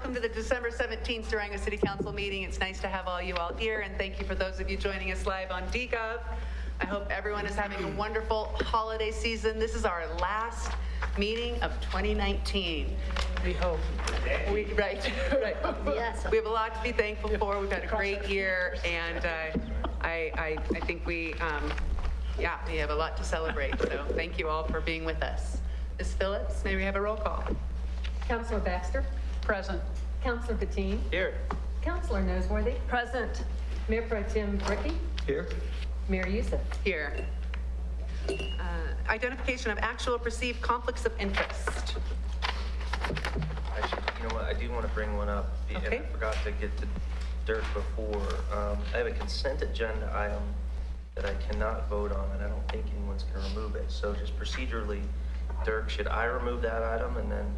welcome to the December 17th Durango City Council meeting. It's nice to have you all here, and thank you for those of you joining us live on DGov. I hope everyone is having a wonderful holiday season. This is our last meeting of 2019. We hope. Right. Yes. We have a lot to be thankful for. We've had a great year, and I think we have a lot to celebrate. So thank you all for being with us. Ms. Phillips, may we have a roll call? Councilor Baxter? Present. Councilor Patine? Here. Councilor Noseworthy? Present. Mayor Pro Tem Bricky? Here. Mayor Youssef? Here. Identification of actual perceived conflicts of interest. Actually, you know what? I do want to bring one up. Okay. And I forgot to get to Dirk before. I have a consent agenda item that I cannot vote on, and I don't think anyone's going to remove it. So just procedurally, Dirk, should I remove that item and then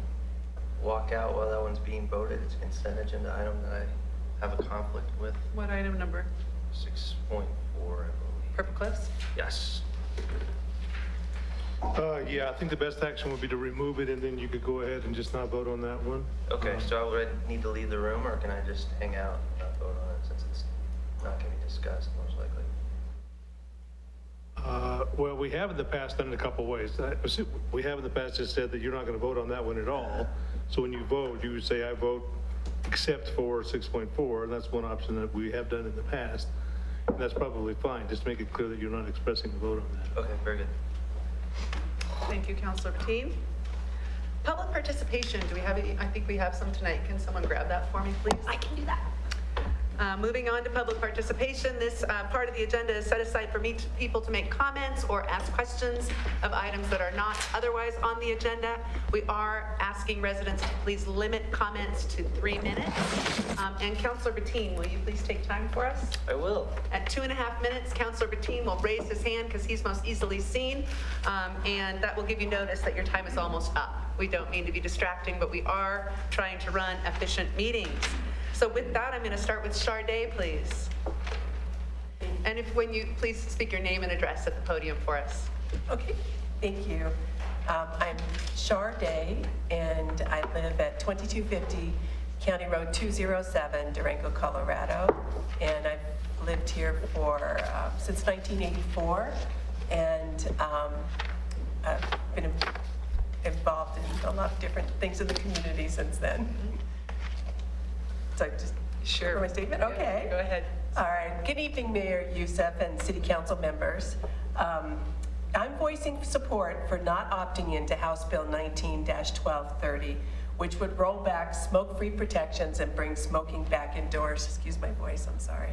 walk out while that one's being voted? It's a consent agenda item that I have a conflict with. What item number? 6.4, I believe. Purple Cliffs? Yes. Yeah, I think the best action would be to remove it, and then you could go ahead and just not vote on that one. Okay, so I would need to leave the room, or can I just hang out and not vote on it since it's not going to be discussed, most likely? Well, we have in the past done it a couple ways. We have in the past just said that you're not going to vote on that one at all. So when you vote, you would say, I vote except for 6.4, and that's one option that we have done in the past. And that's probably fine, just to make it clear that you're not expressing a vote on that. Okay, very good. Thank you, Councilor Patine. Public participation, do we have any? I think we have some tonight. Can someone grab that for me, please? I can do that. Moving on to public participation, this part of the agenda is set aside for people to make comments or ask questions of items that are not otherwise on the agenda. We are asking residents to please limit comments to 3 minutes. And Councilor Patine, will you please take time for us? I will. At 2.5 minutes, Councilor Patine will raise his hand because he's most easily seen, and that will give you notice that your time is almost up. We don't mean to be distracting, but we are trying to run efficient meetings. So with that, I'm going to start with Charday, please. And when you please speak your name and address at the podium for us. Okay, thank you. I'm Charday, and I live at 2250 County Road 207, Durango, Colorado. And I've lived here for since 1984, and I've been involved in a lot of different things in the community since then. So just Sure. my statement? Okay. Go ahead. All right. Good evening, Mayor Youssef and City Council members. I'm voicing support for not opting into House Bill 19-1230, which would roll back smoke-free protections and bring smoking back indoors. Excuse my voice, I'm sorry.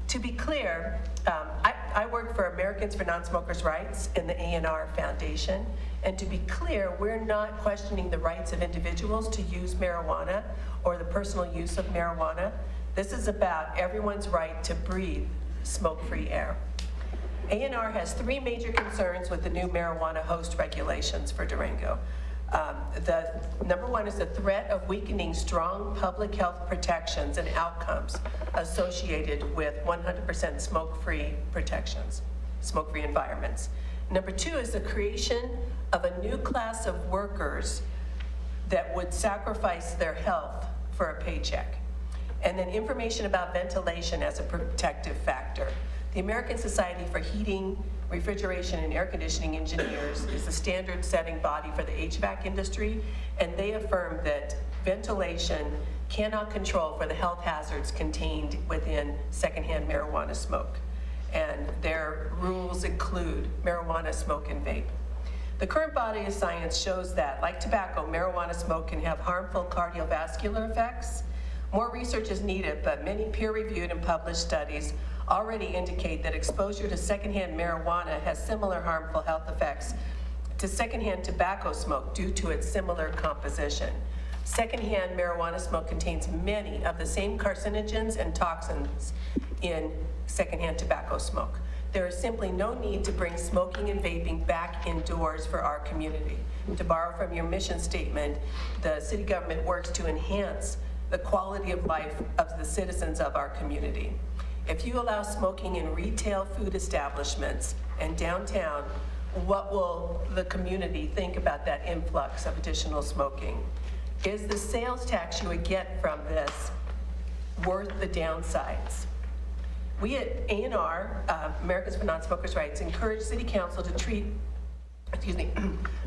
To be clear, I work for Americans for Non-Smokers' Rights in the ANR Foundation. And to be clear, we're not questioning the rights of individuals to use marijuana or the personal use of marijuana. This is about everyone's right to breathe smoke-free air. ANR has 3 major concerns with the new marijuana host regulations for Durango. The number one is the threat of weakening strong public health protections and outcomes associated with 100% smoke-free protections, smoke-free environments. Number 2 is the creation of a new class of workers that would sacrifice their health for a paycheck. And then information about ventilation as a protective factor. The American Society for Heating, Refrigeration, and Air Conditioning Engineers is the standard-setting body for the HVAC industry, and they affirm that ventilation cannot control for the health hazards contained within secondhand marijuana smoke. And their rules include marijuana smoke and vape. The current body of science shows that, like tobacco, marijuana smoke can have harmful cardiovascular effects. More research is needed, but many peer-reviewed and published studies already indicate that exposure to secondhand marijuana has similar harmful health effects to secondhand tobacco smoke due to its similar composition. Secondhand marijuana smoke contains many of the same carcinogens and toxins in secondhand tobacco smoke. There is simply no need to bring smoking and vaping back indoors for our community. To borrow from your mission statement, the city government works to enhance the quality of life of the citizens of our community. If you allow smoking in retail food establishments and downtown, what will the community think about that influx of additional smoking? Is the sales tax you would get from this worth the downsides? We at A&R, Americans for Non-Smokers' Rights, encourage City Council to treat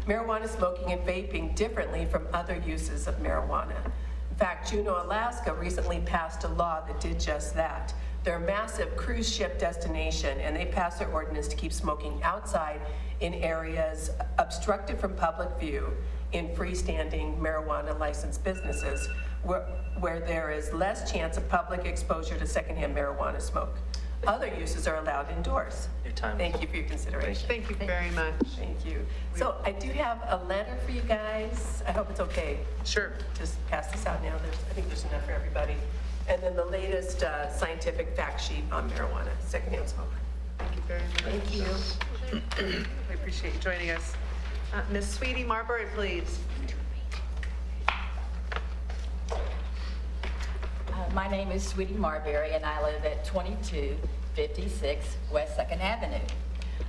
marijuana smoking and vaping differently from other uses of marijuana. In fact, Juneau, Alaska recently passed a law that did just that. They're a massive cruise ship destination, and they passed their ordinance to keep smoking outside in areas obstructed from public view in freestanding marijuana licensed businesses where there is less chance of public exposure to secondhand marijuana smoke. Other uses are allowed indoors. Your time. Thank you for your consideration. Thank you very much. Thank you. So I do have a letter for you guys. I hope it's okay. Sure. Just pass this out now. I think there's enough for everybody. And then the latest scientific fact sheet on marijuana, secondhand smoke. Thank you very much. Thank you. We appreciate you joining us. Ms. Sweetie Marbury, please. My name is Sweetie Marbury, and I live at 2256 West 2nd Avenue.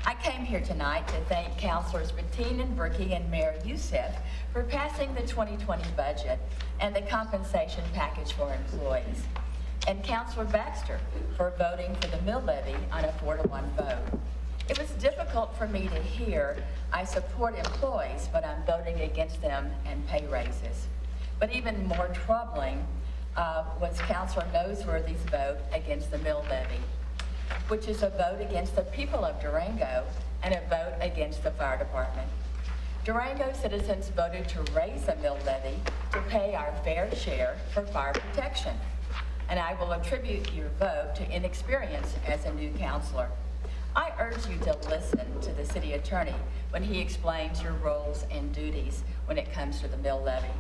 I came here tonight to thank Councilors Bettine and Brickey and Mayor Youssef for passing the 2020 budget and the compensation package for employees, and Councilor Baxter for voting for the mill levy on a 4-to-1 vote. It was difficult for me to hear, I support employees, but I'm voting against them and pay raises. But even more troubling was Councilor Noseworthy's vote against the mill levy, which is a vote against the people of Durango and a vote against the fire department. Durango citizens voted to raise the mill levy to pay our fair share for fire protection, and I will attribute your vote to inexperience as a new councilor. I urge you to listen to the city attorney when he explains your roles and duties when it comes to the mill levy.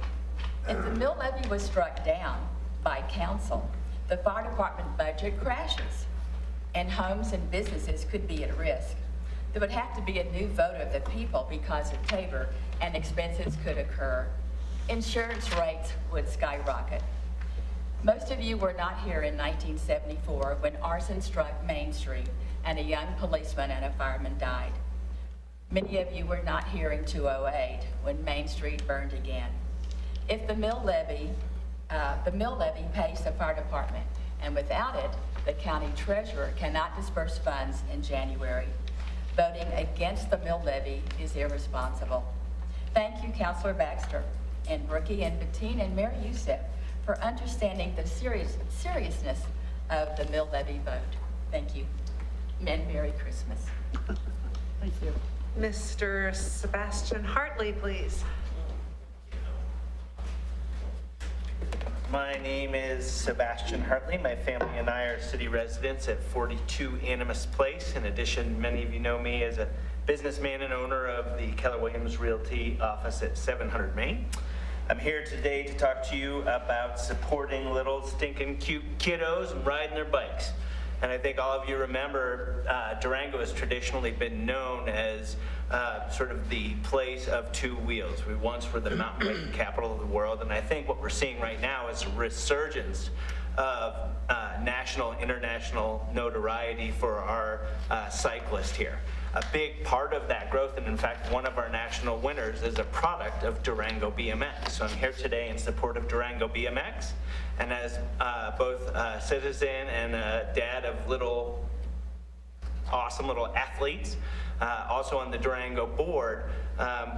If the mill levy was struck down by council, the fire department budget crashes, and homes and businesses could be at risk. There would have to be a new vote of the people because of Tabor, and expenses could occur. Insurance rates would skyrocket. Most of you were not here in 1974 when arson struck Main Street and a young policeman and a fireman died. Many of you were not here in 2008 when Main Street burned again. If the mill levy pays the fire department, and without it, the county treasurer cannot disperse funds in January. Voting against the mill levy is irresponsible. Thank you, Councilor Baxter, and Brickey and Bettine and Mayor Youssef for understanding the seriousness of the mill levy vote. Thank you, and Merry Christmas. Thank you. Mr. Sebastian Hartley, please. My name is Sebastian Hartley. My family and I are city residents at 42 Animas Place. In addition, many of you know me as a businessman and owner of the Keller Williams Realty office at 700 Main. I'm here today to talk to you about supporting little stinking cute kiddos and riding their bikes. And I think all of you remember Durango has traditionally been known as sort of the place of two wheels. We once were the mountain biking capital of the world, and I think what we're seeing right now is a resurgence of national, international notoriety for our cyclists here. A big part of that growth, and in fact one of our national winners, is a product of Durango BMX. So I'm here today in support of Durango BMX, and as both a citizen and a dad of little awesome little athletes, also on the Durango board,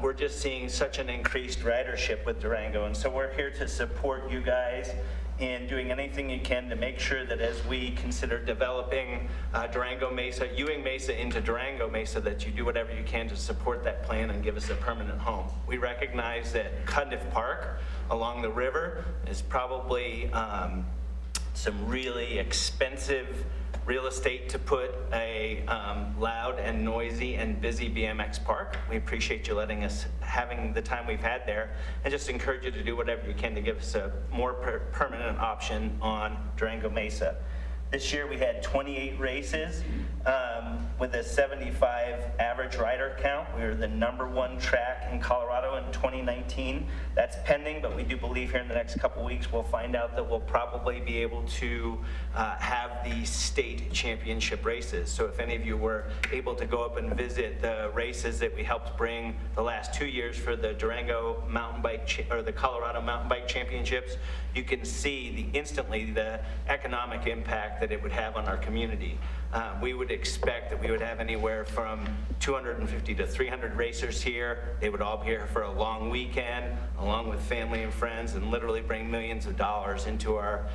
we're just seeing such an increased ridership with Durango. And so we're here to support you guys in doing anything you can to make sure that as we consider developing Durango Mesa, Ewing Mesa into Durango Mesa, that you do whatever you can to support that plan and give us a permanent home. We recognize that Cundiff Park along the river is probably some really expensive real estate to put a loud and noisy and busy BMX park. We appreciate you letting us, having the time we've had there, and just encourage you to do whatever you can to give us a more permanent option on Durango Mesa. This year we had 28 races with a 75 average average rider count. We were the #1 track in Colorado in 2019. That's pending, but we do believe here in the next couple weeks we'll find out that we'll probably be able to have the state championship races. So if any of you were able to go up and visit the races that we helped bring the last 2 years for the Durango mountain bike or the Colorado mountain bike championships, you can see instantly the economic impact that it would have on our community. We would expect that we would have anywhere from 250 to 300 racers here. They would all be here for a long weekend, along with family and friends, and literally bring millions of dollars into our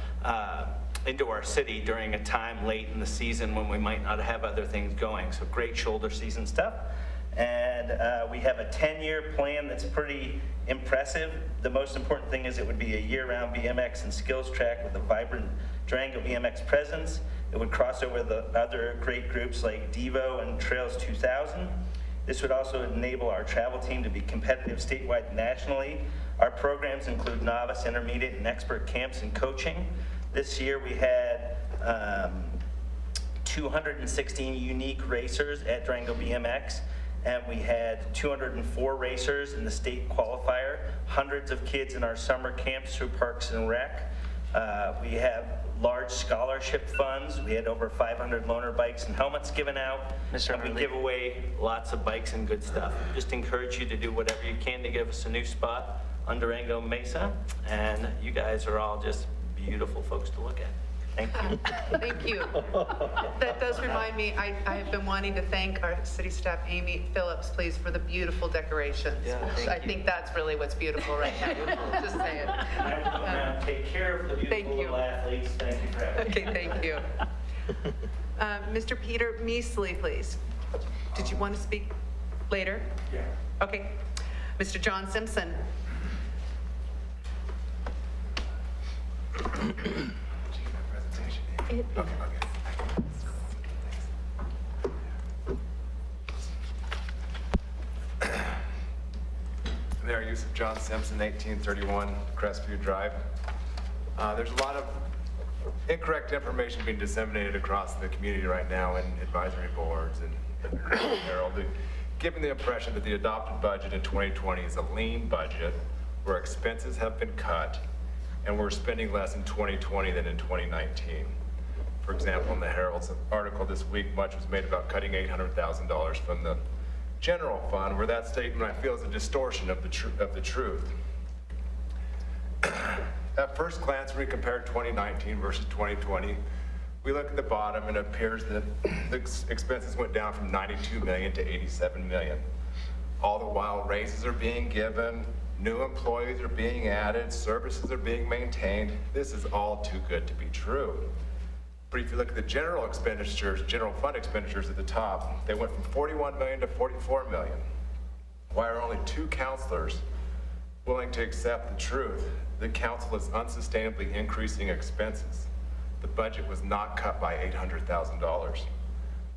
city during a time late in the season when we might not have other things going. So great shoulder season stuff. And we have a 10-year plan that's pretty impressive. The most important thing is it would be a year-round BMX and skills track with a vibrant Durango BMX presence. It would cross over the other great groups like Devo and Trails 2000. This would also enable our travel team to be competitive statewide and nationally. Our programs include novice, intermediate, and expert camps and coaching. This year we had 216 unique racers at Durango BMX, and we had 204 racers in the state qualifier, hundreds of kids in our summer camps through Parks and Rec. We have large scholarship funds. We had over 500 loaner bikes and helmets given out. And we give away lots of bikes and good stuff. Just encourage you to do whatever you can to give us a new spot on Durango Mesa. And you guys are all just beautiful folks to look at. Thank you. Thank you. That does remind me, I have been wanting to thank our city staff, Amy Phillips, please, for the beautiful decorations. Yeah, thank I you. think that's really what's beautiful right now. Just saying. Take care of the Thank beautiful you. little athletes. Thank you for having me. Okay, thank you. Mr. Peter Measley, please. Did you want to speak later? Yeah. Okay. Mr. John Simpson. Mayor Yusuf John Simpson, 1831 Crestview Drive. There's a lot of incorrect information being disseminated across the community right now in advisory boards and the Herald, giving the impression that the adopted budget in 2020 is a lean budget where expenses have been cut and we're spending less in 2020 than in 2019. For example, in the Herald's article this week, much was made about cutting $800,000 from the general fund, where that statement I feel is a distortion of the truth. At first glance, when we compare 2019 versus 2020, we look at the bottom and it appears that the expenses went down from 92 million to 87 million. All the while raises are being given, new employees are being added, services are being maintained. This is all too good to be true. But if you look at the general expenditures, general fund expenditures at the top, they went from 41 million to 44 million. Why are only 2 counselors willing to accept the truth? The council is unsustainably increasing expenses. The budget was not cut by $800,000.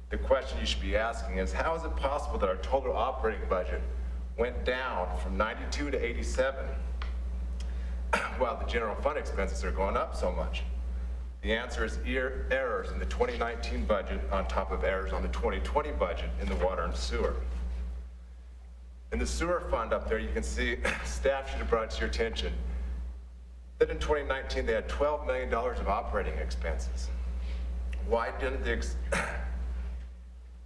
The question you should be asking is, how is it possible that our total operating budget went down from 92 to 87 while the general fund expenses are going up so much? The answer is errors in the 2019 budget on top of errors on the 2020 budget in the water and sewer. In the sewer fund up there, you can see staff should have brought it to your attention that in 2019 they had $12 million of operating expenses. Why didn't the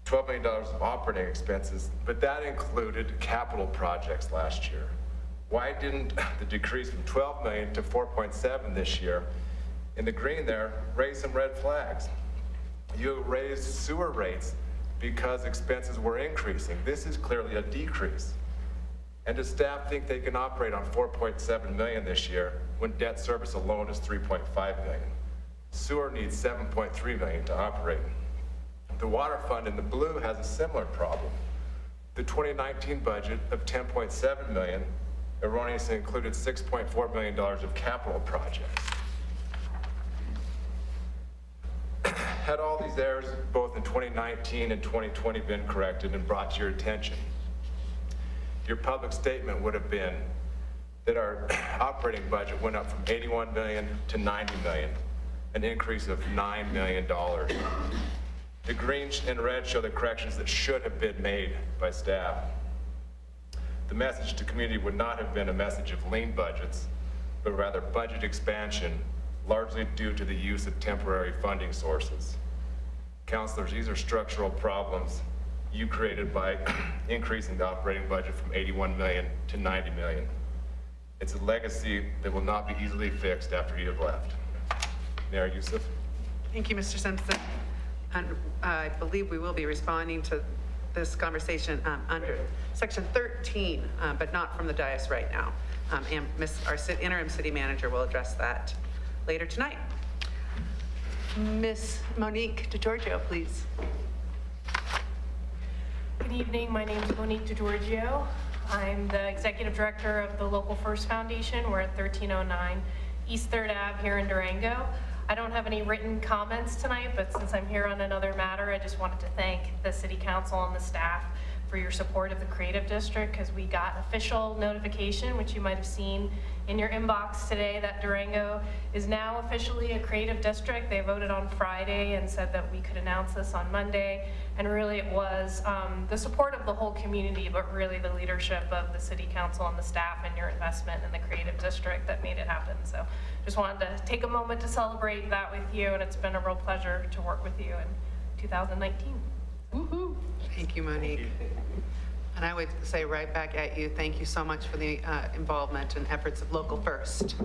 $12 million of operating expenses, but that included capital projects last year? Why didn't the decrease from 12 million to 4.7 this year? In the green there, raise some red flags. You raised sewer rates because expenses were increasing. This is clearly a decrease. And does staff think they can operate on 4.7 million this year when debt service alone is 3.5 million? Sewer needs 7.3 million to operate. The water fund in the blue has a similar problem. The 2019 budget of 10.7 million erroneously included $6.4 million of capital projects. Had all these errors, both in 2019 and 2020, been corrected and brought to your attention, your public statement would have been that our operating budget went up from 81 million to 90 million, an increase of $9 million. The green and red show the corrections that should have been made by staff. The message to community would not have been a message of lean budgets, but rather budget expansion, largely due to the use of temporary funding sources. Councilors, these are structural problems you created by increasing the operating budget from 81 million to 90 million. It's a legacy that will not be easily fixed after you have left. Mayor Youssef. Thank you, Mr. Simpson. And I believe we will be responding to this conversation under section 13, but not from the dais right now. And our interim city manager will address that later tonight. Miss Monique DeGiorgio, please. Good evening. My name is Monique DeGiorgio. I'm the executive director of the Local First Foundation. We're at 1309 East 3rd Ave here in Durango. I don't have any written comments tonight, but since I'm here on another matter, I just wanted to thank the City Council and the staff for your support of the Creative District, because we got official notification, which you might have seen in your inbox today, that Durango is now officially a Creative District. They voted on Friday and said that we could announce this on Monday. And really it was the support of the whole community, but really the leadership of the City Council and the staff and your investment in the Creative District that made it happen. So just wanted to take a moment to celebrate that with you, and it's been a real pleasure to work with you in 2019. Woohoo! Thank you, Monique. And I would say right back at you, thank you so much for the involvement and efforts of Local First.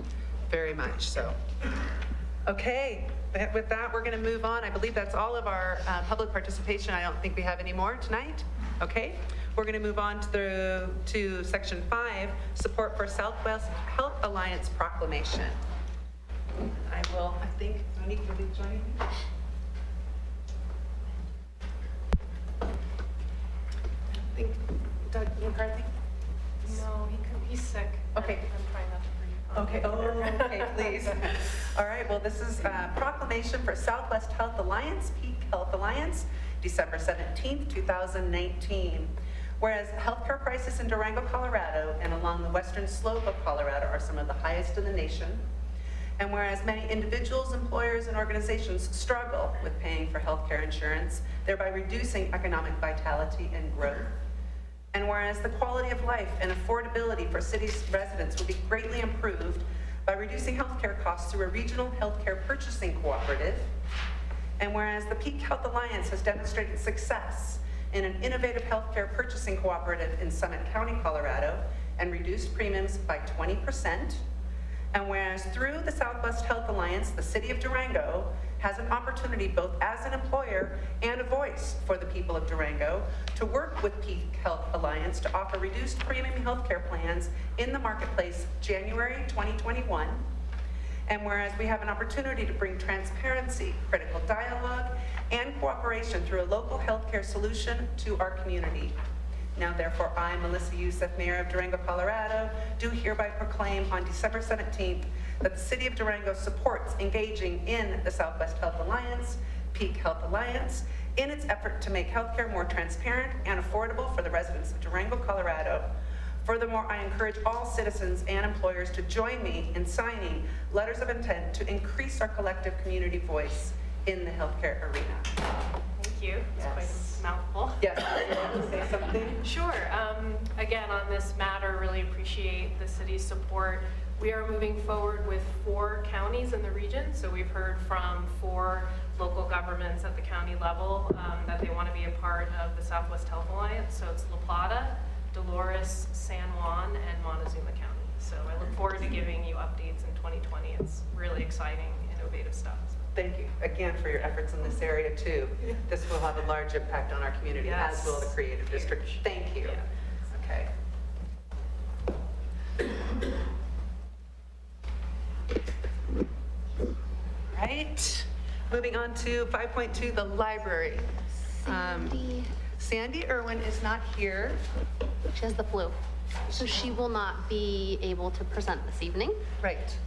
Very much so. Okay, with that, we're going to move on. I believe that's all of our public participation. I don't think we have any more tonight. Okay, we're going to move on to section 5, support for Southwest Health Alliance proclamation. I think Monique will be joining me. I think Doug McCarthy? No, he's sick. Okay. I'm trying not to breathe. Okay, okay, please. All right, well, this is a proclamation for Southwest Health Alliance, Peak Health Alliance, December 17th, 2019. Whereas healthcare prices in Durango, Colorado, and along the western slope of Colorado are some of the highest in the nation. And whereas many individuals, employers, and organizations struggle with paying for healthcare insurance, thereby reducing economic vitality and growth. And whereas the quality of life and affordability for city's residents will be greatly improved by reducing healthcare costs through a regional healthcare purchasing cooperative. And whereas the Peak Health Alliance has demonstrated success in an innovative healthcare purchasing cooperative in Summit County, Colorado, and reduced premiums by 20%. And whereas through the Southwest Health Alliance, the City of Durango has an opportunity both as an employer and a voice for the people of Durango to work with Peak Health Alliance to offer reduced premium healthcare plans in the marketplace January 2021. And whereas we have an opportunity to bring transparency, critical dialogue, and cooperation through a local healthcare solution to our community. Now, therefore, I, Melissa Youssef, Mayor of Durango, Colorado, do hereby proclaim on December 17th that the City of Durango supports engaging in the Southwest Health Alliance, Peak Health Alliance, in its effort to make healthcare more transparent and affordable for the residents of Durango, Colorado. Furthermore, I encourage all citizens and employers to join me in signing letters of intent to increase our collective community voice in the healthcare arena. Thank you. It's quite a mouthful. Yes, you want to say something? Sure. Again, on this matter, really appreciate the city's support. We are moving forward with 4 counties in the region. So we've heard from 4 local governments at the county level that they want to be a part of the Southwest Health Alliance. So it's La Plata, Dolores, San Juan, and Montezuma County. So I look forward to giving you updates in 2020. It's really exciting, innovative stuff. Thank you again for your efforts in this area too. This will have a large impact on our community, Yes. as will the Creative District. Thank you. Yeah. Okay. Right. Moving on to 5.2, the library. Sandy Irwin is not here. She has the flu, so she will not be able to present this evening. Right.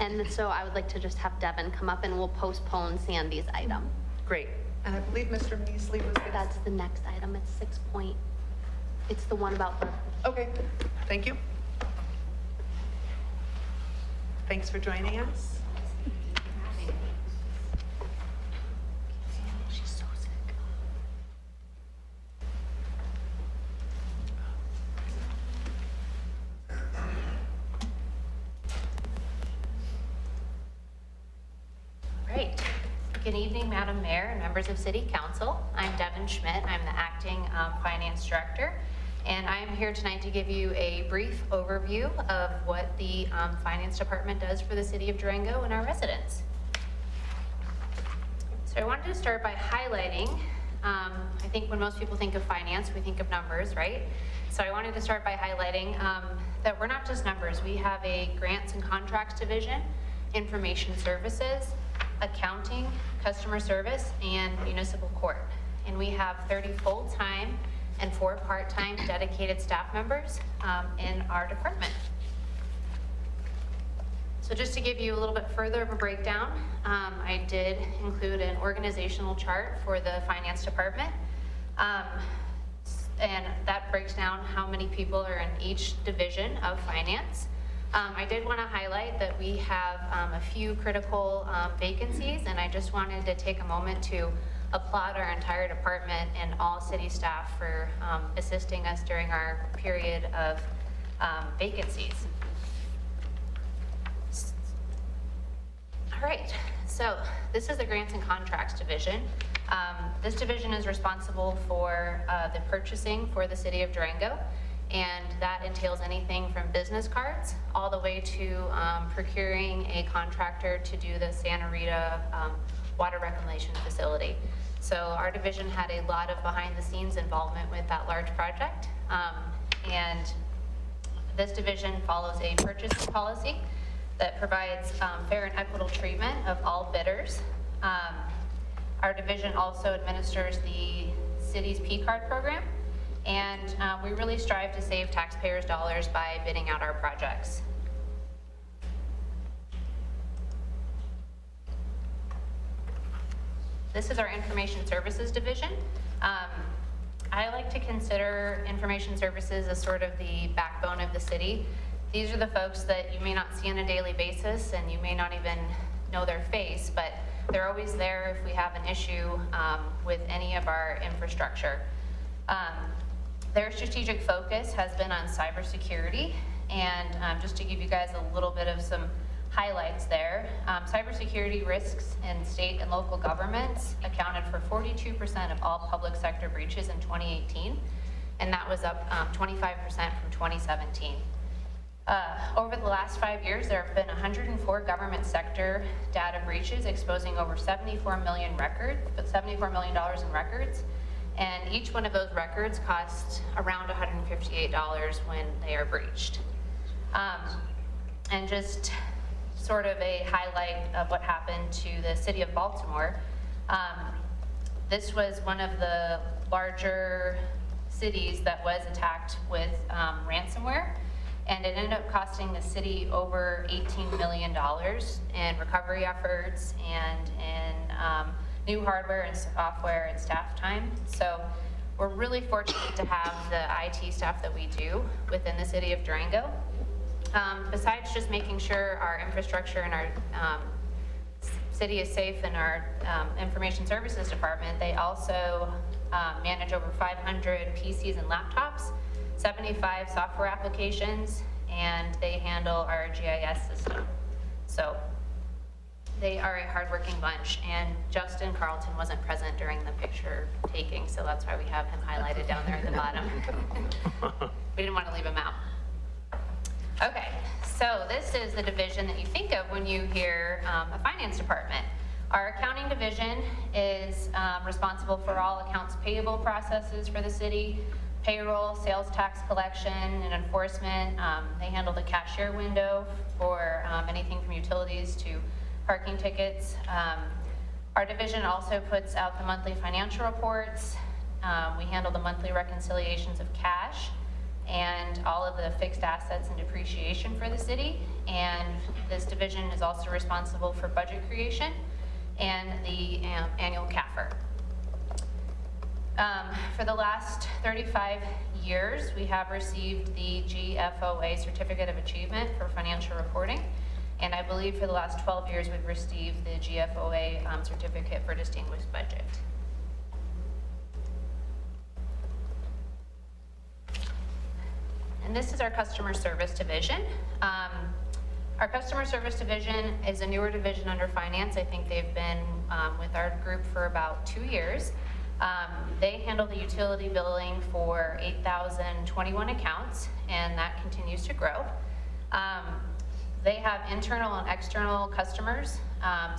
And so I would like to just have Devin come up and we'll postpone Sandy's item. Great. And I believe Mr. Measley was going to... That's the next item. It's 6 point. It's the one about the... Okay. Thank you. Thanks for joining us. Good evening, Madam Mayor and members of City Council. I'm Devin Schmidt. I'm the acting finance director, and I am here tonight to give you a brief overview of what the finance department does for the city of Durango and our residents. So I wanted to start by highlighting, I think when most people think of finance, we think of numbers, right? So I wanted to start by highlighting that we're not just numbers. We have a grants and contracts division, information services, accounting, customer service, and municipal court. And we have 30 full-time and 4 part-time dedicated staff members in our department. So just to give you a little bit further of a breakdown, I did include an organizational chart for the finance department. And that breaks down how many people are in each division of finance. I did want to highlight that we have a few critical vacancies, and I just wanted to take a moment to applaud our entire department and all city staff for assisting us during our period of vacancies. All right, so this is the Grants and Contracts Division. This division is responsible for the purchasing for the city of Durango, and that entails anything from business cards all the way to procuring a contractor to do the Santa Rita water reclamation facility. So our division had a lot of behind-the-scenes involvement with that large project, and this division follows a purchasing policy that provides fair and equitable treatment of all bidders. Our division also administers the city's P-card program, and we really strive to save taxpayers' dollars by bidding out our projects. This is our Information Services Division. I like to consider Information Services as sort of the backbone of the city. These are the folks that you may not see on a daily basis, and you may not even know their face, but they're always there if we have an issue with any of our infrastructure. Their strategic focus has been on cybersecurity, and just to give you guys a little bit of some highlights there, cybersecurity risks in state and local governments accounted for 42% of all public sector breaches in 2018, and that was up 25% from 2017. Over the last 5 years, there have been 104 government sector data breaches exposing over $74 million in records, and each one of those records costs around $158 when they are breached. And just sort of a highlight of what happened to the city of Baltimore. This was one of the larger cities that was attacked with ransomware, and it ended up costing the city over $18 million in recovery efforts and in new hardware and software and staff time. So we're really fortunate to have the IT staff that we do within the city of Durango. Besides just making sure our infrastructure and our city is safe in our information services department, they also manage over 500 PCs and laptops, 75 software applications, and they handle our GIS system. So they are a hardworking bunch, and Justin Carlton wasn't present during the picture taking, so that's why we have him highlighted down there at the bottom. We didn't want to leave him out. Okay, so this is the division that you think of when you hear a finance department. Our accounting division is responsible for all accounts payable processes for the city, payroll, sales tax collection, and enforcement. They handle the cashier window for anything from utilities to parking tickets. Our division also puts out the monthly financial reports. We handle the monthly reconciliations of cash and all of the fixed assets and depreciation for the city. And this division is also responsible for budget creation and the annual CAFR. For the last 35 years, we have received the GFOA Certificate of Achievement for Financial Reporting. And I believe for the last 12 years, we've received the GFOA Certificate for Distinguished Budget. And this is our customer service division. Our customer service division is a newer division under finance. I think they've been with our group for about 2 years. They handle the utility billing for 8,021 accounts, and that continues to grow. They have internal and external customers.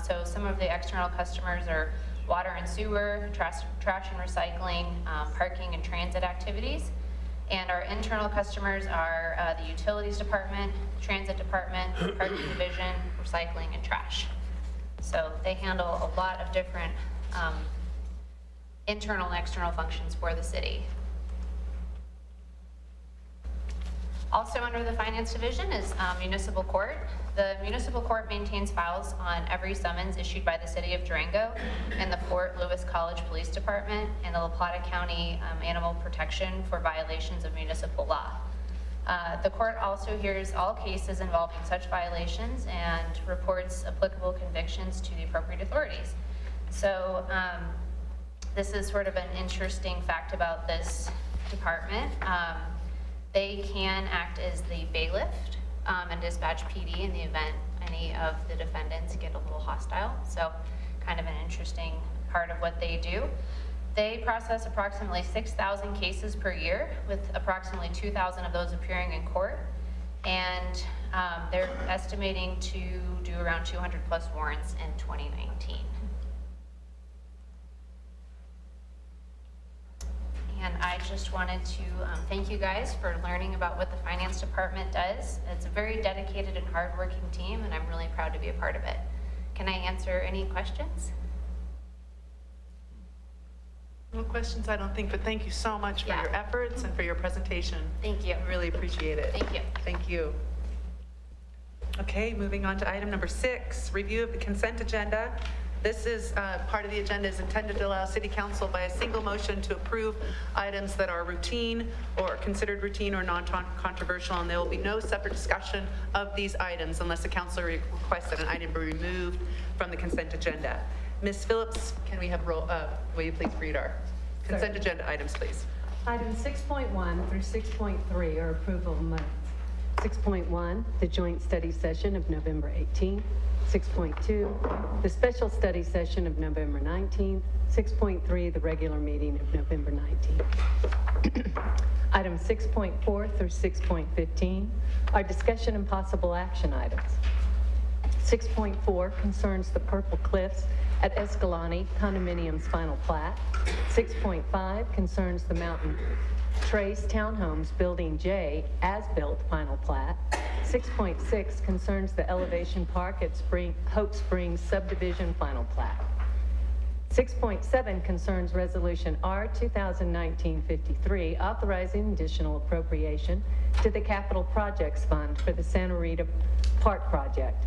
So some of the external customers are water and sewer, trash and recycling, parking and transit activities. And our internal customers are the utilities department, transit department, parking division, recycling, and trash. So they handle a lot of different internal and external functions for the city. Also under the finance division is municipal court. The municipal court maintains files on every summons issued by the city of Durango and the Fort Lewis College Police Department and the La Plata County Animal Protection for violations of municipal law. The court also hears all cases involving such violations and reports applicable convictions to the appropriate authorities. So this is sort of an interesting fact about this department. They can act as the bailiff and dispatch PD in the event any of the defendants get a little hostile. So kind of an interesting part of what they do. They process approximately 6,000 cases per year, with approximately 2,000 of those appearing in court. And they're estimating to do around 200 plus warrants in 2019. And I just wanted to thank you guys for learning about what the finance department does. It's a very dedicated and hardworking team, and I'm really proud to be a part of it. Can I answer any questions? No questions, I don't think, but thank you so much for your efforts and for your presentation. Thank you. I really appreciate it. Thank you. Thank you. Okay, moving on to item number 6, review of the consent agenda. This is part of the agenda is intended to allow City Council by a single motion to approve items that are routine or considered routine or non-controversial, and there will be no separate discussion of these items unless the council requests that an item be removed from the consent agenda. Ms. Phillips, can we have roll, will you please read our consent agenda items, please? Items 6.1 through 6.3 are approval of minutes. 6.1, the joint study session of November 18th. 6.2, the special study session of November 19th. 6.3, the regular meeting of November 19th. Items 6.4 through 6.15 are discussion and possible action items. 6.4 concerns the Purple Cliffs at Escalante Condominium's final plat. 6.5 concerns the Mountain Trace Townhomes Building J as-built final plat. 6.6 concerns the Elevation Park at Hope Springs subdivision final plat. 6.7 concerns Resolution R 2019-53 authorizing additional appropriation to the Capital Projects Fund for the Santa Rita Park project.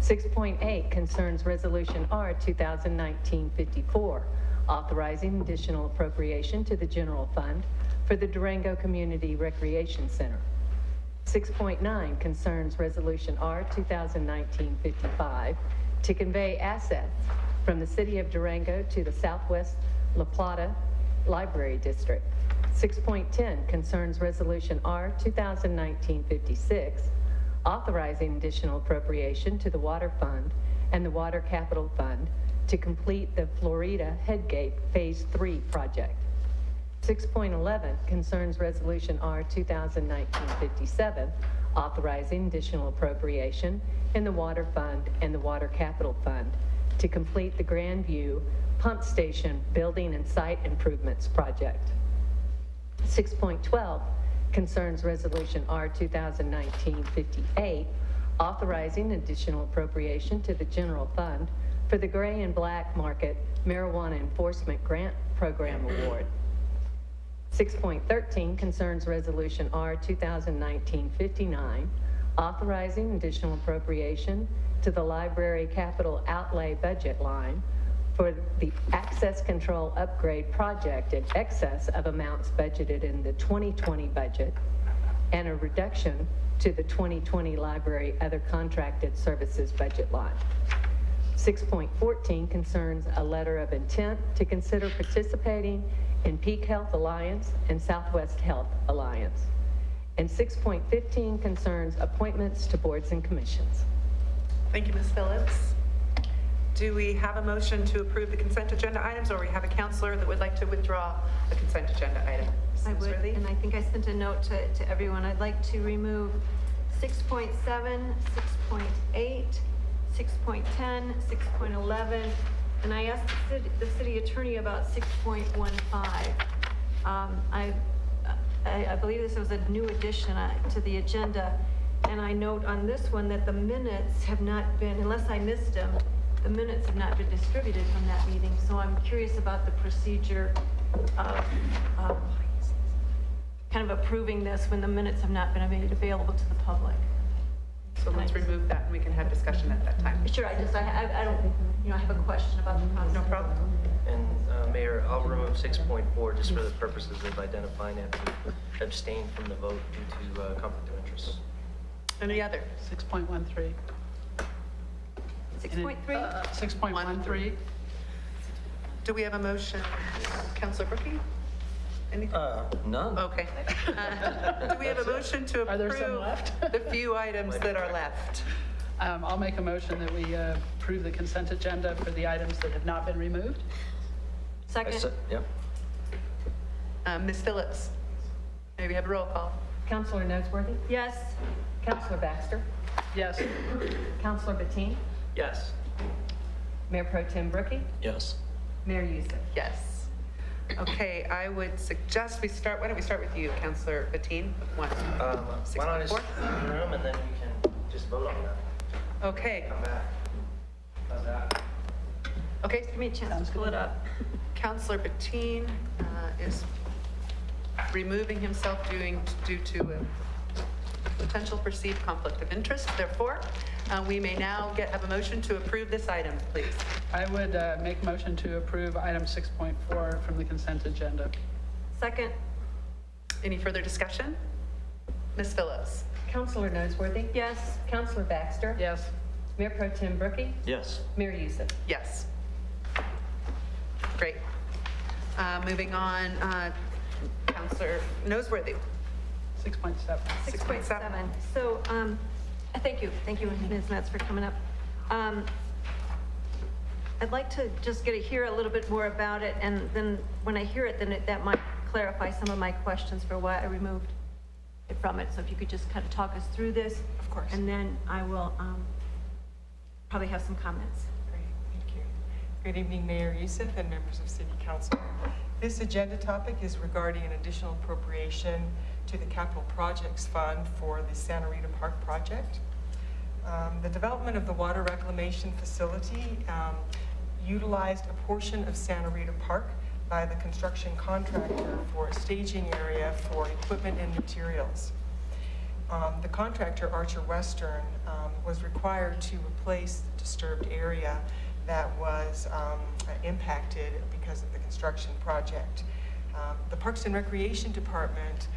6.8 concerns Resolution R 2019-54 authorizing additional appropriation to the general fund for the Durango Community Recreation Center. 6.9 concerns Resolution R 2019-55 to convey assets from the City of Durango to the Southwest La Plata Library District. 6.10 concerns Resolution R 2019-56 authorizing additional appropriation to the Water Fund and the Water Capital Fund to complete the Florida Headgate Phase 3 project. 6.11 concerns Resolution R 2019-57, authorizing additional appropriation in the Water Fund and the Water Capital Fund to complete the Grandview Pump Station Building and Site Improvements project. 6.12 concerns Resolution R 2019-58, authorizing additional appropriation to the General Fund for the Gray and Black Market Marijuana Enforcement Grant Program Award. 6.13 concerns Resolution R 2019-59, authorizing additional appropriation to the Library Capital Outlay budget line for the access control upgrade project in excess of amounts budgeted in the 2020 budget and a reduction to the 2020 library other contracted services budget line. 6.14 concerns a letter of intent to consider participating in Peak Health Alliance and Southwest Health Alliance. And 6.15 concerns appointments to boards and commissions. Thank you, Ms. Phillips. Do we have a motion to approve the consent agenda items, or we have a counselor that would like to withdraw a consent agenda item? I Ms. would, Worthy? and I think I sent a note to everyone. I'd like to remove 6.7, 6.8, 6.10, 6.11, and I asked the city attorney about 6.15. I believe this was a new addition to the agenda, and I note on this one that the minutes have not been, unless I missed them, the minutes have not been distributed from that meeting, so I'm curious about the procedure of kind of approving this when the minutes have not been made available to the public. So let's remove that and we can have discussion at that time. Sure, I don't, I have a question about the process. No problem. And Mayor, I'll remove 6.4 just for the purposes of identifying it to abstain from the vote due to conflict of interest. Any other? 6.13. 6.3? 6.13. Do we have a motion? Counselor Brookie? Anything? None. Okay. Do we have a motion to Are there some approve left? the few items that are left? I'll make a motion that we approve the consent agenda for the items that have not been removed. Second? Yep. Ms. Phillips? Maybe have a roll call. Counselor Noseworthy? Yes. Counselor Baxter? Yes. Counselor Bettine? Yes. Mayor Pro Tem Brookie? Yes. Mayor Youssef? Yes. Okay, I would suggest we start, why don't we start with you, Counselor Bettine? Why don't I just 6.4? leave the room and then we can just vote on that. Okay, Come back. How's that? okay. Give me a chance to pull it up. Counselor Bettine is removing himself due to a potential perceived conflict of interest. Therefore, we may now have a motion to approve this item, please. I would make a motion to approve item 6.4 from the consent agenda. Second? Any further discussion? Ms. Phillips? Counselor Noseworthy? Yes. Counselor Baxter? Yes. Mayor Pro Tem Brookie? Yes. Mayor Youssef? Yes. Great. Moving on, Counselor Noseworthy. 6.7. 6.7. So, thank you, Ms. Metz, for coming up. I'd like to just hear a little bit more about it, and then when I hear it, then that might clarify some of my questions for why I removed it from it. So if you could just kind of talk us through this. Of course. And then I will probably have some comments. Great, thank you. Good evening, Mayor Youssef and members of City Council. This agenda topic is regarding an additional appropriation to the Capital Projects Fund for the Santa Rita Park project. The development of the water reclamation facility utilized a portion of Santa Rita Park by the construction contractor for a staging area for equipment and materials. The contractor, Archer Western, was required to replace the disturbed area that was impacted because of the construction project. The Parks and Recreation Department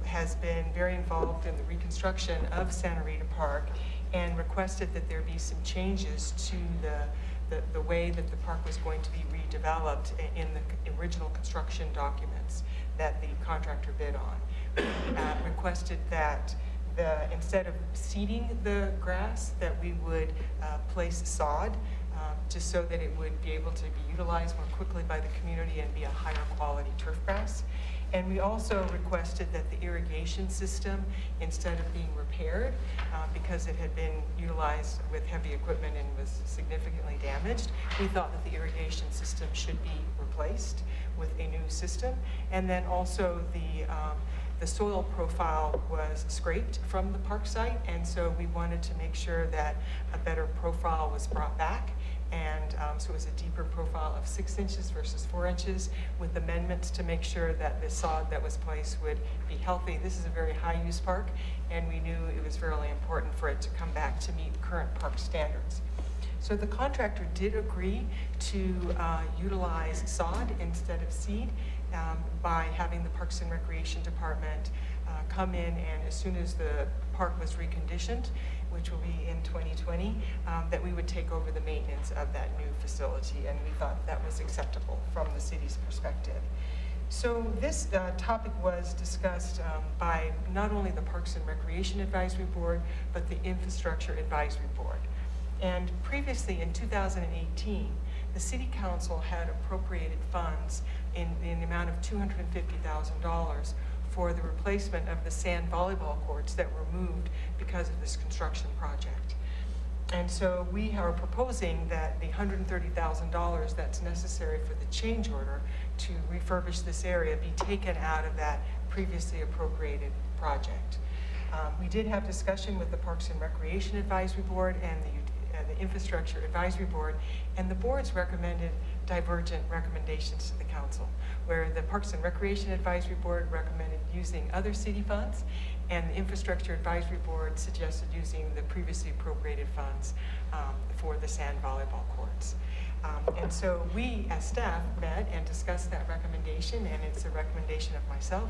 has been very involved in the reconstruction of Santa Rita Park and requested that there be some changes to the way that the park was going to be redeveloped in the original construction documents that the contractor bid on. Requested that instead of seeding the grass, that we would place sod just so that it would be able to be utilized more quickly by the community and be a higher quality turf grass. And we also requested that the irrigation system, instead of being repaired, because it had been utilized with heavy equipment and was significantly damaged, we thought that the irrigation system should be replaced with a new system. And then also the soil profile was scraped from the park site, and so we wanted to make sure that a better profile was brought back. And so it was a deeper profile of 6 inches versus 4 inches, with amendments to make sure that the sod that was placed would be healthy. This is a very high-use park, and we knew it was really important for it to come back to meet current park standards. So the contractor did agree to utilize sod instead of seed by having the Parks and Recreation Department come in, and as soon as the park was reconditioned, which will be in 2020, that we would take over the maintenance of that new facility, and we thought that was acceptable from the city's perspective. So this topic was discussed by not only the Parks and Recreation Advisory Board, but the Infrastructure Advisory Board. And previously in 2018, the City Council had appropriated funds in the amount of $250,000 for the replacement of the sand volleyball courts that were moved because of this construction project. And so we are proposing that the $130,000 that's necessary for the change order to refurbish this area be taken out of that previously appropriated project. We did have discussion with the Parks and Recreation Advisory Board and the Infrastructure Advisory Board, and the boards recommended divergent recommendations to the council, where the Parks and Recreation Advisory Board recommended using other city funds, and the Infrastructure Advisory Board suggested using the previously appropriated funds for the sand volleyball courts. And so we, as staff, met and discussed that recommendation, and it's a recommendation of myself,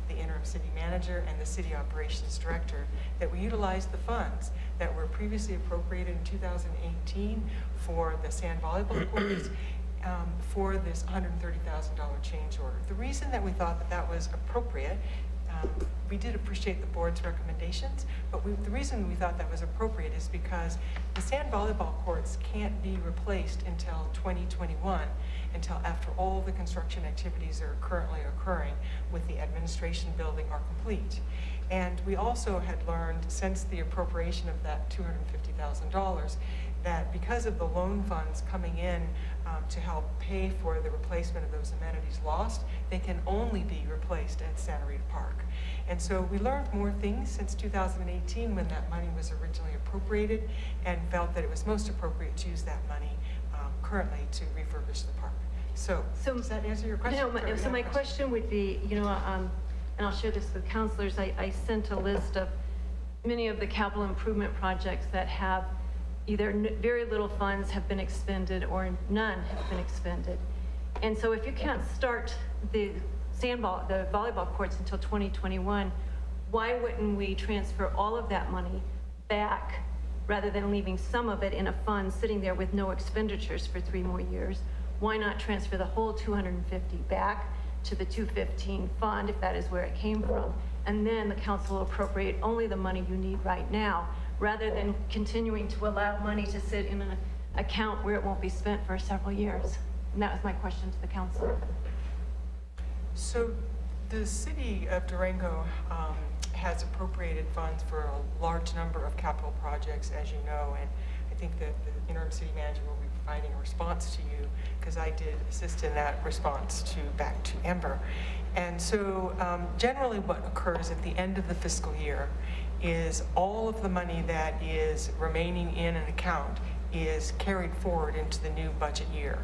the interim city manager, and the city operations director, that we utilize the funds that were previously appropriated in 2018 for the sand volleyball courts for this $130,000 change order. The reason that we thought that that was appropriate, we did appreciate the board's recommendations, but the reason we thought that was appropriate is because the sand volleyball courts can't be replaced until 2021, until after all the construction activities are currently occurring with the administration building are complete. And we also had learned since the appropriation of that $250,000 that because of the loan funds coming in to help pay for the replacement of those amenities lost, they can only be replaced at Santa Rita Park. And so we learned more things since 2018 when that money was originally appropriated, and felt that it was most appropriate to use that money currently to refurbish the park. So does that answer your question? No, so my question would be, and I'll share this with councilors, I sent a list of many of the capital improvement projects that have either very little funds have been expended or none have been expended. And so if you can't start the volleyball courts until 2021, why wouldn't we transfer all of that money back rather than leaving some of it in a fund sitting there with no expenditures for 3 more years? Why not transfer the whole 250 back to the 215 fund, if that is where it came from? And then the council will appropriate only the money you need right now, rather than continuing to allow money to sit in an account where it won't be spent for several years. And that was my question to the council. So the city of Durango has appropriated funds for a large number of capital projects, as you know, and I think that the interim city manager will be providing a response to you, because I did assist in that response back to Amber. And so generally what occurs at the end of the fiscal year is all of the money that is remaining in an account is carried forward into the new budget year.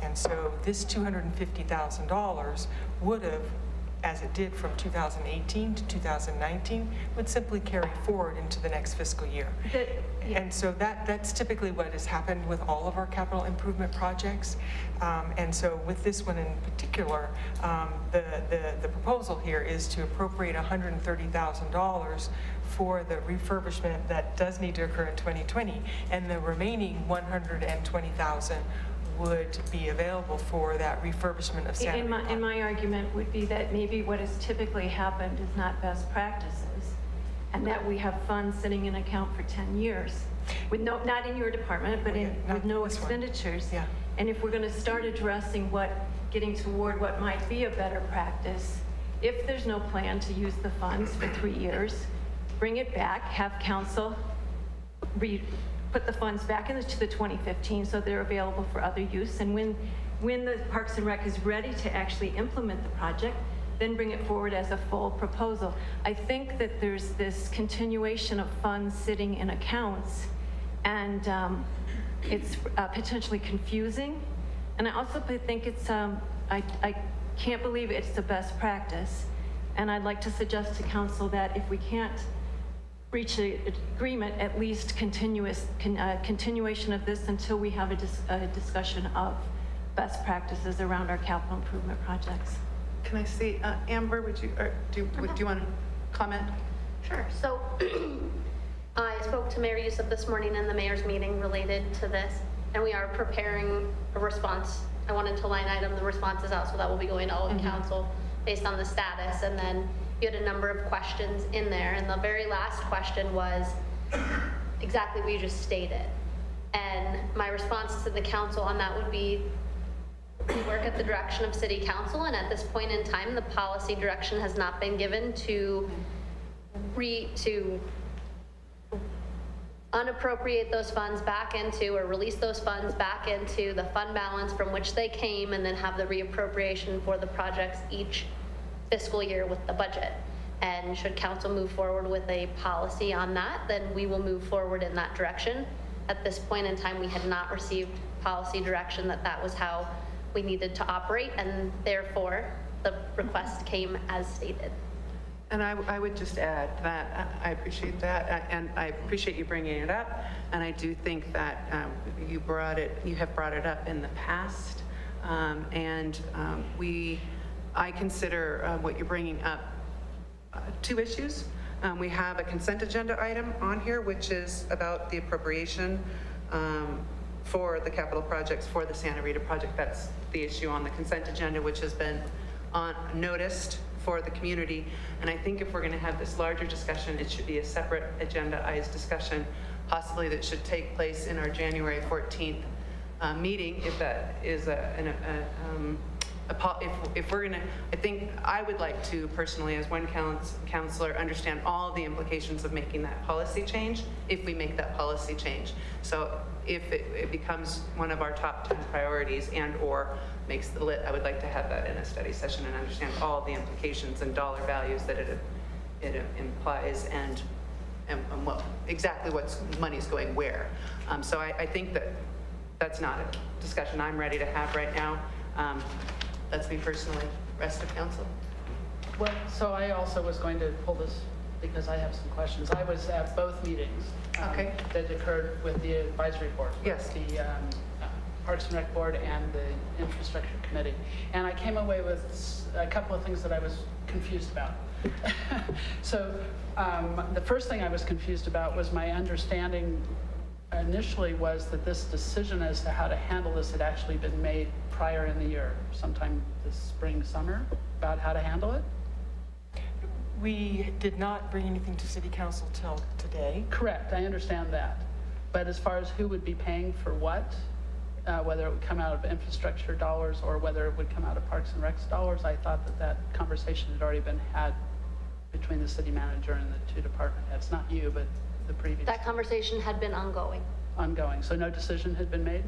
And so this $250,000 would have, as it did from 2018 to 2019, would simply carry forward into the next fiscal year. And so that's typically what has happened with all of our capital improvement projects. And so with this one in particular, the proposal here is to appropriate $130,000 for the refurbishment that does need to occur in 2020, and the remaining $120,000 would be available for that refurbishment of Santa Rita Park. And my argument would be that maybe what has typically happened is not best practices, and that we have funds sitting in account for 10 years, with not in your department, but with no expenditures. Yeah. And if we're going to start addressing getting toward what might be a better practice, if there's no plan to use the funds for 3 years, bring it back, have council put the funds back into the 2015 so they're available for other use. And when the Parks and Rec is ready to actually implement the project, then bring it forward as a full proposal. I think that there's this continuation of funds sitting in accounts, and it's potentially confusing. And I also think it's, I can't believe it's the best practice. And I'd like to suggest to council that if we can't reach an agreement, at least continuation of this until we have a discussion of best practices around our capital improvement projects. Can I see, Amber, do you want to comment? Sure. So I spoke to Mayor Youssef this morning in the mayor's meeting related to this, and we are preparing a response I wanted to line item the responses out, so that will be going to all of council based on the status. And then you had a number of questions in there, and the very last question was exactly what you just stated. And my response to the council on that would be, we work at the direction of city council, and at this point in time, the policy direction has not been given to unappropriate those funds back into, or release those funds back into the fund balance from which they came, and then have the reappropriation for the projects each fiscal year with the budget. And should council move forward with a policy on that, then we will move forward in that direction. At this point in time, we had not received policy direction that that was how we needed to operate, and therefore the request came as stated. And I would just add that I appreciate that, and I appreciate you bringing it up. And I do think that you have brought it up in the past, and I consider what you're bringing up two issues. We have a consent agenda item on here, which is about the appropriation for the capital projects for the Santa Rita project. That's the issue on the consent agenda, which has been noticed for the community. And I think if we're going to have this larger discussion, it should be a separate agendaized discussion, possibly that should take place in our January 14th meeting, if that is if we're gonna, I think I would like to personally, as one counselor, understand all the implications of making that policy change, if we make that policy change. So if it becomes one of our top 10 priorities and or makes the lit, I would like to have that in a study session and understand all the implications and dollar values that it implies, and exactly what money's going where. So I think that's not a discussion I'm ready to have right now. That's me personally. Rest of council? Well, so I also was going to pull this because I have some questions. I was at both meetings that occurred with the advisory board. Yes. The Parks and Rec Board and the Infrastructure Committee. And I came away with a couple of things that I was confused about. So the first thing I was confused about was my understanding initially was that this decision as to how to handle this had actually been made prior in the year, sometime this spring, summer, about how to handle it? We did not bring anything to city council till today. Correct, I understand that. But as far as who would be paying for what, whether it would come out of infrastructure dollars or whether it would come out of Parks and Recs dollars, I thought that conversation had already been had between the city manager and the two department heads. Not you, but the previous. That conversation had been ongoing. Ongoing, so no decision had been made?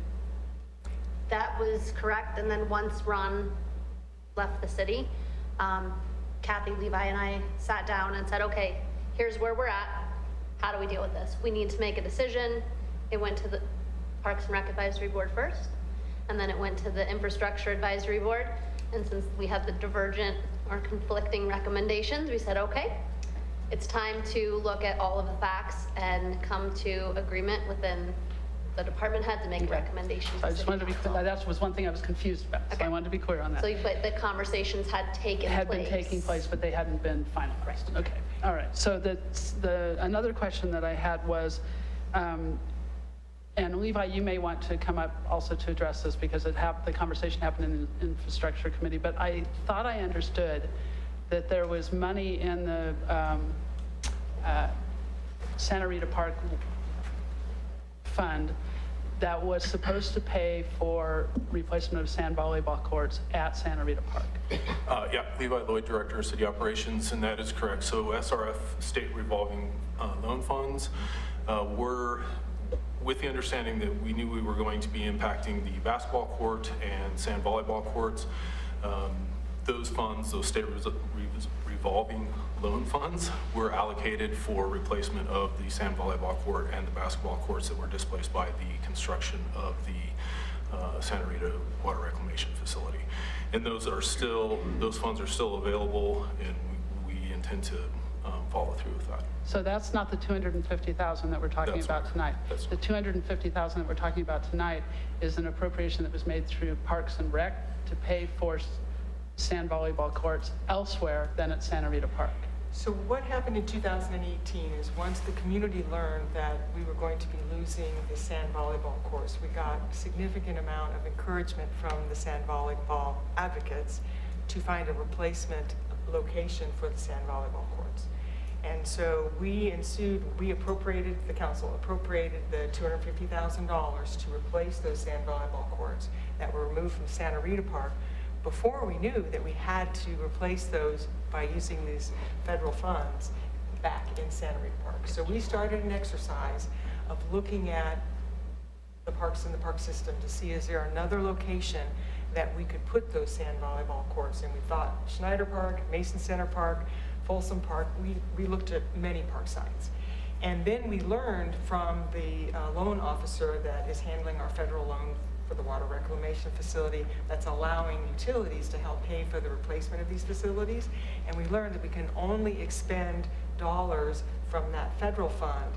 That was correct, and then once Ron left the city, Kathy, Levi, and I sat down and said, okay, here's where we're at. How do we deal with this? We need to make a decision. It went to the Parks and Rec Advisory Board first, and then it went to the Infrastructure Advisory Board. And since we had the divergent or conflicting recommendations, we said, okay, it's time to look at all of the facts and come to agreement within the department head to make a recommendation. So I just wanted to be clear. That was one thing I was confused about. Okay. So I wanted to be clear on that. So, but the conversations had taken place. Been taking place, but they hadn't been finalized. Right. Okay. All right. So another question that I had was, and Levi, you may want to come up also to address this because the conversation happened in the Infrastructure Committee, but I thought I understood that there was money in the Santa Rita Park fund that was supposed to pay for replacement of sand volleyball courts at Santa Rita Park. Yeah, Levi Lloyd, Director of City Operations, and that is correct. So SRF state revolving loan funds were with the understanding that we knew we were going to be impacting the basketball court and sand volleyball courts. Those funds, those state revolving loan funds, were allocated for replacement of the sand volleyball court and the basketball courts that were displaced by the construction of the Santa Rita Water Reclamation Facility. And those funds are still available, and we intend to follow through with that. So that's not the $250,000 that we're talking about tonight. The $250,000 that we're talking about tonight is an appropriation that was made through Parks and Rec to pay for sand volleyball courts elsewhere than at Santa Rita Park. So what happened in 2018 is once the community learned that we were going to be losing the sand volleyball course, we got a significant amount of encouragement from the sand volleyball advocates to find a replacement location for the sand volleyball courts. And so the council appropriated the $250,000 to replace those sand volleyball courts that were removed from Santa Rita Park before we knew that we had to replace those by using these federal funds back in Santa Rita Park. So we started an exercise of looking at the parks in the park system to see is there another location that we could put those sand volleyball courts. And we thought Schneider Park, Mason Center Park, Folsom Park, we looked at many park sites. And then we learned from the loan officer that is handling our federal loan for the water reclamation facility that's allowing utilities to help pay for the replacement of these facilities. And we learned that we can only expend dollars from that federal fund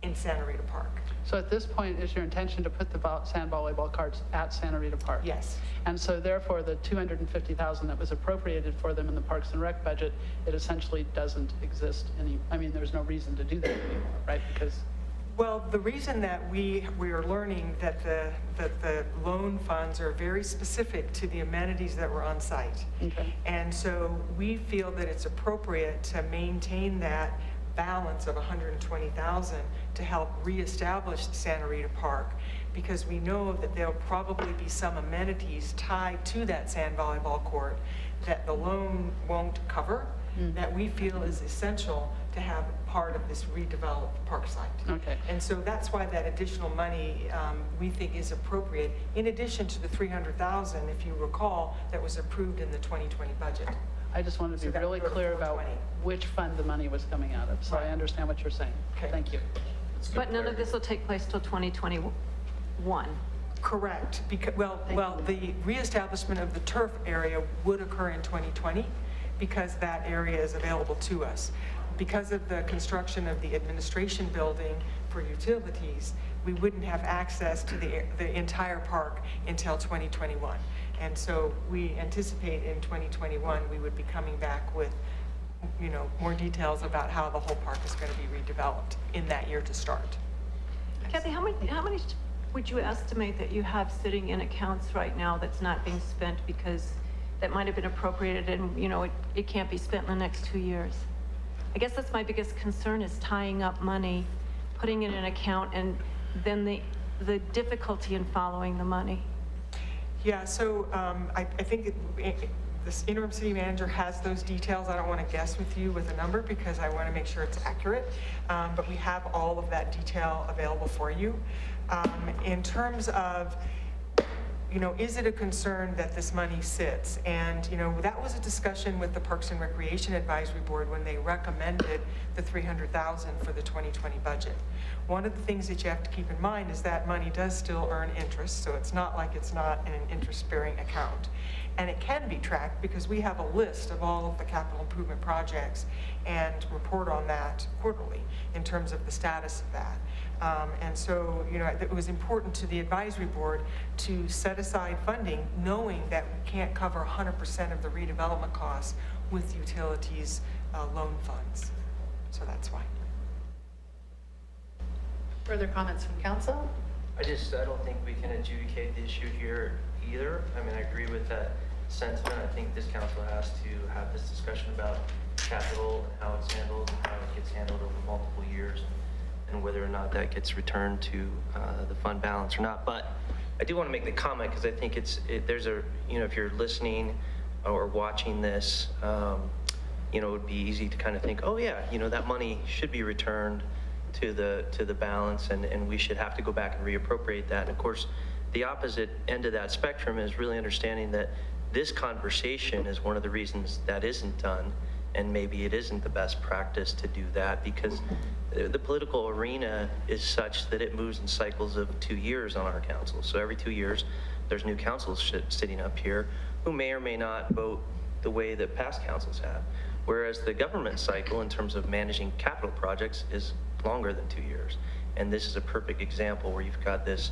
in Santa Rita Park. So at this point, is your intention to put the sand volleyball courts at Santa Rita Park? Yes. And so therefore, the $250,000 that was appropriated for them in the Parks and Rec budget, it essentially doesn't exist there's no reason to do that anymore, right? Because well, the reason that we are learning that the loan funds are very specific to the amenities that were on site. Okay. And so we feel that it's appropriate to maintain that balance of $120,000 to help reestablish Santa Rita Park, because we know that there'll probably be some amenities tied to that sand volleyball court that the loan won't cover, that we feel is essential to have part of this redeveloped park site. Okay. And so that's why that additional money we think is appropriate, in addition to the $300,000, if you recall, that was approved in the 2020 budget. I just wanted to be really clear about which fund the money was coming out of, so I understand what you're saying. Okay. Thank you. But none of this will take place till 2021. Correct. Because, the reestablishment of the turf area would occur in 2020 because that area is available to us. Because of the construction of the administration building for utilities, we wouldn't have access to the entire park until 2021. And so we anticipate in 2021 we would be coming back with more details about how the whole park is going to be redeveloped in that year to start. Kathy, how many would you estimate that you have sitting in accounts right now that's not being spent because that might have been appropriated and it can't be spent in the next 2 years? I guess that's my biggest concern, is tying up money, putting it in an account, and then the difficulty in following the money. Yeah, so I think this interim city manager has those details. I don't want to guess with you with a number because I want to make sure it's accurate, but we have all of that detail available for you. In terms of, is it a concern that this money sits? And, that was a discussion with the Parks and Recreation Advisory Board when they recommended the $300,000 for the 2020 budget. One of the things that you have to keep in mind is that money does still earn interest, so it's not like it's not in an interest-bearing account. And it can be tracked because we have a list of all of the capital improvement projects and report on that quarterly in terms of the status of that. And so, it was important to the advisory board to set aside funding knowing that we can't cover 100% of the redevelopment costs with utilities loan funds. So that's why. Further comments from council? I don't think we can adjudicate the issue here either. I agree with that sentiment. I think this council has to have this discussion about capital and how it's handled and how it gets handled over multiple years and whether or not that gets returned to the fund balance or not. But I do want to make the comment because I think if you're listening or watching this, it would be easy to kind of think, oh yeah, that money should be returned to the balance and we should have to go back and reappropriate that. And of course, the opposite end of that spectrum is really understanding that this conversation is one of the reasons that isn't done, and maybe it isn't the best practice to do that because the political arena is such that it moves in cycles of 2 years on our council. So every 2 years, there's new councils sitting up here who may or may not vote the way that past councils have. Whereas the government cycle in terms of managing capital projects is longer than 2 years. And this is a perfect example where you've got this,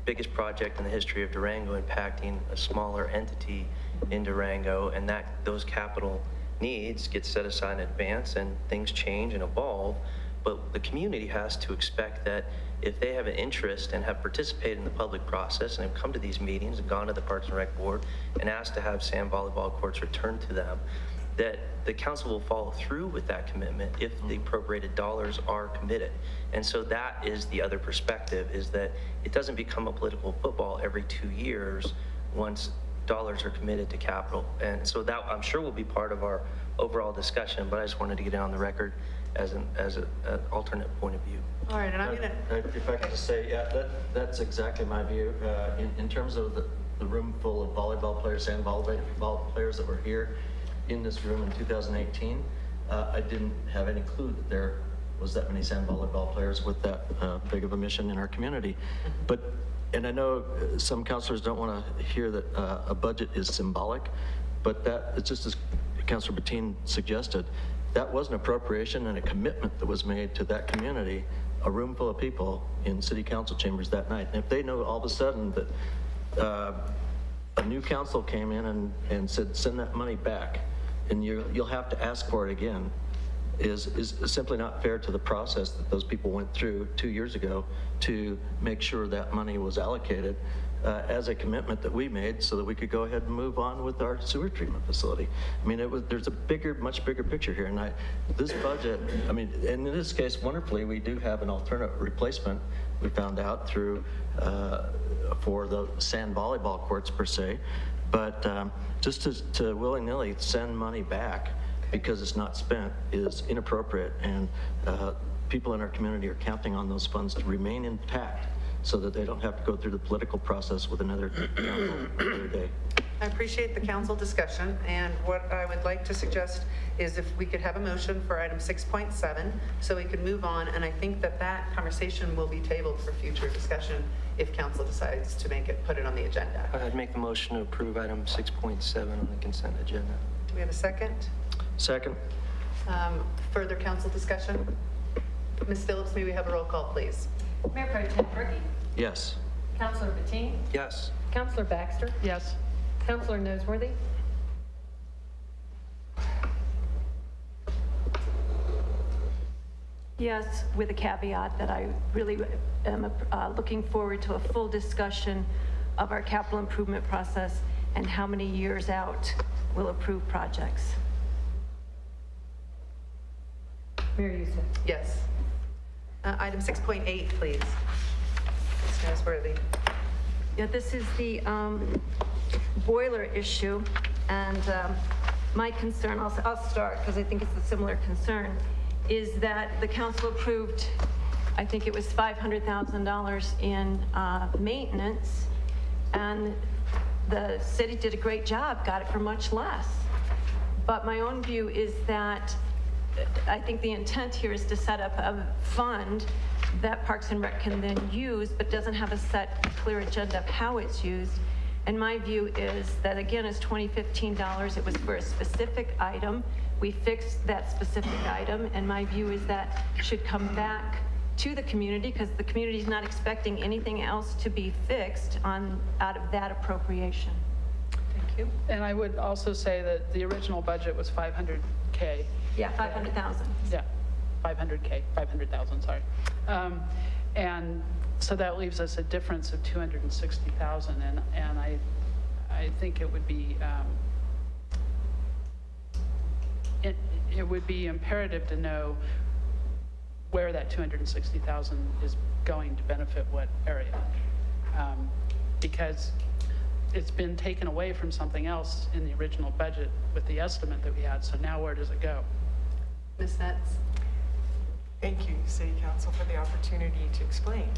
biggest project in the history of Durango impacting a smaller entity in Durango, and those capital needs get set aside in advance, and things change and evolve. But the community has to expect that if they have an interest and have participated in the public process and have come to these meetings and gone to the Parks and Rec Board and asked to have sand volleyball courts returned to them, that the council will follow through with that commitment if the appropriated dollars are committed. And so that is the other perspective, is that it doesn't become a political football every 2 years once dollars are committed to capital. And so that, I'm sure, will be part of our overall discussion, but I just wanted to get it on the record as an alternate point of view. All right, and I'm going to... If I could just say, yeah, that's exactly my view. In terms of the room full of volleyball players and volleyball players that were here in this room in 2018, I didn't have any clue that there was that many sand volleyball players with that big of a mission in our community. And I know some councilors don't want to hear that a budget is symbolic, but that, it's just as Councilor Bettine suggested, that was an appropriation and a commitment that was made to that community, a room full of people in city council chambers that night. And if they know all of a sudden that a new council came in and said, send that money back, and you'll have to ask for it again, is simply not fair to the process that those people went through 2 years ago to make sure that money was allocated as a commitment that we made so that we could go ahead and move on with our sewer treatment facility. I mean, there's a much bigger picture here. And this budget, I mean, and in this case, wonderfully, we do have an alternate replacement, we found out, through for the sand volleyball courts per se. But just to willy-nilly send money back because it's not spent is inappropriate, and people in our community are counting on those funds to remain intact so that they don't have to go through the political process with another council another day. I appreciate the council discussion, and what I would like to suggest is if we could have a motion for item 6.7 so we could move on, and I think that conversation will be tabled for future discussion if council decides to put it on the agenda. I'd make the motion to approve item 6.7 on the consent agenda. Do we have a second? Second. Further council discussion? Ms. Phillips, may we have a roll call, please? Mayor Pro Tem Berkey? Yes. Councilor Bettine? Yes. Councilor Baxter? Yes. Councilor Noseworthy? Yes, with a caveat that I really am looking forward to a full discussion of our capital improvement process and how many years out we'll approve projects. Mayor Youssef? Yes. Item 6.8, please. Ms. Noseworthy. Yeah, this is the boiler issue, and my concern, I'll start because I think it's a similar concern, is that the council approved, I think it was $500,000 in maintenance, and the city did a great job, got it for much less. But my own view is that I think the intent here is to set up a fund that Parks and Rec can then use, but doesn't have a set, clear agenda of how it's used. And my view is that, again, it's $2015. It was for a specific item. We fixed that specific item, and my view is that should come back to the community because the community is not expecting anything else to be fixed out of that appropriation. Thank you. And I would also say that the original budget was $500K. Yeah, 500,000. Yeah, 500K, 500,000, sorry. And so that leaves us a difference of 260,000, and I think it would be it would be imperative to know where that 260,000 is going to benefit what area, because it's been taken away from something else in the original budget with the estimate that we had. So now where does it go? Ms. Netz. Thank you, City Council, for the opportunity to explain.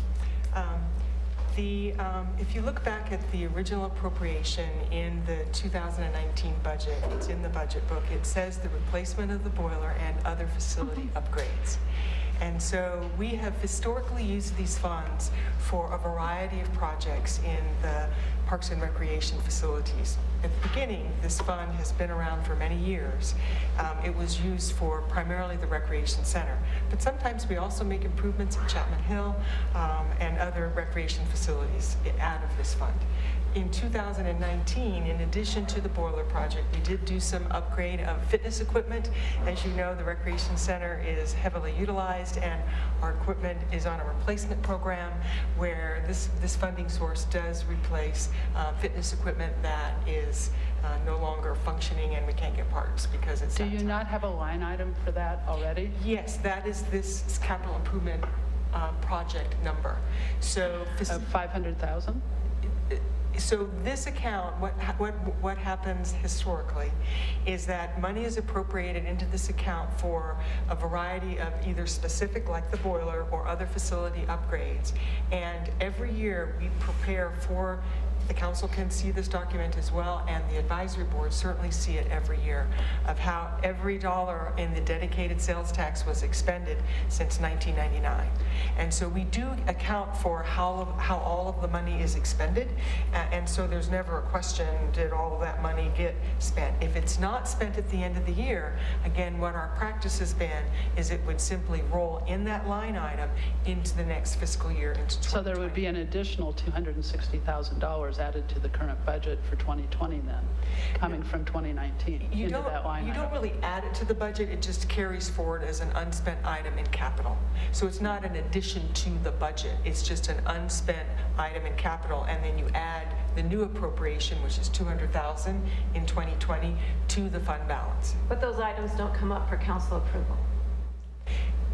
If you look back at the original appropriation in the 2019 budget, it's in the budget book, it says the replacement of the boiler and other facility upgrades. And so we have historically used these funds for a variety of projects in the Parks and Recreation facilities. At the beginning, this fund has been around for many years. It was used for primarily the Recreation Center, but sometimes we also make improvements at Chapman Hill and other recreation facilities out of this fund. in 2019, in addition to the boiler project, we did do some upgrade of fitness equipment. As you know, the Recreation Center is heavily utilized, and our equipment is on a replacement program where this funding source does replace fitness equipment that is no longer functioning and we can't get parts because it's Do you not have a line item for that already? Yes, that is this capital improvement project number. So of 500,000? So this account, what happens historically is that money is appropriated into this account for a variety of either specific, like the boiler, or other facility upgrades. And every year we prepare for, the council can see this document as well, and the advisory board certainly see it every year, of how every dollar in the dedicated sales tax was expended since 1999. And so we do account for how all of the money is expended, and so there's never a question, did all of that money get spent? If it's not spent at the end of the year, again, what our practice has been is it would simply roll in that line item into the next fiscal year, into 2020. So there would be an additional $260,000 added to the current budget for 2020 then, coming from 2019 into that line item. You don't really add it to the budget, it just carries forward as an unspent item in capital. So it's not an addition to the budget, it's just an unspent item in capital, and then you add the new appropriation, which is $200,000 in 2020, to the fund balance. But those items don't come up for council approval.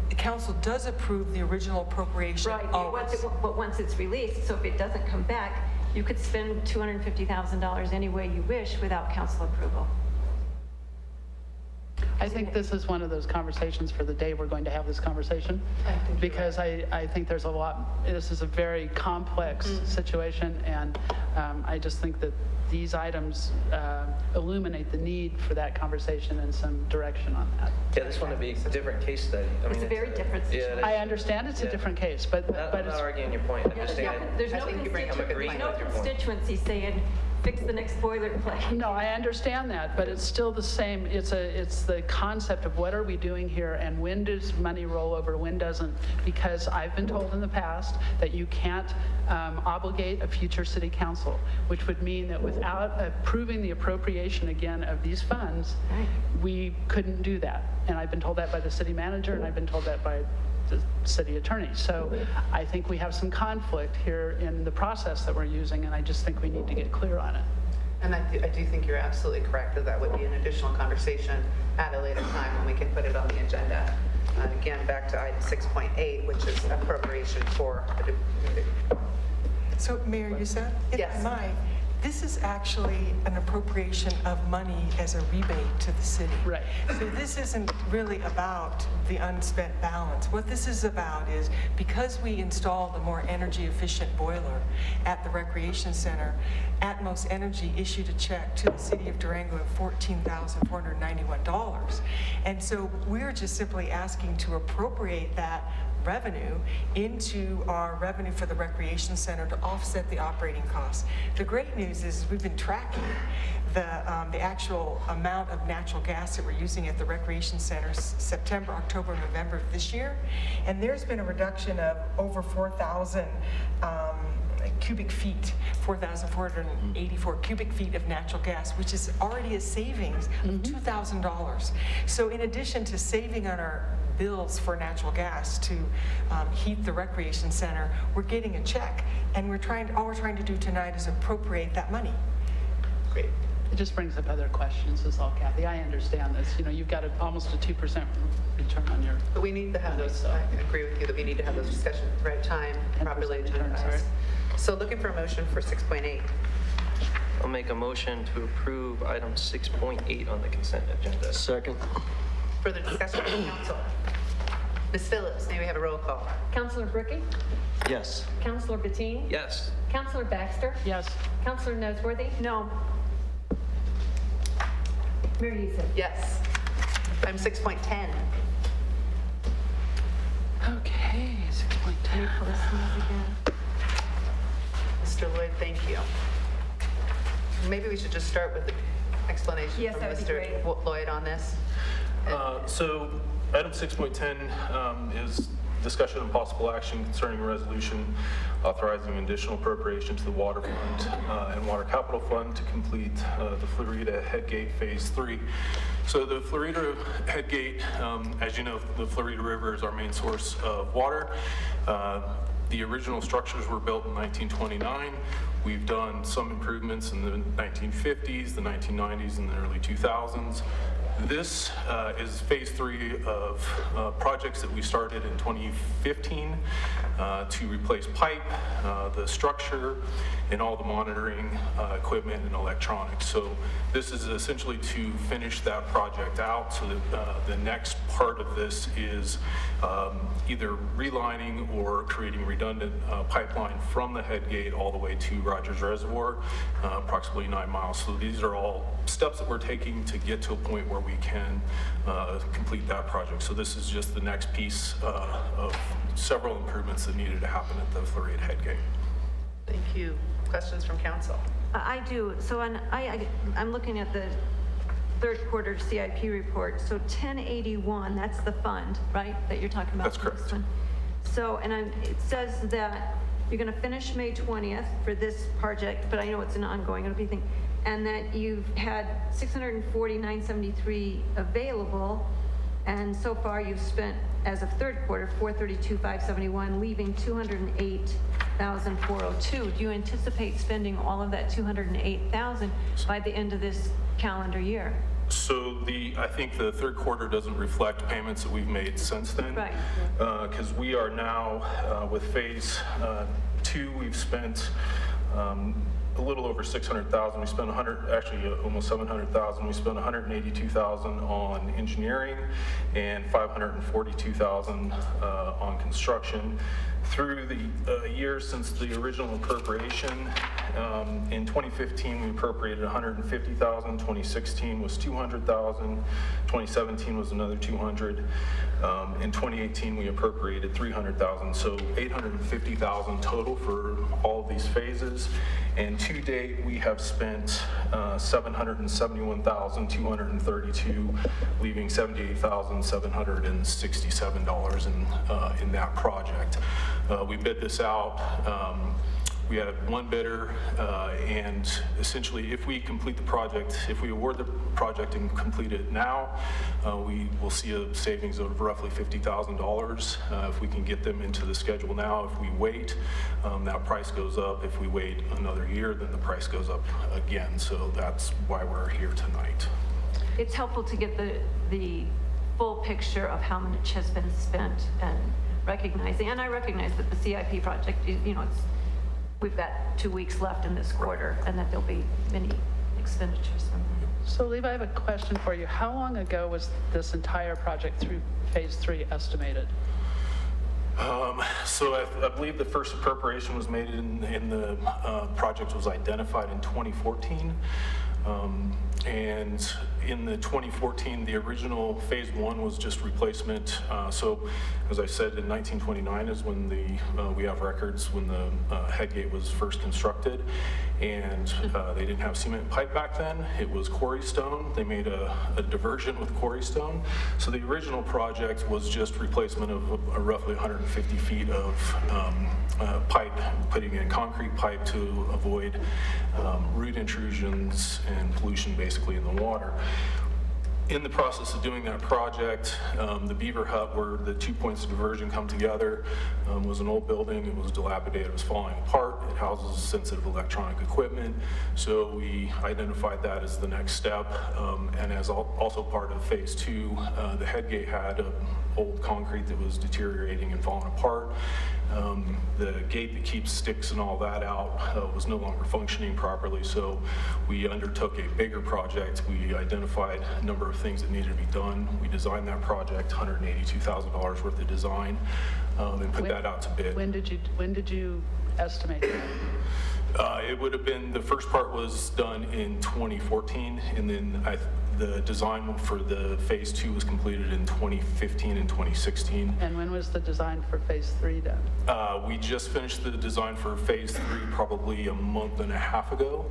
The council does approve the original appropriation. Right, always. but once it's released, so if it doesn't come back, you could spend $250,000 any way you wish without council approval. I think this is one of those conversations for the day we're going to have this conversation, because I think there's a lot, this is a very complex situation, and I just think that these items illuminate the need for that conversation and some direction on that. Yeah, this one would be a different case study. I mean, It's a very different situation. I understand it's a different case, but I'm not arguing your point. I'm just saying, There's I no think I'm agreeing with your point. constituency saying, fix the next boilerplate. No, I understand that, but it's still the same. It's the concept of what are we doing here, and when does money roll over, when doesn't? Because I've been told in the past that you can't obligate a future city council, which would mean that without approving the appropriation again of these funds, we couldn't do that. And I've been told that by the city manager, and I've been told that by the city attorney. So I think we have some conflict here in the process that we're using, and I just think we need to get clear on it. And I do think you're absolutely correct that that would be an additional conversation at a later time when we can put it on the agenda. Again, back to item 6.8, which is appropriation for. So, Mayor Youssef, if Yes. I might, this is actually an appropriation of money as a rebate to the city. Right. So this isn't really about the unspent balance. What this is about is, because we installed a more energy efficient boiler at the Recreation Center, Atmos Energy issued a check to the city of Durango of $14,491. And so we're just simply asking to appropriate that revenue into our revenue for the Recreation Center to offset the operating costs. The great news is we've been tracking the actual amount of natural gas that we're using at the Recreation Center September, October, November of this year, and there's been a reduction of over 4,000 cubic feet, 4,484 cubic feet of natural gas, which is already a savings of $2,000. So in addition to saving on our bills for natural gas to heat the Recreation Center, we're getting a check, and all we're trying to do tonight is appropriate that money. Great. It just brings up other questions is all, Kathy. I understand this. You know, you've got almost a 2% return on your... But we need to have those, I agree with you that we need to have those discussions at the right time, properly agendized. So looking for a motion for 6.8. I'll make a motion to approve item 6.8 on the consent agenda. Second. Further discussion from council. Ms. Phillips, may we have a roll call? Councilor Bricky? Yes. Councilor Bettini? Yes. Councilor Baxter? Yes. Councilor Noseworthy? No. Mayor Youssef? Yes. Item 6.10. Okay, 6.10. Mr. Lloyd, thank you. Maybe we should just start with the explanation Yes, from that would be Mr. great. Lloyd on this. So item 6.10 is discussion and possible action concerning a resolution authorizing additional appropriation to the Water Fund and Water Capital Fund to complete the Florida Headgate Phase 3. So the Florida Headgate, as you know, the Florida River is our main source of water. The original structures were built in 1929. We've done some improvements in the 1950s, the 1990s, and the early 2000s. This is phase 3 of projects that we started in 2015 to replace pipe, the structure, and all the monitoring equipment and electronics. So this is essentially to finish that project out. So that the next part of this is either relining or creating redundant pipeline from the headgate all the way to Rogers Reservoir, approximately 9 miles. So these are all steps that we're taking to get to a point where we can complete that project. So this is just the next piece of several improvements that needed to happen at the Florida Headgate. Thank you. Questions from council? I do. So I'm looking at the third quarter CIP report. So 1081, that's the fund, right, that you're talking about? That's correct. This one. So, and it says that you're going to finish May 20th for this project, but I know it's an ongoing thing, and that you've had 640,973 available, and so far you've spent, as of third quarter, 432,571, leaving 208,402. Do you anticipate spending all of that 208,000 by the end of this calendar year? So I think the third quarter doesn't reflect payments that we've made since then. Right. Because we are now, with phase 2, we've spent a little over 600,000. We spent almost 700,000. We spent 182,000 on engineering and 542,000 on construction. Through the years since the original appropriation, in 2015 we appropriated 150,000. 2016 was 200,000. 2017 was another 200. In 2018 we appropriated 300,000. So 850,000 total for all of these phases. And to date, we have spent $771,232, leaving $78,767 in that project. We bid this out. We had one bidder, and essentially, if we complete the project, if we award the project and complete it now, we will see a savings of roughly $50,000 if we can get them into the schedule now. If we wait, that price goes up. If we wait another year, then the price goes up again. So that's why we're here tonight. It's helpful to get the full picture of how much has been spent and recognizing, and I recognize that the CIP project, we've got 2 weeks left in this quarter, and that there'll be many expenditures from that. So, Levi, I have a question for you. How long ago was this entire project through phase 3 estimated? So I believe the first appropriation was made in the project was identified in 2014. And in the 2014, the original phase 1 was just replacement. So as I said, in 1929 is when we have records when the headgate was first constructed, and they didn't have cement pipe back then. It was quarry stone. They made a diversion with quarry stone. So the original project was just replacement of roughly 150 feet of pipe, putting in concrete pipe to avoid root intrusions and pollution basically in the water. In the process of doing that project, the Beaver Hut, where the 2 points of diversion come together, was an old building. It was dilapidated. It was falling apart. It houses sensitive electronic equipment. So we identified that as the next step. And as also part of phase 2, the headgate had old concrete that was deteriorating and falling apart. The gate that keeps sticks and all that out was no longer functioning properly, so we undertook a bigger project. We identified a number of things that needed to be done. We designed that project, $182,000 worth of design, and put that out to bid. When did you estimate that? It would have been, the first part was done in 2014, and then the design for the phase 2 was completed in 2015 and 2016. And when was the design for phase 3 done? We just finished the design for phase 3 probably a month and a half ago,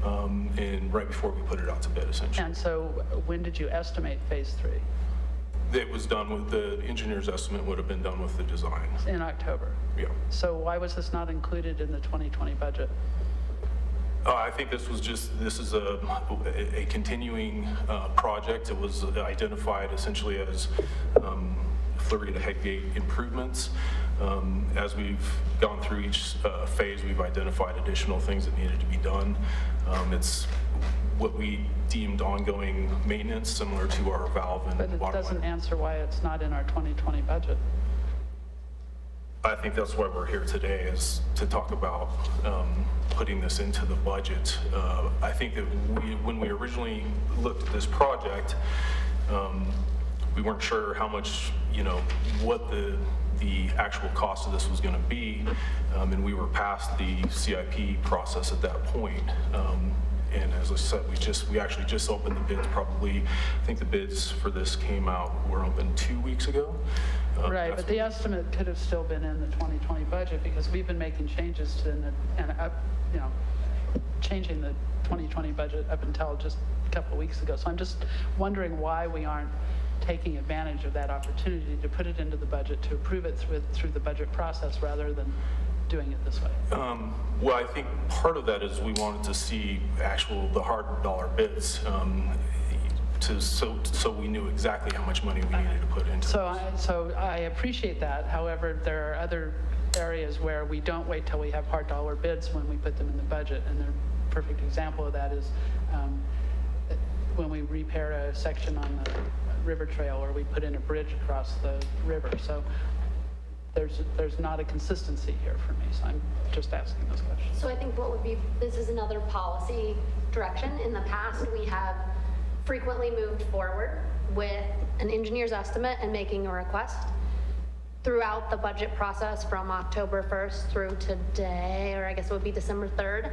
and right before we put it out to bid, essentially. And so when did you estimate phase 3? It was done with, the engineer's estimate would have been done with the design. In October. Yeah. So why was this not included in the 2020 budget? I think this is a continuing project. It was identified essentially as Florida Headgate improvements. As we've gone through each phase, we've identified additional things that needed to be done. It's what we deemed ongoing maintenance, similar to our valve and But it water doesn't line. answer why it's not in our 2020 budget. I think that's why we're here today, is to talk about putting this into the budget. I think that when we originally looked at this project, we weren't sure how much, what the actual cost of this was going to be, and we were past the CIP process at that point. And as I said, we actually just opened the bids probably, I think the bids for this came out, were opened 2 weeks ago. Right, but the estimate could have still been in the 2020 budget because we've been making changes to changing the 2020 budget up until just a couple of weeks ago. So I'm just wondering why we aren't taking advantage of that opportunity to put it into the budget, to approve it through the budget process rather than doing it this way. Well, I think part of that is we wanted to see the hard dollar bids, so we knew exactly how much money we needed to put into it. So I appreciate that. However, there are other areas where we don't wait till we have hard dollar bids when we put them in the budget. And the perfect example of that is when we repair a section on the river trail or we put in a bridge across the river. So there's not a consistency here for me. So I'm just asking those questions. So I think this is another policy direction. In the past, we have frequently moved forward with an engineer's estimate and making a request. Throughout the budget process from October 1st through today, or I guess it would be December 3rd,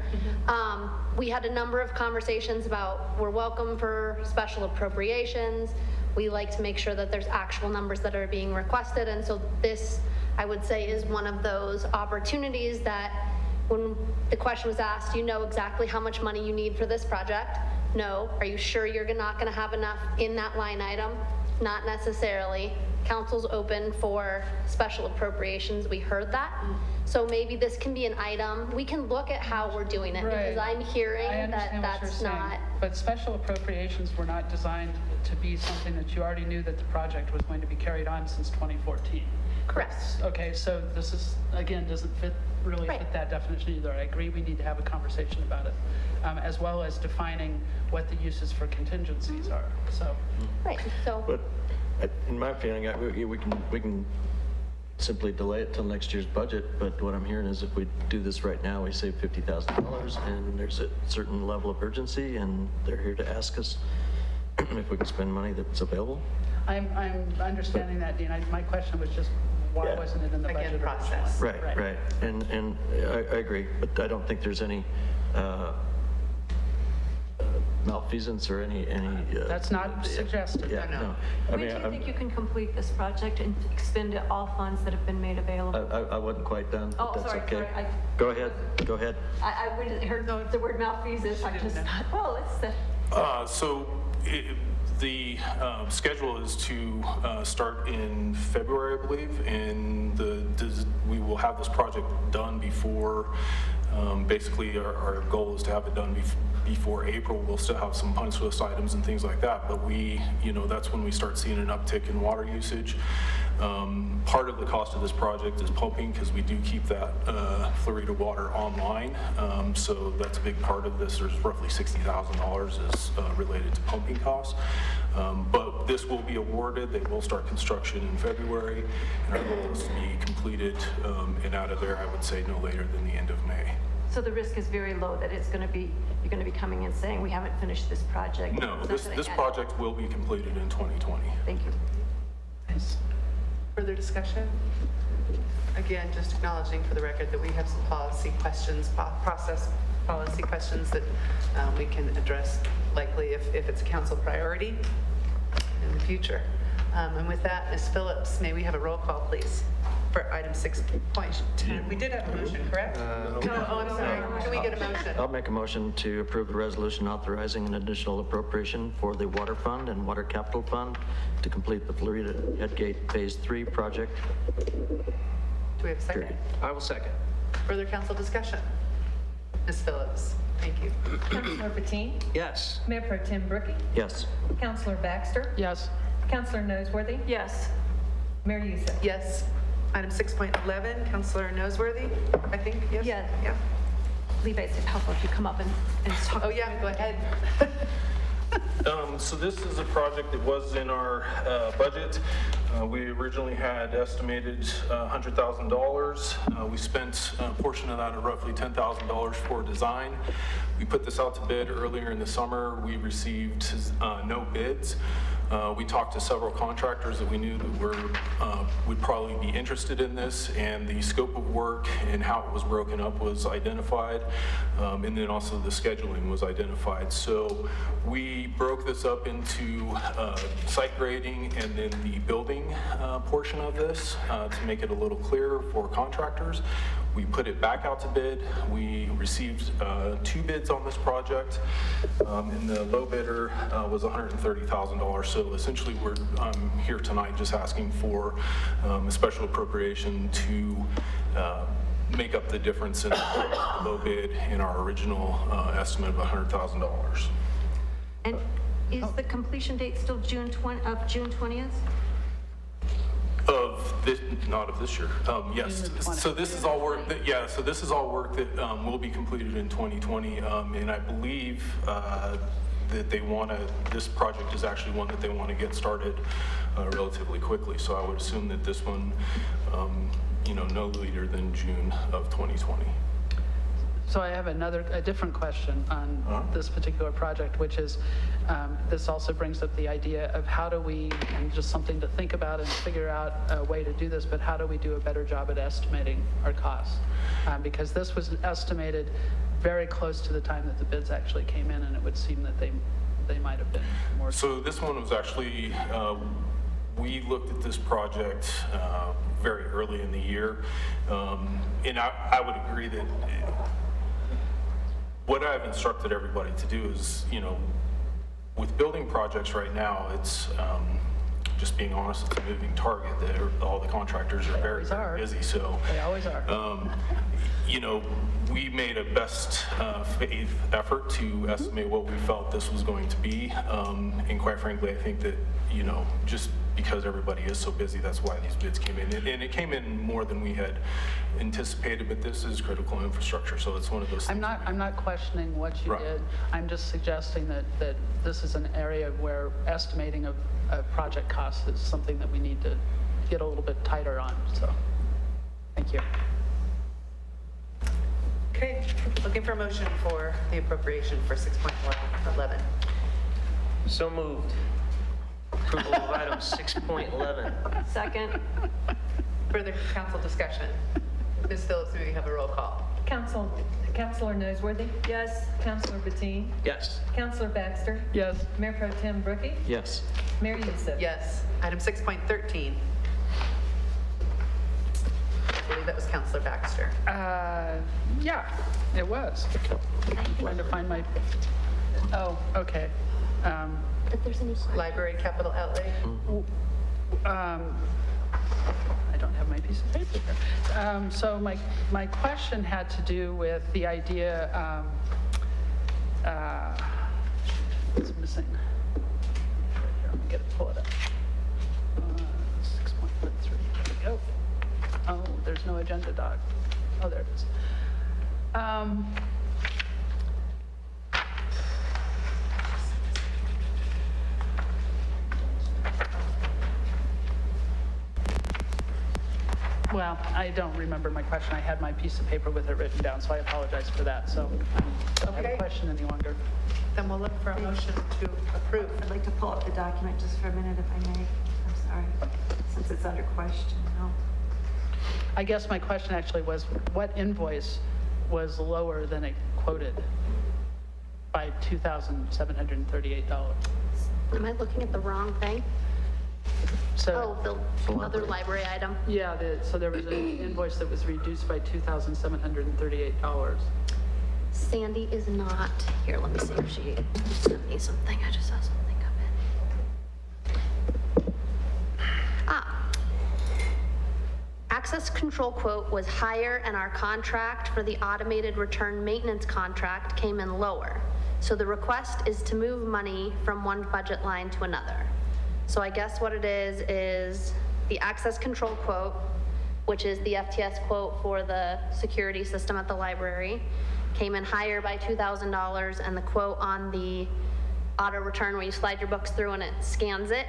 we had a number of conversations about we're welcome for special appropriations. We like to make sure that there's actual numbers that are being requested. And so this, I would say, is one of those opportunities that when the question was asked, you know exactly how much money you need for this project? No. Are you sure you're not going to have enough in that line item? Not necessarily. Council's open for special appropriations. We heard that. So maybe this can be an item. We can look at how we're doing it because I'm hearing that that's not. But special appropriations were not designed to be something that you already knew that the project was going to be carried on since 2014. Correct. Okay, so this is, again, doesn't really fit that definition either. I agree we need to have a conversation about it, as well as defining what the uses for contingencies are, so. Right, so. But in my feeling, we can simply delay it till next year's budget, but what I'm hearing is if we do this right now, we save $50,000 and there's a certain level of urgency and they're here to ask us if we can spend money that's available. I'm understanding that, Dean. My question was just, why wasn't it in the budget process? Right. And I agree, but I don't think there's any malfeasance or any. That's not suggested. Yeah, no. When do you think you can complete this project and expend all funds that have been made available? I wasn't quite done, but that's sorry, okay. sorry. Go ahead. I heard the word malfeasance. I just thought, well, it's The schedule is to start in February, I believe, and we will have this project done before, basically our goal is to have it done before April. We'll still have some punch list items and things like that, but that's when we start seeing an uptick in water usage. Part of the cost of this project is pumping because we do keep that Florida water online. So that's a big part of this. There's roughly $60,000 is related to pumping costs. But this will be awarded. They will start construction in February. And our goal is to be completed and out of there, I would say, no later than the end of May. So the risk is very low that you're going to be coming in saying we haven't finished this project. No, this project will be completed in 2020. Thank you. Nice. Further discussion? Again, just acknowledging for the record that we have some policy questions, process policy questions that we can address likely if it's a council priority in the future. And with that, Ms. Phillips, may we have a roll call, please? for item 6.10. We did have a motion, correct? No, oh, I'm sorry. Can we get a motion? I'll make a motion to approve the resolution authorizing an additional appropriation for the Water Fund and Water Capital Fund to complete the Florida Headgate Phase 3 project. Do we have a second? I will second. Further council discussion? Ms. Phillips, thank you. Councilor Patine? Yes. Mayor Pro Tem Brookie? Yes. Councilor Baxter? Yes. Councilor Noseworthy? Yes. Mayor Youssef? Yes. Item 6.11, Councilor Noseworthy, I think, yes? Yeah. Yeah. Levi, it's helpful if you come up and talk. Oh, yeah, go ahead. So this is a project that was in our budget. We originally had estimated $100,000. We spent a portion of that, roughly $10,000 for design. We put this out to bid earlier in the summer. We received no bids. We talked to several contractors that we knew that would probably be interested in this, and the scope of work and how it was broken up was identified, and then also the scheduling was identified. So we broke this up into site grading and then the building portion of this to make it a little clearer for contractors. We put it back out to bid. We received 2 bids on this project, and the low bidder was $130,000. So essentially, I'm here tonight just asking for a special appropriation to make up the difference in the low bid in our original estimate of $100,000. And is the completion date still June 20th? Of this, not of this year. Yes. So this is all work that, yeah, so this is all work that will be completed in 2020. And I believe that they want to, this project is actually one that they want to get started relatively quickly. So I would assume that this one, no later than June of 2020. So I have a different question on this particular project, which is, this also brings up the idea of how do we, and just something to think about and figure out a way to do this, but how do we do a better job at estimating our costs? Because this was estimated very close to the time that the bids actually came in, and it would seem that they might have been more. So this one was actually, we looked at this project very early in the year, and I would agree that what I've instructed everybody to do is, with building projects right now, it's, just being honest, it's a moving target. All the contractors are very busy, so. They always are. We made a best faith effort to estimate what we felt this was going to be. And quite frankly, I think that, just because everybody is so busy, that's why these bids came in. And it came in more than we had anticipated, but this is critical infrastructure, so it's one of those things. I'm not questioning what you did. I'm just suggesting that this is an area where estimating of project costs is something that we need to get a little bit tighter on, so, thank you. Okay, looking for a motion for the appropriation for 6.11. So moved. Approval of item 6.11. Second. Further council discussion? Ms. Phillips, we have a roll call. Councilor Noseworthy? Yes. Councilor Patine? Yes. Councilor Baxter? Yes. Mayor Pro Tem Brookie? Yes. Mayor Youssef? Yes. Item 6.13. I believe that was Councilor Baxter. Yeah, it was. Trying to find my, oh, okay. If there's any. Library capital outlay. I don't have my piece of paper here. So my question had to do with the idea, it's missing. Right here, I'm gonna pull it up. 6.13, there we go. Oh, there's no agenda doc. Oh, there it is. Well, I don't remember my question. I had my piece of paper with it written down, so I apologize for that. So I don't have a question any longer. Then we'll look for a motion to approve. I'd like to pull up the document just for a minute if I may. I'm sorry, since it's under question. No. I guess my question actually was, what invoice was lower than it quoted by $2,738? Am I looking at the wrong thing? So, Oh, the other library item. yeah, so there was an invoice that was reduced by $2,738. Sandy is not here. Let me see if she sent me something. I just saw something come in. Access control quote was higher and our contract for the automated return maintenance contract came in lower. So the request is to move money from one budget line to another. So I guess what it is the access control quote, which is the FTS quote for the security system at the library, came in higher by $2,000, and the quote on the auto return where you slide your books through and it scans it,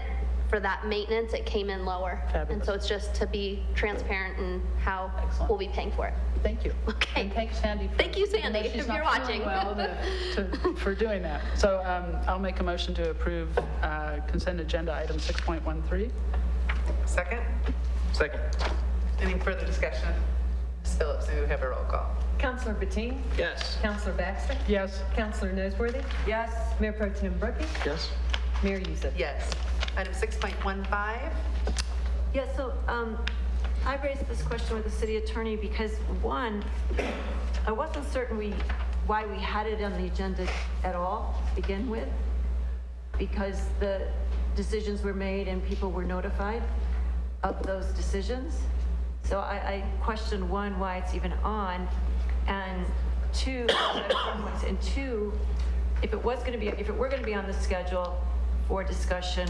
for that maintenance, it came in lower. Fabulous. And so it's just to be transparent in how we'll be paying for it. Thank you. Okay. And thanks, Sandy. Thank you, Sandy, even though she's if not you're feeling watching. well, for doing that. So I'll make a motion to approve consent agenda item 6.13. Second? Second. Any further discussion? Ms. Phillips, may we have a roll call? Counselor Bettine? Yes. Counselor Baxter? Yes. Counselor Noseworthy? Yes. Mayor Pro Tem Brookie? Yes? Mayor Youssef? Yes. Item 6.15? Yeah, so I raised this question with the city attorney because, one, I wasn't certain why we had it on the agenda at all to begin with, because the decisions were made and people were notified of those decisions. So I questioned, one, why it's even on, and two, if it were going to be on the schedule for discussion,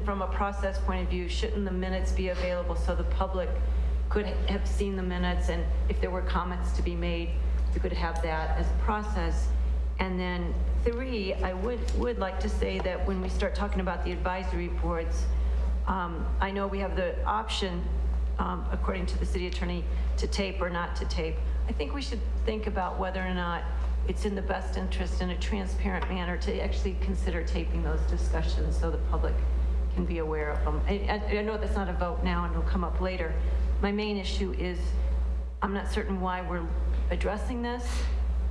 from a process point of view, shouldn't the minutes be available so the public could have seen the minutes, and if there were comments to be made, we could have that as a process? And then three, I would like to say that when we start talking about the advisory boards, I know we have the option, according to the city attorney, to tape or not to tape. I think we should think about whether or not it's in the best interest in a transparent manner to actually consider taping those discussions so the public can be aware of them. I know that's not a vote now and it'll come up later. My main issue is I'm not certain why we're addressing this,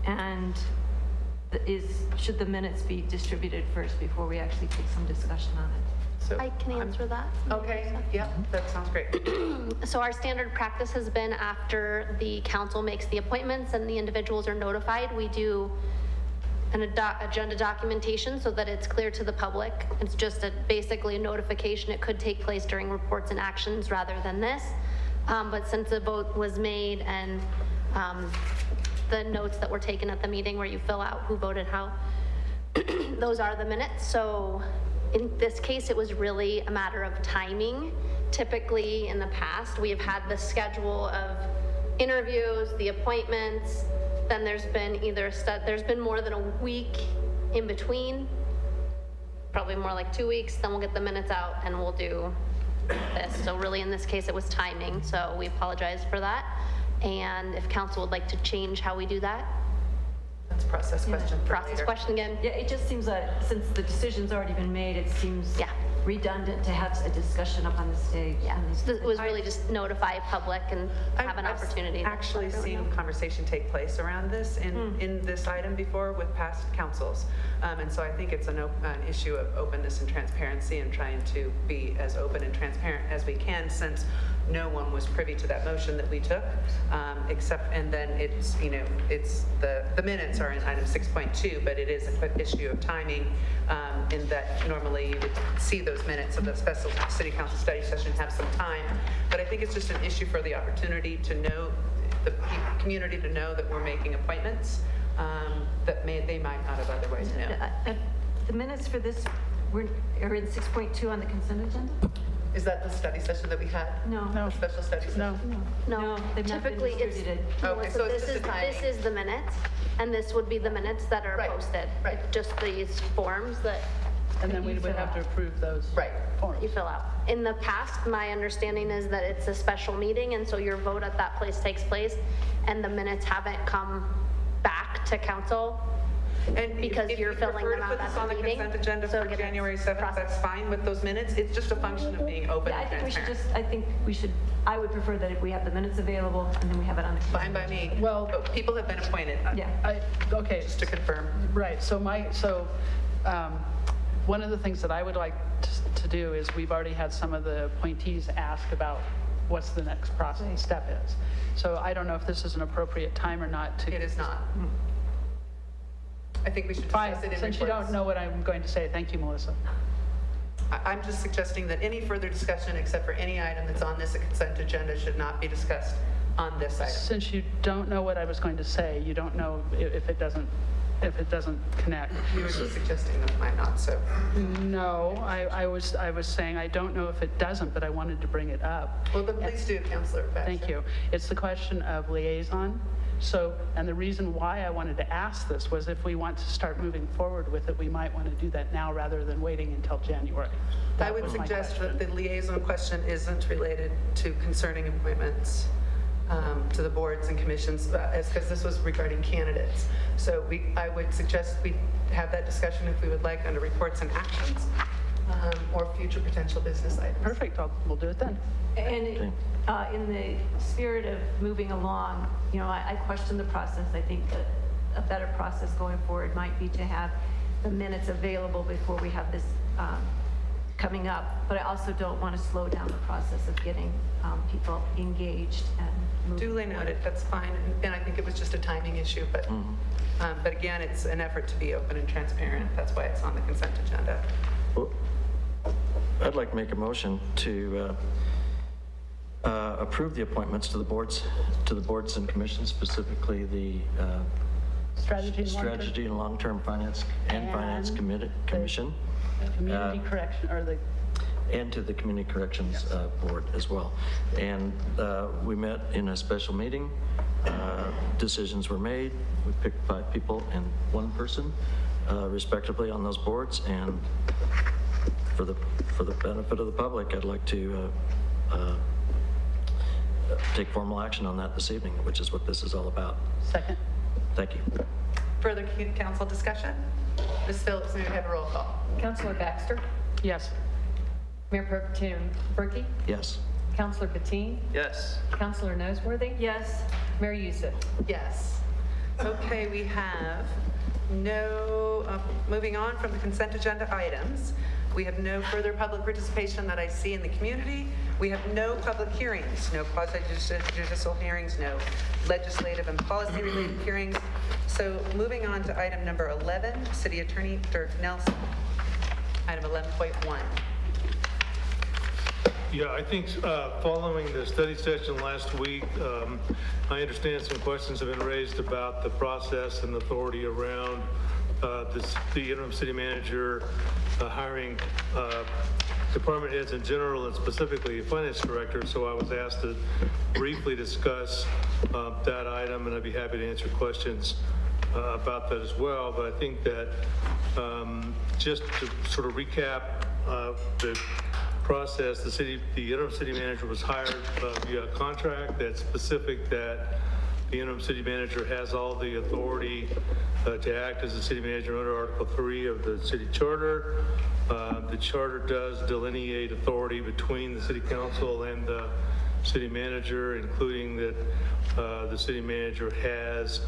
and should the minutes be distributed first before we actually take some discussion on it? So I can answer that. Okay, yeah, that sounds great. So our standard practice has been, after the council makes the appointments and the individuals are notified, we do an agenda documentation so that it's clear to the public. It's just basically a notification. It could take place during reports and actions rather than this. But since the vote was made and the notes that were taken at the meeting where you fill out who voted how, those are the minutes. So in this case, it was really a matter of timing. Typically, in the past, we have had the schedule of interviews, the appointments, then there's been there's been more than a week in between, probably more like 2 weeks, then we'll get the minutes out and we'll do this. So really, in this case, it was timing, so we apologize for that. And if council would like to change how we do that. That's a process question for Process later. question again. Yeah, it just seems that since the decision's already been made, it seems redundant to have a discussion up on the stage. Yeah, it was really just notify public and have an opportunity. I've actually seen conversation take place around this in this item before with past councils. And so I think it's an issue of openness and transparency and trying to be as open and transparent as we can, since no one was privy to that motion that we took, and then it's, it's the minutes are in item 6.2, but it is a quick issue of timing, in that normally you would see those minutes of the special city council study session, have some time. But I think it's just an issue for the opportunity to know, the community to know that we're making appointments that they might not have otherwise known. The minutes for this are in 6.2 on the consent agenda? Is that the study session that we had? No. Special study session? No, they've not been typically it's, distributed. Okay, so it's just a timing. this is the minutes, and this would be the minutes that are posted. Right. Just these forms that And then we would have to approve those forms. you fill out. In the past, my understanding is that it's a special meeting, and so your vote at that place takes place, and the minutes haven't come back to council. And because if you're you filling prefer them to out put at this the on the meeting, consent agenda so for get it January 7th, that's fine with those minutes. It's just a function of being open Yeah, and I would prefer that if we have the minutes available and then we have it on the. Fine by me. Well, but people have been appointed. Okay. Just to confirm. Right, so one of the things that I would like to to do is we've already had some of the appointees ask about what's the next process step is. So I don't know if this is an appropriate time or not to. It is not. I think we should Fine, discuss it in since you reports. don't know what I'm going to say. Thank you, Melissa. I'm just suggesting that any further discussion except for any item that's on this consent agenda should not be discussed on this item. Since you don't know what I was going to say, you don't know if it doesn't connect. You were just suggesting that it might not, so. No, I was saying I don't know if it doesn't, but I wanted to bring it up. Well, then please do, Councilor Baxter. Thank you. It's the question of liaison. So, and the reason why I wanted to ask this was if we want to start moving forward with it, we might want to do that now rather than waiting until January. I would suggest that the liaison question isn't related to concerning appointments to the boards and commissions, because this was regarding candidates. So I would suggest we have that discussion if we would like under reports and actions or future potential business items. Perfect. We'll do it then. And in the spirit of moving along, you know, I question the process. I think that a better process going forward might be to have the minutes available before we have this coming up. But I also don't want to slow down the process of getting people engaged and moving Duly forward. noted, that's fine. And I think it was just a timing issue, but again, it's an effort to be open and transparent. That's why it's on the consent agenda. Well, I'd like to make a motion to approve the appointments to the boards and commissions, specifically the Strategy and Long-Term Finance and Finance Commission. Community correction, or the And to the Community Corrections Board as well. And we met in a special meeting. Decisions were made. We picked 5 people and 1 person, respectively, on those boards. And for the benefit of the public, I'd like to take formal action on that this evening, which is what this is all about. Second. Thank you. Further council discussion? Ms. Phillips, may we have a roll call? Councilor Baxter? Yes. Mayor Pro Tem Berkey? Yes. Councilor Bateen? Yes. Councilor Noseworthy? Yes. Mayor Youssef? Yes. Okay, we have no, moving on from the consent agenda items, we have no further public participation that I see in the community. We have no public hearings, no quasi-judicial hearings, no legislative and policy-related hearings. So moving on to item number 11, City Attorney Dirk Nelson. Item 11.1. Yeah, I think following the study session last week, I understand some questions have been raised about the process and authority around the interim city manager hiring department heads in general and specifically finance director. So I was asked to briefly discuss that item, and I'd be happy to answer questions about that as well. But I think that just to sort of recap the process, the interim city manager was hired via a contract that's specific that the interim city manager has all the authority to act as a city manager under Article 3 of the city charter. The charter does delineate authority between the city council and the city manager, including that the city manager has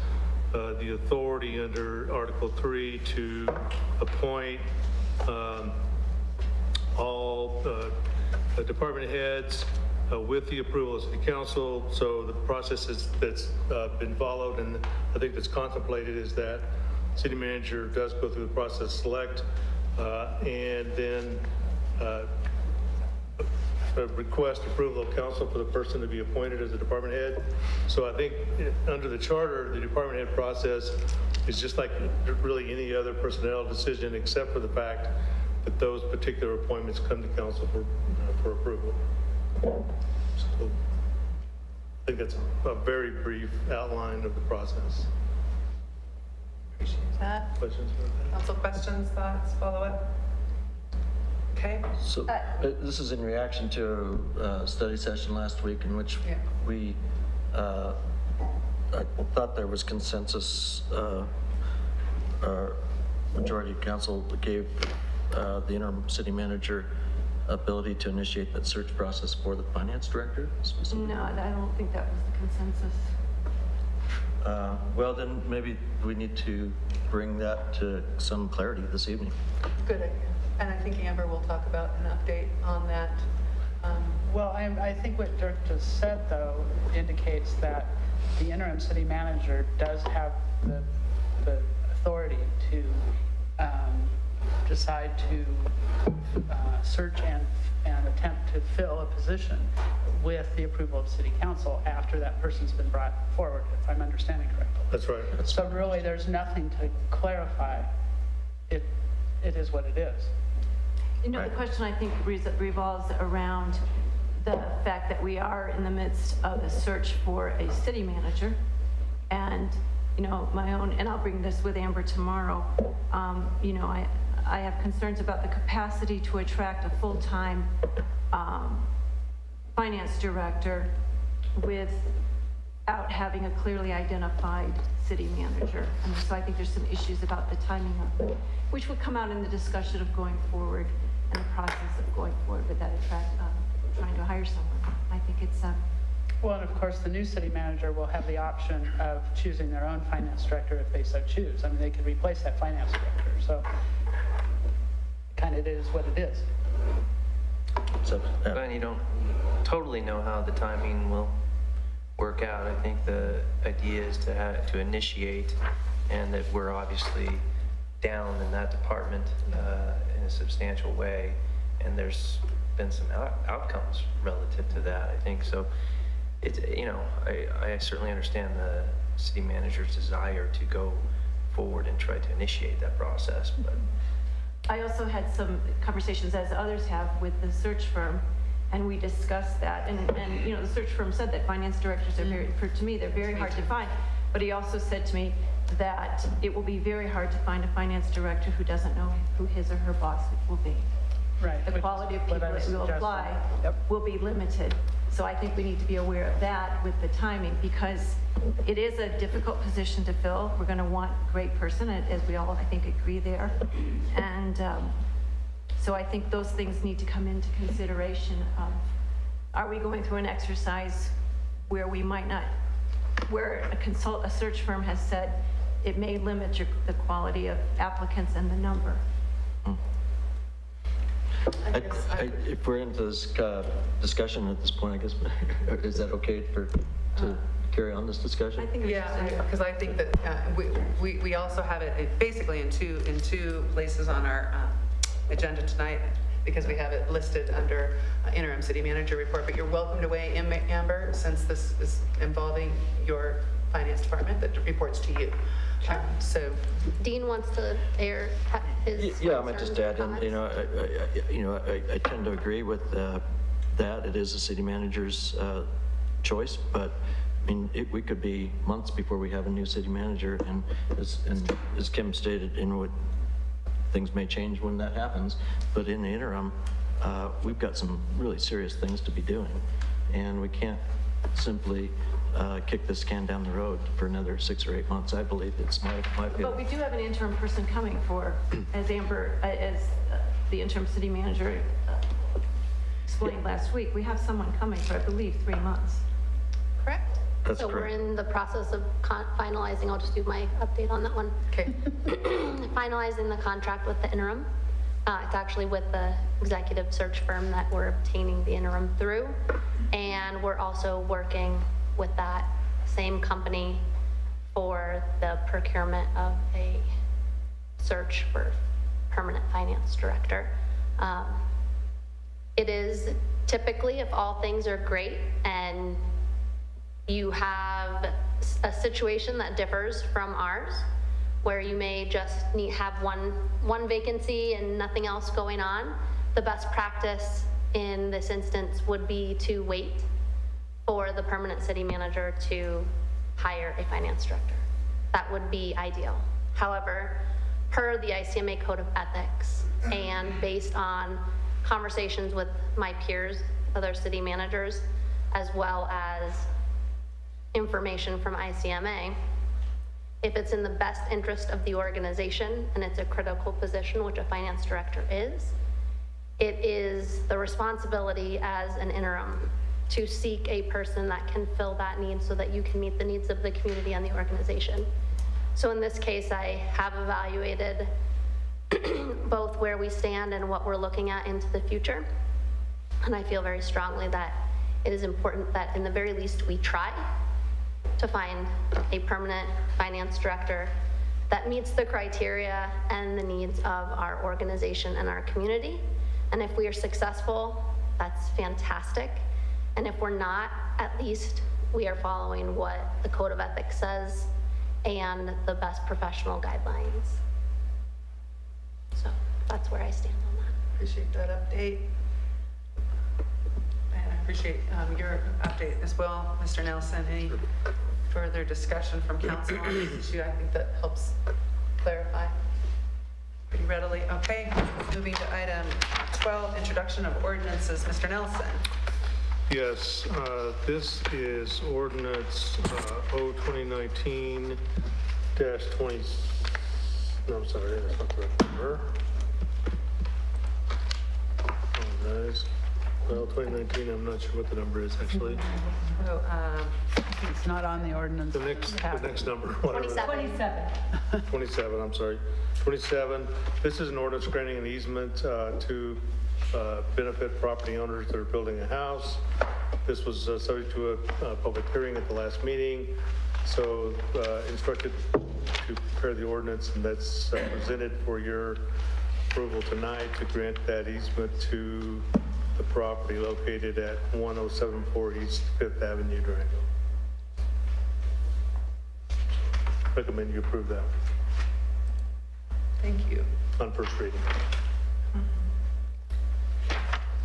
the authority under Article 3 to appoint all department heads with the approval of city council. So the process that's been followed and I think that's contemplated is that city manager does go through the process, select, and then request approval of council for the person to be appointed as a department head. So I think under the charter, the department head process is just like really any other personnel decision, except for the fact that those particular appointments come to council for approval. So I think that's a very brief outline of the process. Appreciate that. Questions about that? Council questions, thoughts, follow-up? Okay. So this is in reaction to a study session last week in which we, I thought there was consensus, our majority of council gave the interim city manager ability to initiate that search process for the finance director specifically? No, I don't think that was the consensus. Well, then maybe we need to bring that to some clarity this evening. Good idea. And I think Amber will talk about an update I think what Dirk just said, though, indicates that the interim city manager does have the authority to decide to search and attempt to fill a position with the approval of city council after that person's been brought forward, if I'm understanding correctly. That's right. So really, there's nothing to clarify. It is what it is. You know, the question I think revolves around the fact that we are in the midst of a search for a city manager. And, you know, my own, and I'll bring this with Amber tomorrow, you know, I have concerns about the capacity to attract a full-time finance director without having a clearly identified city manager. And so I think there's some issues about the timing of it, which would come out in the discussion of going forward and the process of going forward with that trying to hire someone. I think it's well, and of course, the new city manager will have the option of choosing their own finance director if they so choose. I mean, they could replace that finance director. So kind of it is what it is. So, and you don't totally know how the timing will work out. I think the idea is to initiate, and that we're obviously down in that department in a substantial way, and there's been some outcomes relative to that, I think. So it's, you know, I certainly understand the city manager's desire to go forward and try to initiate that process, but I also had some conversations, as others have, with the search firm, and we discussed that. And you know, the search firm said that finance directors are very, to me, they're very hard to find. But he also said to me that it will be very hard to find a finance director who doesn't know who his or her boss will be. Right. The quality of people that will apply will be limited. So I think we need to be aware of that with the timing, because it is a difficult position to fill. We're going to want a great person, as we all, I think, agree there. And so I think those things need to come into consideration of, are we going through an exercise where we might not, where a search firm has said it may limit the quality of applicants and the number. If we're into this discussion at this point, I guess, is that okay to carry on this discussion? I think yeah, because I think that we also have it basically in two places on our agenda tonight, because we have it listed under interim city manager report. But you're welcome to weigh in, Amber, since this is involving your finance department that reports to you. Sure. So Dean wants to air his. Yeah, I might just add, and you know, I tend to agree with that. It is the city manager's choice, but I mean, we could be months before we have a new city manager, and as Kim stated, things may change when that happens. But in the interim, we've got some really serious things to be doing, and we can't simply kick this can down the road for another 6 or 8 months. I believe it's my feeling. But we do have an interim person coming for, as the interim city manager explained last week, we have someone coming for, I believe, 3 months. Correct. That's so correct. We're in the process of finalizing, I'll just do my update on that one. Okay. Finalizing the contract with the interim. It's actually with the executive search firm that we're obtaining the interim through. And we're also working with that same company for the procurement of a search for permanent finance director. It is typically, if all things are great and you have a situation that differs from ours, where you may just have one vacancy and nothing else going on, the best practice in this instance would be to wait for the permanent city manager to hire a finance director. That would be ideal. However, per the ICMA Code of Ethics and based on conversations with my peers, other city managers, as well as information from ICMA, if it's in the best interest of the organization and it's a critical position, which a finance director is, it is the responsibility as an interim to seek a person that can fill that need so that you can meet the needs of the community and the organization. So in this case, I have evaluated both where we stand and what we're looking at into the future. And I feel very strongly that it is important that in the very least we try to find a permanent finance director that meets the criteria and the needs of our organization and our community. And if we are successful, that's fantastic. And if we're not, at least we are following what the Code of Ethics says and the best professional guidelines. So that's where I stand on that. Appreciate that update. And I appreciate your update as well, Mr. Nelson. Any further discussion from council on this issue? I think that helps clarify pretty readily. Okay, moving to item 12, introduction of ordinances. Mr. Nelson. Yes, this is ordinance O-2019-20, no, I'm sorry, that's not the right number. Apologize. Well, 2019, I'm not sure what the number is actually. Oh, it's not on the ordinance. The next number, whatever. 27. 27, I'm sorry. 27, this is an ordinance granting an easement to benefit property owners that are building a house. This was subject to a public hearing at the last meeting. So instructed to prepare the ordinance, and that's presented for your approval tonight to grant that easement to the property located at 1074 East 5th Avenue, Durango. Recommend you approve that. Thank you. On first reading.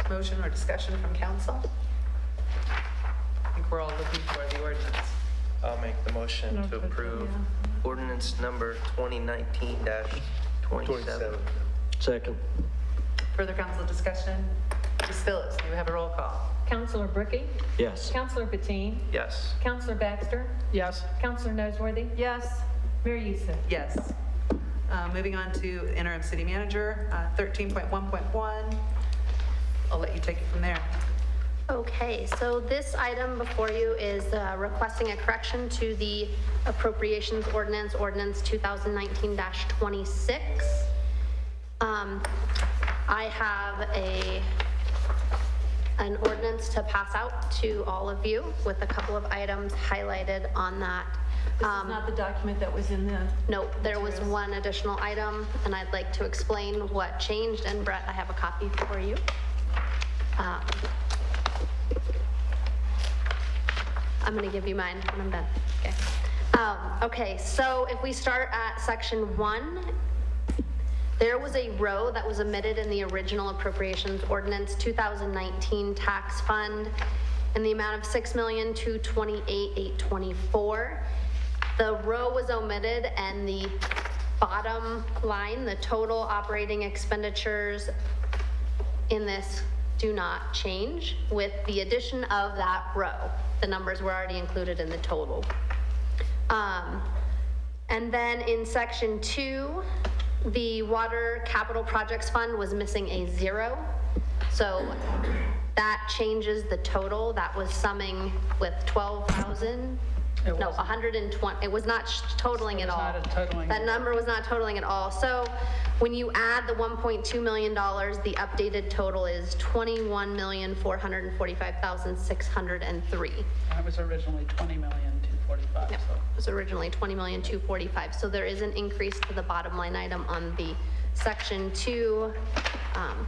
Motion or discussion from council? I think we're all looking for the ordinance. I'll make the motion to approve ordinance number 2019-27. Second. Further council discussion? Ms. Phillips, do we have a roll call? Counselor Brookie? Yes. Counselor Patine? Yes. Counselor Baxter? Yes. Counselor Noseworthy? Yes. Mayor Youssef? Yes. Moving on to interim city manager, 13.1.1. I'll let you take it from there. Okay, so this item before you is requesting a correction to the appropriations ordinance, ordinance 2019-26. I have an ordinance to pass out to all of you with a couple of items highlighted on that. This is not the document that was in the... No, there was one additional item, and I'd like to explain what changed. And Brett, I have a copy for you. I'm going to give you mine when I'm done. Okay. Okay, so if we start at section 1, there was a row that was omitted in the original appropriations ordinance 2019 tax fund in the amount of $6,228,824. The row was omitted, and the bottom line, the total operating expenditures in this do not change with the addition of that row. The numbers were already included in the total. And then in section 2, the water capital projects fund was missing a 0. So that changes the total. That was summing with 12,000. No, 120. It was not totaling at all. That number was not totaling at all. So when you add the $1.2 million, the updated total is $21,445,603. That was originally $20,245,000. Yep. It was originally $20,245,000. So there is an increase to the bottom line item on the section 2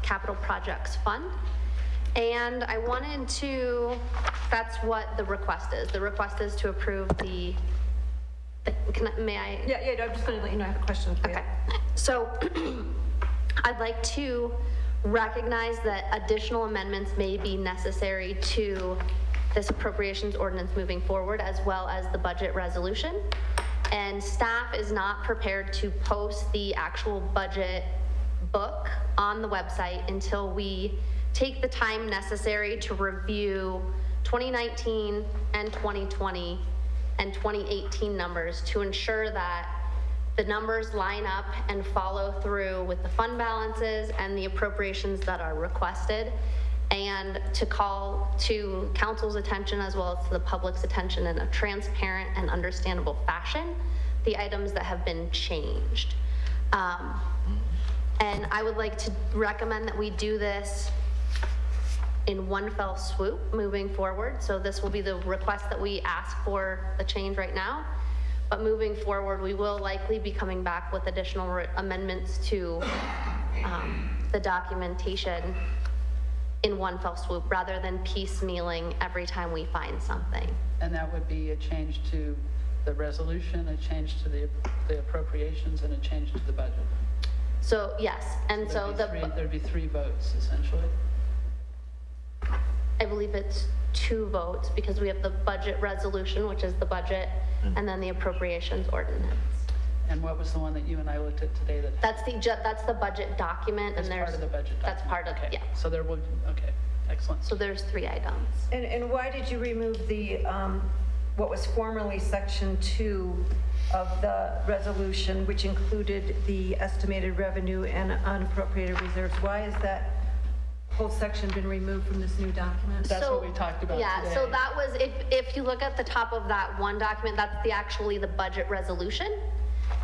capital projects fund. And I wanted to, that's what the request is. The request is to approve the, may I? Yeah, I'm just going to let you know I have a question for you. Okay. So I'd like to recognize that additional amendments may be necessary to this appropriations ordinance moving forward, as well as the budget resolution. And staff is not prepared to post the actual budget book on the website until we take the time necessary to review 2019 and 2020 and 2018 numbers to ensure that the numbers line up and follow through with the fund balances and the appropriations that are requested, and to call to council's attention as well as to the public's attention in a transparent and understandable fashion the items that have been changed. And I would like to recommend that we do this in one fell swoop moving forward. So this will be the request that we ask for the change right now. But moving forward, we will likely be coming back with additional amendments to the documentation in one fell swoop rather than piecemealing every time we find something. And that would be a change to the resolution, a change to the appropriations, and a change to the budget. So yes, and so there'd be 3 votes essentially. I believe it's 2 votes because we have the budget resolution, which is the budget, and then the appropriations ordinance. And what was the one that you and I looked at today? That's the budget document, That's and there's part of the budget document. That's part of okay. Yeah. So there will. Okay. Excellent. So there's 3 items. And why did you remove the what was formerly section 2 of the resolution, which included the estimated revenue and unappropriated reserves? Why has that whole section been removed from this new document? That's what we talked about today. So that was, if you look at the top of that one document, that's actually the budget resolution.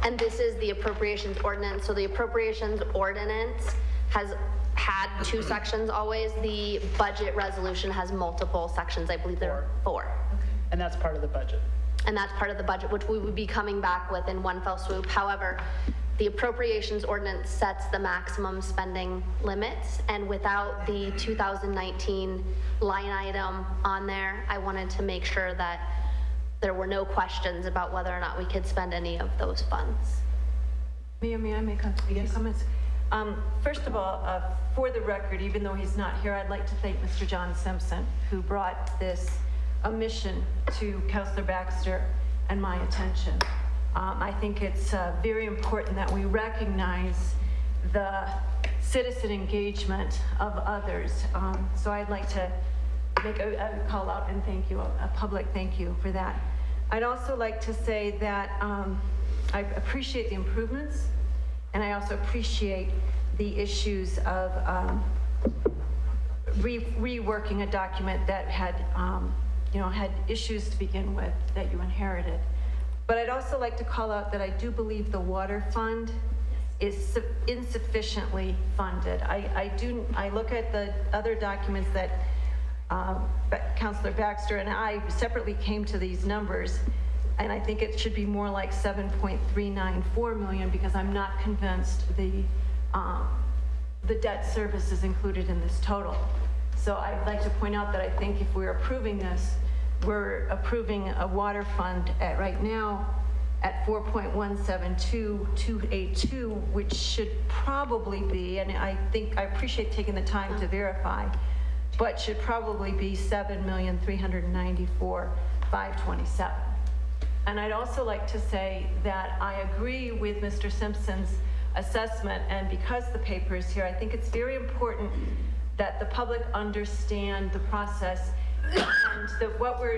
And this is the appropriations ordinance. So the appropriations ordinance has had 2 sections always. The budget resolution has multiple sections. I believe there are 4. And that's part of the budget. And that's part of the budget, which we would be coming back with in one fell swoop. However, the appropriations ordinance sets the maximum spending limits, and without the 2019 line item on there, I wanted to make sure that there were no questions about whether or not we could spend any of those funds. May I make a few comments? First of all, for the record, even though he's not here, I'd like to thank Mr. John Simpson, who brought this omission to Councilor Baxter and my attention. I think it's very important that we recognize the citizen engagement of others. So I'd like to make a call out and thank you, a public thank you for that. I'd also like to say that I appreciate the improvements, and I also appreciate the issues of reworking a document that had had issues to begin with that you inherited. But I'd also like to call out that I do believe the water fund is insufficiently funded. I look at the other documents that Councilor Baxter and I separately came to these numbers, and I think it should be more like 7.394 million, because I'm not convinced the debt service is included in this total. So I'd like to point out that I think if we're approving this, we're approving a water fund at right now at 4.172282, which should probably be, and I appreciate taking the time to verify, but should probably be 7,394,527. And I'd also like to say that I agree with Mr. Simpson's assessment, and because the paper is here, I think it's very important that the public understand the process, and that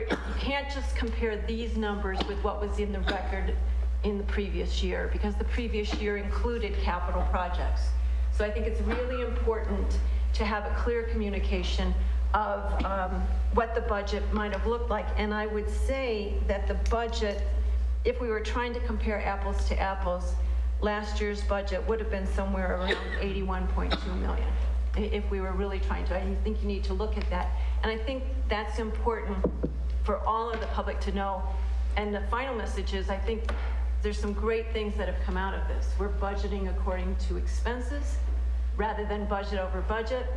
you can't just compare these numbers with what was in the record in the previous year, because the previous year included capital projects. So I think it's really important to have a clear communication of what the budget might have looked like. And I would say that the budget, if we were trying to compare apples to apples, last year's budget would have been somewhere around 81.2 million. If we were really trying to, I think you need to look at that. And I think that's important for all of the public to know. And the final message is, I think there's some great things that have come out of this. We're budgeting according to expenses rather than budget over budget.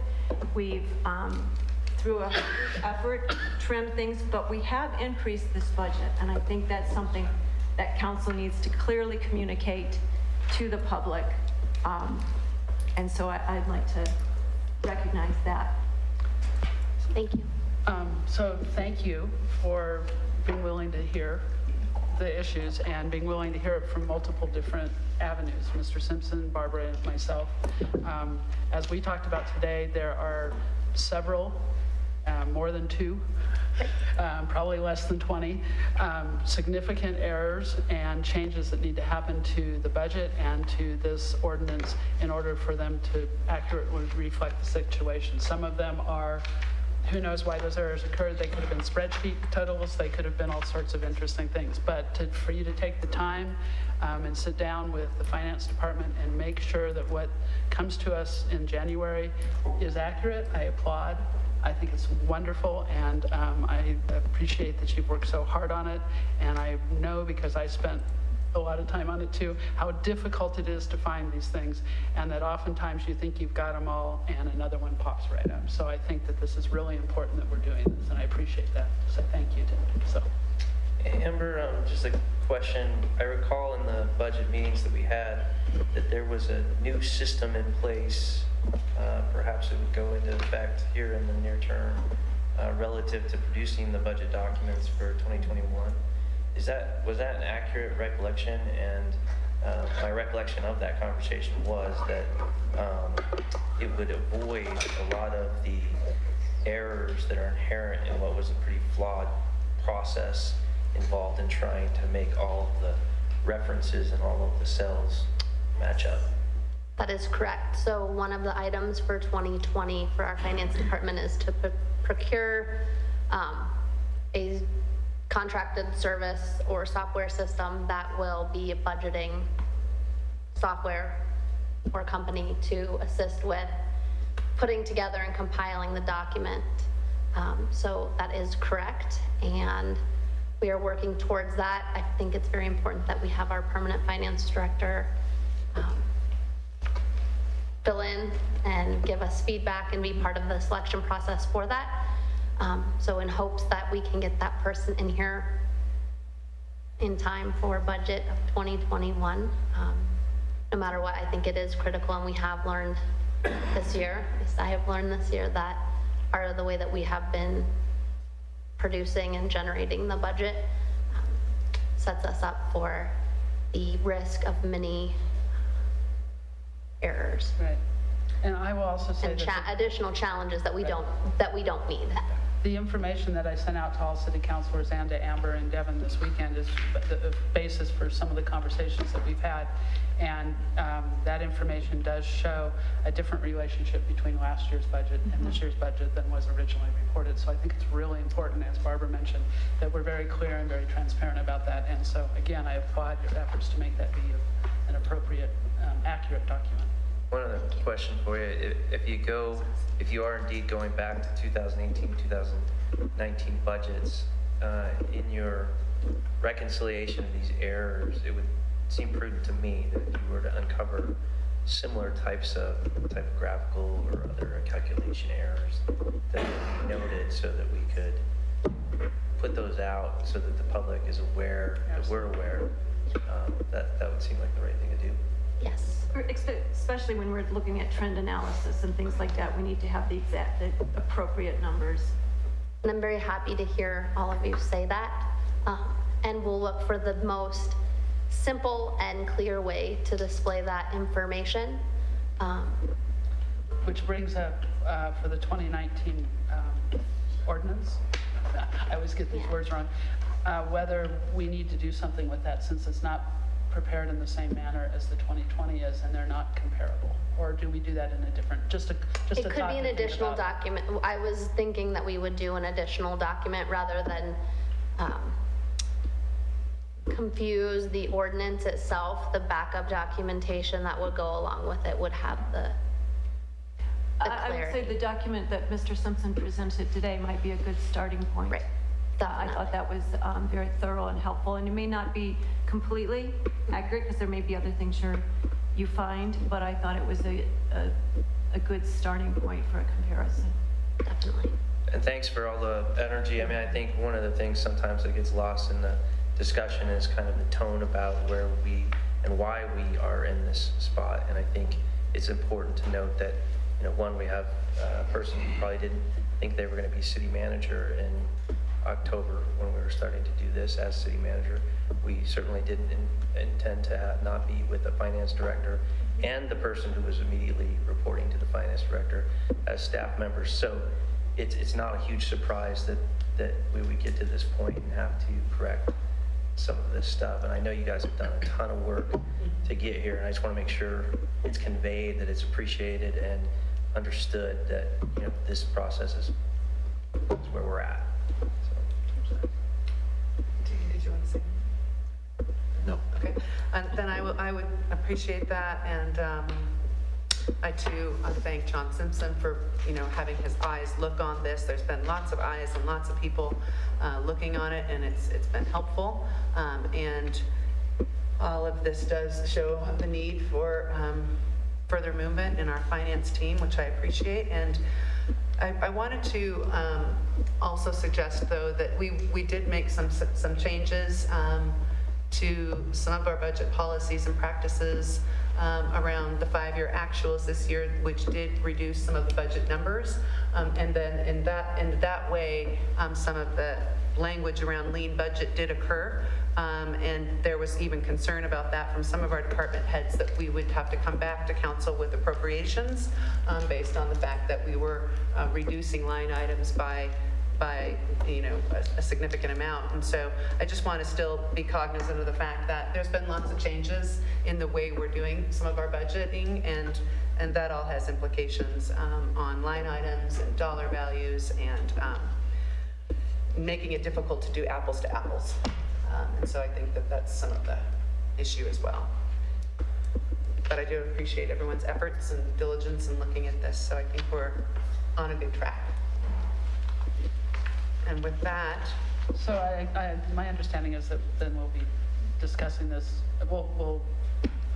We've, through a huge effort, trimmed things, but we have increased this budget. And I think that's something that council needs to clearly communicate to the public. And so I'd like to recognize that. Thank you. So thank you for being willing to hear the issues and being willing to hear it from multiple different avenues, Mr. Simpson, Barbara, and myself. As we talked about today, there are several, more than 2, probably less than 20, significant errors and changes that need to happen to the budget and to this ordinance in order for them to accurately reflect the situation. Some of them are, who knows why those errors occurred. They could have been spreadsheet totals. They could have been all sorts of interesting things. But for you to take the time and sit down with the finance department and make sure that what comes to us in January is accurate, I applaud. I think it's wonderful, and I appreciate that you've worked so hard on it. And I know, because I spent a lot of time on it too, how difficult it is to find these things, and that oftentimes you think you've got them all and another one pops right up. So I think that this is really important that we're doing this, and I appreciate that. So thank you, Tim. So. Amber, just a question. I recall in the budget meetings that we had that there was a new system in place. Perhaps it would go into effect here in the near term relative to producing the budget documents for 2021. Was that an accurate recollection? And my recollection of that conversation was that it would avoid a lot of the errors that are inherent in what was a pretty flawed process involved in trying to make all of the references and all of the cells match up. That is correct. So one of the items for 2020 for our finance department is to procure a contracted service or software system that will be a budgeting software or company to assist with putting together and compiling the document. So that is correct, and we are working towards that. I think it's very important that we have our permanent finance director fill in and give us feedback and be part of the selection process for that. So in hopes that we can get that person in here in time for budget of 2021. No matter what, I think it is critical, and we have learned this year, at least I have learned this year, that part of the way that we have been producing and generating the budget sets us up for the risk of many errors. Right. And I will also say and that additional challenges that we don't need. the information that I sent out to all city councilors and to Amber and Devin this weekend is the basis for some of the conversations that we've had. And that information does show a different relationship between last year's budget and this year's budget than was originally reported. So I think it's really important, as Barbara mentioned, that we're very clear and very transparent about that. And so again, I applaud your efforts to make that be an appropriate, accurate document. One other question for you. If you are indeed going back to 2018, 2019 budgets, in your reconciliation of these errors, it would seem prudent to me that if you were to uncover similar types of typographical or other calculation errors, that would be noted so that we could put those out so that the public is aware, that we're aware. That would seem like the right thing to do. Yes. Especially when we're looking at trend analysis and things like that, we need to have the appropriate numbers. And I'm very happy to hear all of you say that. And we'll look for the most simple and clear way to display that information. Which brings up for the 2019 ordinance, I always get these words wrong, whether we need to do something with that since it's not prepared in the same manner as the 2020 is, and they're not comparable, or do we do that in a different, just a it could be an additional document. I was thinking that we would do an additional document rather than confuse the ordinance itself. The backup documentation that would go along with it would have the I would say the document that Mr. Simpson presented today might be a good starting point. Right. I thought that was very thorough and helpful, and it may not be completely accurate because there may be other things you find, but I thought it was a good starting point for a comparison. Definitely. And thanks for all the energy. I mean, I think one of the things sometimes that gets lost in the discussion is kind of the tone about where we and why we are in this spot. And I think it's important to note that, one, we have a person who probably didn't think they were going to be city manager in October when we were starting to do this as city manager. We certainly didn't intend to not be with the finance director and the person who was immediately reporting to the finance director as staff members. So it's not a huge surprise that we would get to this point and have to correct some of this stuff. And I know you guys have done a ton of work to get here, and I just want to make sure it's conveyed, that it's appreciated and understood that this process is where we're at. Did you want to say? No. Okay. And then I would appreciate that, and I too thank John Simpson for, having his eyes look on this. There's been lots of eyes and lots of people looking on it, and it's been helpful. And all of this does show the need for further movement in our finance team, which I appreciate. And I wanted to also suggest, though, that we did make some changes to some of our budget policies and practices around the 5-year actuals this year, which did reduce some of the budget numbers. And then in that way, some of the language around lean budget did occur. And there was even concern about that from some of our department heads, that we would have to come back to council with appropriations based on the fact that we were reducing line items by a significant amount. And so I just want to still be cognizant of the fact that there's been lots of changes in the way we're doing some of our budgeting, and that all has implications on line items and dollar values, and making it difficult to do apples to apples. And so I think that that's some of the issue as well. But I do appreciate everyone's efforts and diligence in looking at this, so I think we're on a good track. And with that... So my understanding is that then we'll be discussing this, we'll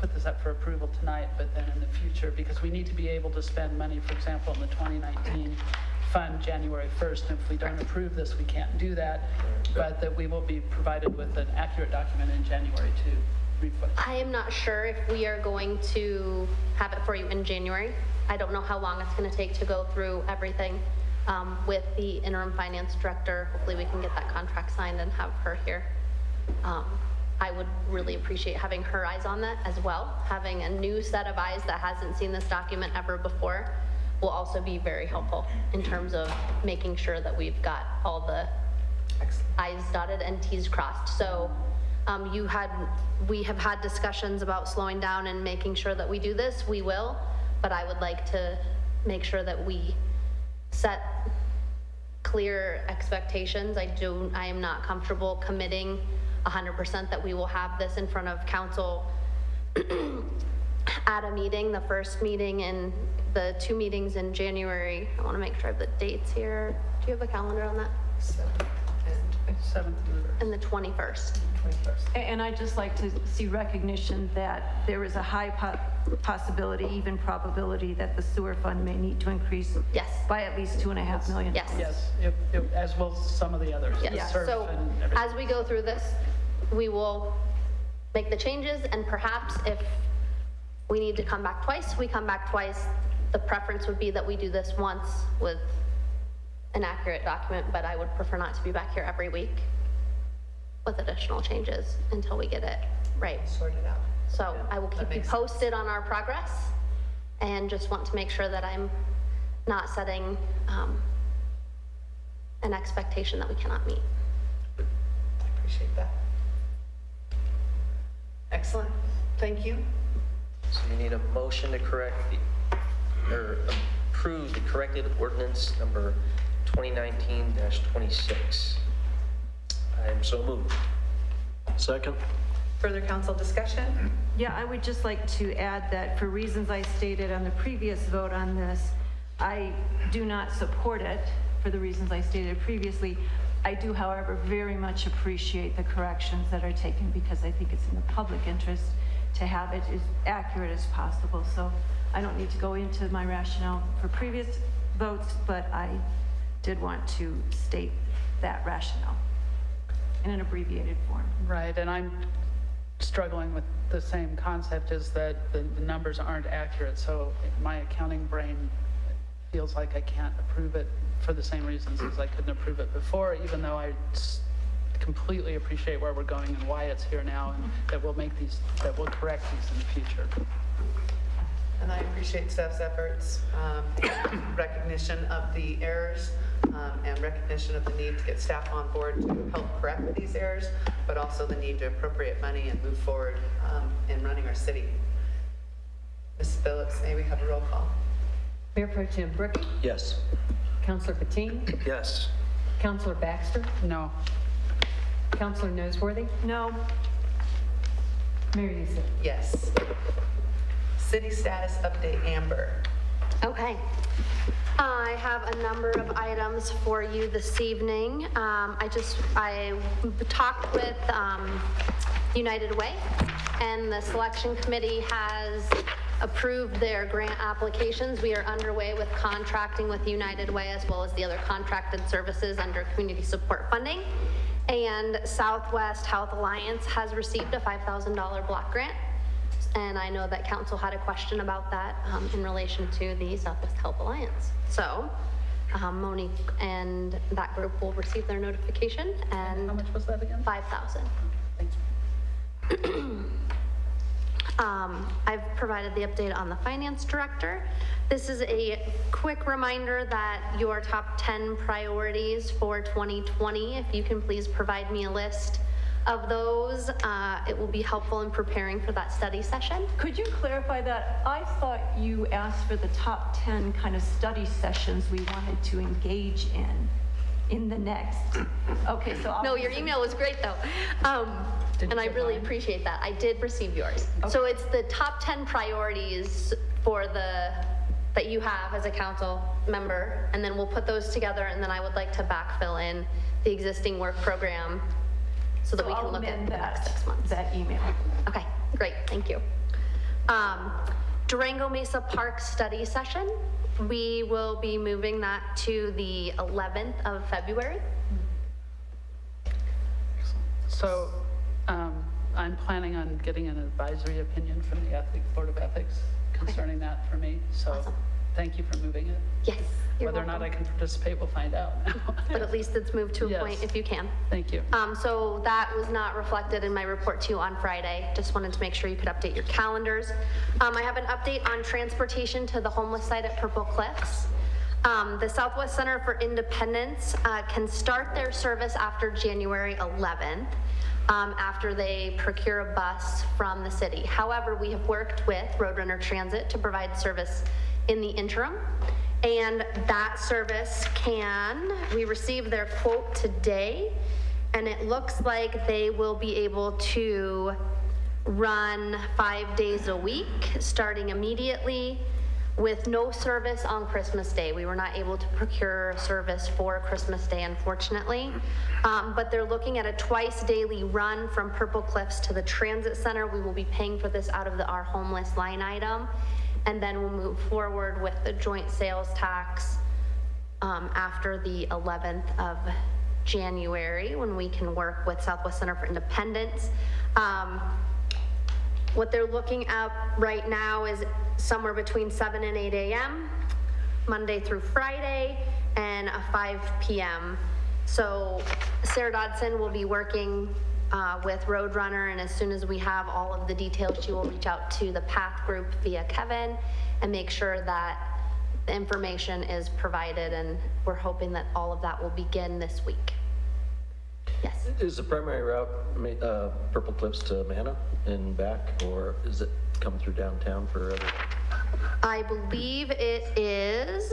put this up for approval tonight, but then in the future, because we need to be able to spend money, for example, in the 2019 fund January 1st. And if we don't approve this, we can't do that, but that we will be provided with an accurate document in January to refund. I am not sure if we are going to have it for you in January. I don't know how long it's going to take to go through everything with the interim finance director. Hopefully we can get that contract signed and have her here. I would really appreciate having her eyes on that as well. Having a new set of eyes that hasn't seen this document ever before will also be very helpful in terms of making sure that we've got all the I's dotted and T's crossed. So we have had discussions about slowing down and making sure that we do this. We will, but I would like to make sure that we set clear expectations. I am not comfortable committing 100% that we will have this in front of council at a meeting, the first meeting and the 2 meetings in January. I want to make sure I have the dates here. Do you have a calendar on that? 7th and the 21st. And I'd just like to see recognition that there is a high possibility, even probability, that the sewer fund may need to increase by at least $2.5 million. Yes. Yes, as will some of the others. Yes. So as we go through this, we will make the changes, and perhaps if we need to come back twice, we come back twice. The preference would be that we do this once with an accurate document, but I would prefer not to be back here every week with additional changes until we get it right. Sorted out. So I will keep you posted on our progress, and just want to make sure that I'm not setting an expectation that we cannot meet. I appreciate that. Excellent. Thank you. So you need a motion to approve the corrected ordinance number 2019-26. I am so moved. Second. Further council discussion? Yeah, I would just like to add that for reasons I stated on the previous vote on this, I do not support it for the reasons I stated previously. I do, however, very much appreciate the corrections that are taken, because I think it's in the public interest to have it as accurate as possible. So I don't need to go into my rationale for previous votes, but I did want to state that rationale in an abbreviated form. Right, and I'm struggling with the same concept, is that the numbers aren't accurate. So my accounting brain feels like I can't approve it for the same reasons as I couldn't approve it before, even though I completely appreciate where we're going and why it's here now, and that we'll correct these in the future. And I appreciate staff's efforts, recognition of the errors, and recognition of the need to get staff on board to help correct these errors, but also the need to appropriate money and move forward in running our city. Ms. Phillips, may we have a roll call? Mayor Pro Tem Bricky? Yes. Councilor Patine? Yes. Councilor Baxter? No. Councilor Noseworthy? No. Mayor Youssef? Yes. City status update, Amber. Okay. I have a number of items for you this evening. I talked with United Way, and the selection committee has approved their grant applications. We are underway with contracting with United Way as well as the other contracted services under community support funding. And Southwest Health Alliance has received a $5,000 block grant. And I know that council had a question about that in relation to the Southwest Health Alliance. So Monique and that group will receive their notification. And how much was that again? 5,000. Thanks. I've provided the update on the finance director. This is a quick reminder that your top 10 priorities for 2020, if you can please provide me a list of those, it will be helpful in preparing for that study session. Could you clarify that? I thought you asked for the top 10 kind of study sessions we wanted to engage in the next. Okay, so no, your email was great though. And I really appreciate that. I did receive yours. Okay. So it's the top 10 priorities for that you have as a council member, and then we'll put those together, and then I would like to backfill in the existing work program so that we can look at the next 6 months. That email. Okay, great, thank you. Durango Mesa Park study session. We will be moving that to the 11th of February. So I'm planning on getting an advisory opinion from the Board of Ethics concerning that for me. So awesome. Thank you for moving it. Yes. Whether or not I can participate, we'll find out. But at least it's moved to a point if you can. Thank you. So that was not reflected in my report to you on Friday. Just wanted to make sure you could update your calendars. I have an update on transportation to the homeless site at Purple Cliffs. The Southwest Center for Independence can start their service after January 11th. After they procure a bus from the city. However, we have worked with Roadrunner Transit to provide service in the interim. And that service we received their quote today, and it looks like they will be able to run 5 days a week, starting immediately, with no service on Christmas Day. We were not able to procure service for Christmas Day, unfortunately. But they're looking at a twice daily run from Purple Cliffs to the Transit Center. We will be paying for this out of our homeless line item. And then we'll move forward with the joint sales tax after the 11th of January, when we can work with Southwest Center for Independence. What they're looking at right now is somewhere between 7 and 8 a.m., Monday through Friday, and a 5 p.m. So Sarah Dodson will be working with Roadrunner, and as soon as we have all of the details, she will reach out to the PATH group via Kevin and make sure that the information is provided, and we're hoping that all of that will begin this week. Yes. Is the primary route Purple Cliffs to Manna and back, or is it come through downtown for other? I believe it is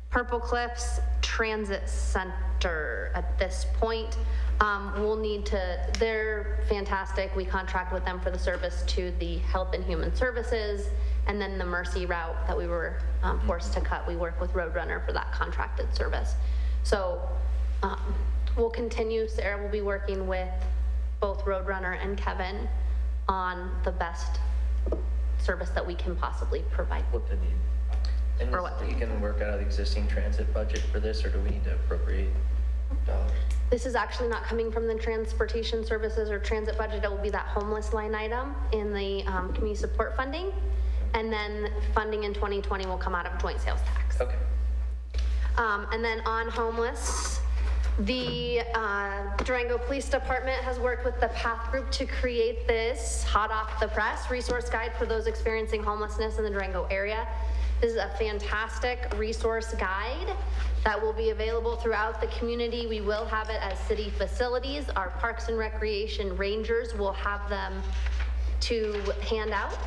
Purple Cliffs Transit Center at this point. They're fantastic. We contract with them for the service to the Health and Human Services, and then the Mercy route that we were forced to cut. We work with Roadrunner for that contracted service. So we'll continue. Sarah will be working with both Roadrunner and Kevin on the best service that we can possibly provide. What they need. And you can work out of the existing transit budget for this, or do we need to appropriate dollars? This is actually not coming from the transportation services or transit budget. It will be that homeless line item in the community support funding. And then funding in 2020 will come out of joint sales tax. Okay. And then on homeless, the Durango Police Department has worked with the PATH group to create this hot off the press resource guide for those experiencing homelessness in the Durango area. This is a fantastic resource guide that will be available throughout the community. We will have it as city facilities. Our Parks and Recreation Rangers will have them to hand out,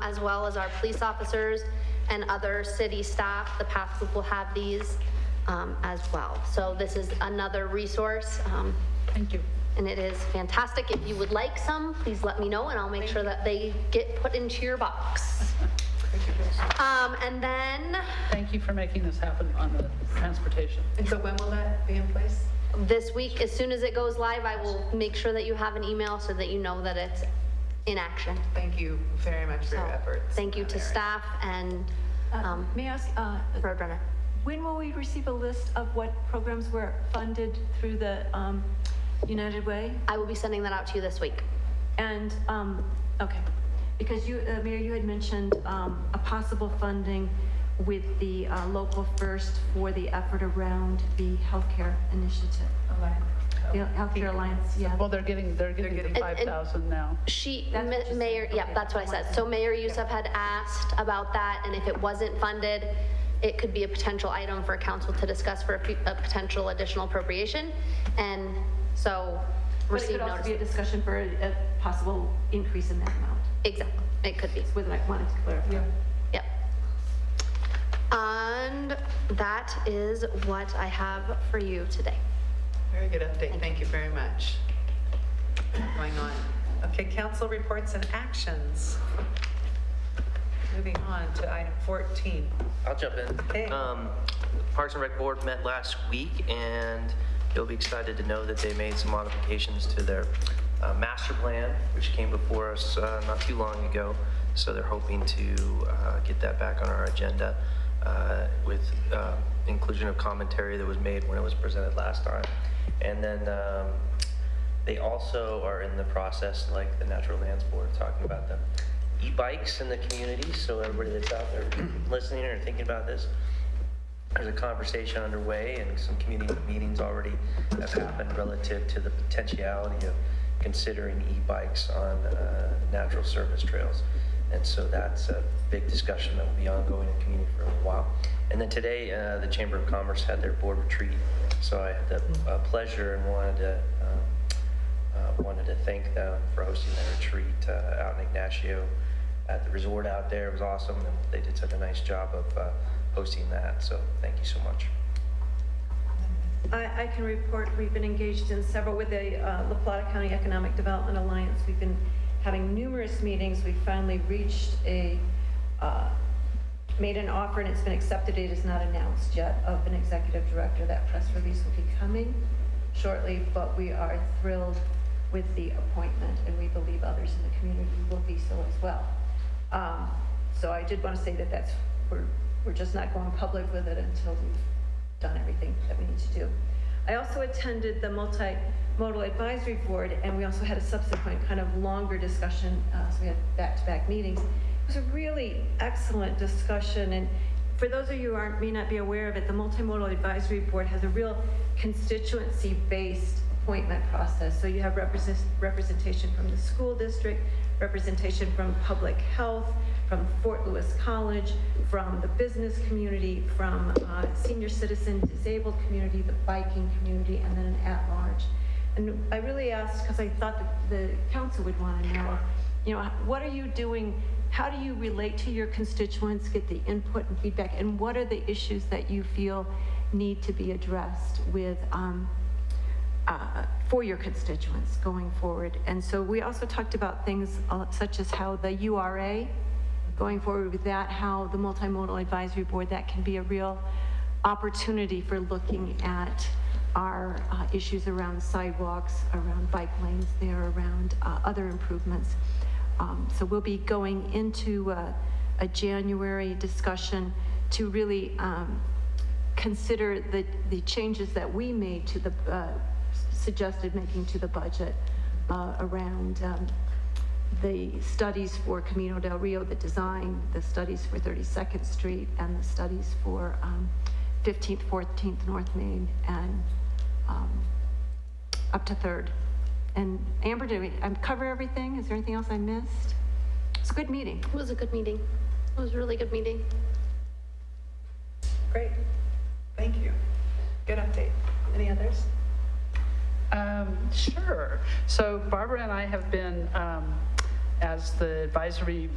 as well as our police officers and other city staff. The PATH group will have these as well. So this is another resource. Thank you. and it is fantastic. If you would like some, please let me know, and I'll make sure that they get put into your box. And then... Thank you for making this happen on the transportation. And so when will that be in place? This week, as soon as it goes live, I will make sure that you have an email so that you know that it's in action. Thank you very much for your efforts. Thank you to staff and May I ask, Roadrunner. when will we receive a list of what programs were funded through the United Way? I will be sending that out to you this week. And, okay, because you, Mayor, you had mentioned a possible funding with the Local First for the effort around the healthcare initiative. The Healthcare Alliance, yeah. Well, they're getting 5,000 now. Mayor, yeah, that's what I said. So Mayor Youssef had asked about that, and if it wasn't funded, it could be a potential item for council to discuss for a potential additional appropriation. And so But it could also be a discussion for a possible increase in that amount. Exactly, it could be. That's what I wanted to clarify. Yep. And that is what I have for you today. Very good update. Thank you very much. Going on. Okay, council reports and actions. Moving on to item 14. I'll jump in. Hey. Parks and Rec Board met last week, and you'll be excited to know that they made some modifications to their master plan, which came before us not too long ago. So they're hoping to get that back on our agenda with inclusion of commentary that was made when it was presented last time. And then they also are in the process, like the Natural Lands Board, talking about the e-bikes in the community. So everybody that's out there listening or thinking about this, there's a conversation underway, and some community meetings already have happened relative to the potentiality of considering e-bikes on natural service trails. And so that's a big discussion that will be ongoing in the community for a while. And then today, the Chamber of Commerce had their board retreat. So I had the pleasure and wanted to thank them for hosting their retreat out in Ignacio at the resort out there. It was awesome, and they did such a nice job of hosting that. So thank you so much. I can report we've been engaged in several with the La Plata County Economic Development Alliance. We've been having numerous meetings. We finally reached made an offer, and it's been accepted. It is not announced yet, of an executive director. That press release will be coming shortly, but we are thrilled with the appointment, and we believe others in the community will be so as well. So I did want to say that we're just not going public with it until we've done everything that we need to do. I also attended the Multimodal Advisory Board, and we also had a subsequent kind of longer discussion, so we had back-to-back meetings. It was a really excellent discussion, and for those of you who may not be aware of it, the Multimodal Advisory Board has a real constituency-based appointment process. So you have representation from the school district, representation from public health, from Fort Lewis College, from the business community, from senior citizen disabled community, the biking community, and then an at-large. And I really asked, because I thought that the council would want to know, what are you doing? How do you relate to your constituents, get the input and feedback, and what are the issues that you feel need to be addressed with for your constituents going forward? And so we also talked about things such as how the URA, going forward with that, how the Multimodal Advisory Board, that can be a real opportunity for looking at our issues around sidewalks, around bike lanes there, around other improvements. So we'll be going into a January discussion to really consider the changes that we made to the, suggested making to the budget around the studies for Camino del Rio, the design, the studies for 32nd Street, and the studies for 15th, 14th North Main, and up to 3rd. And Amber, did we cover everything? Is there anything else I missed? It's a good meeting. It was a good meeting. It was a really good meeting. Great. Thank you. Good update. Any others? Sure. So Barbara and I have been as the advisory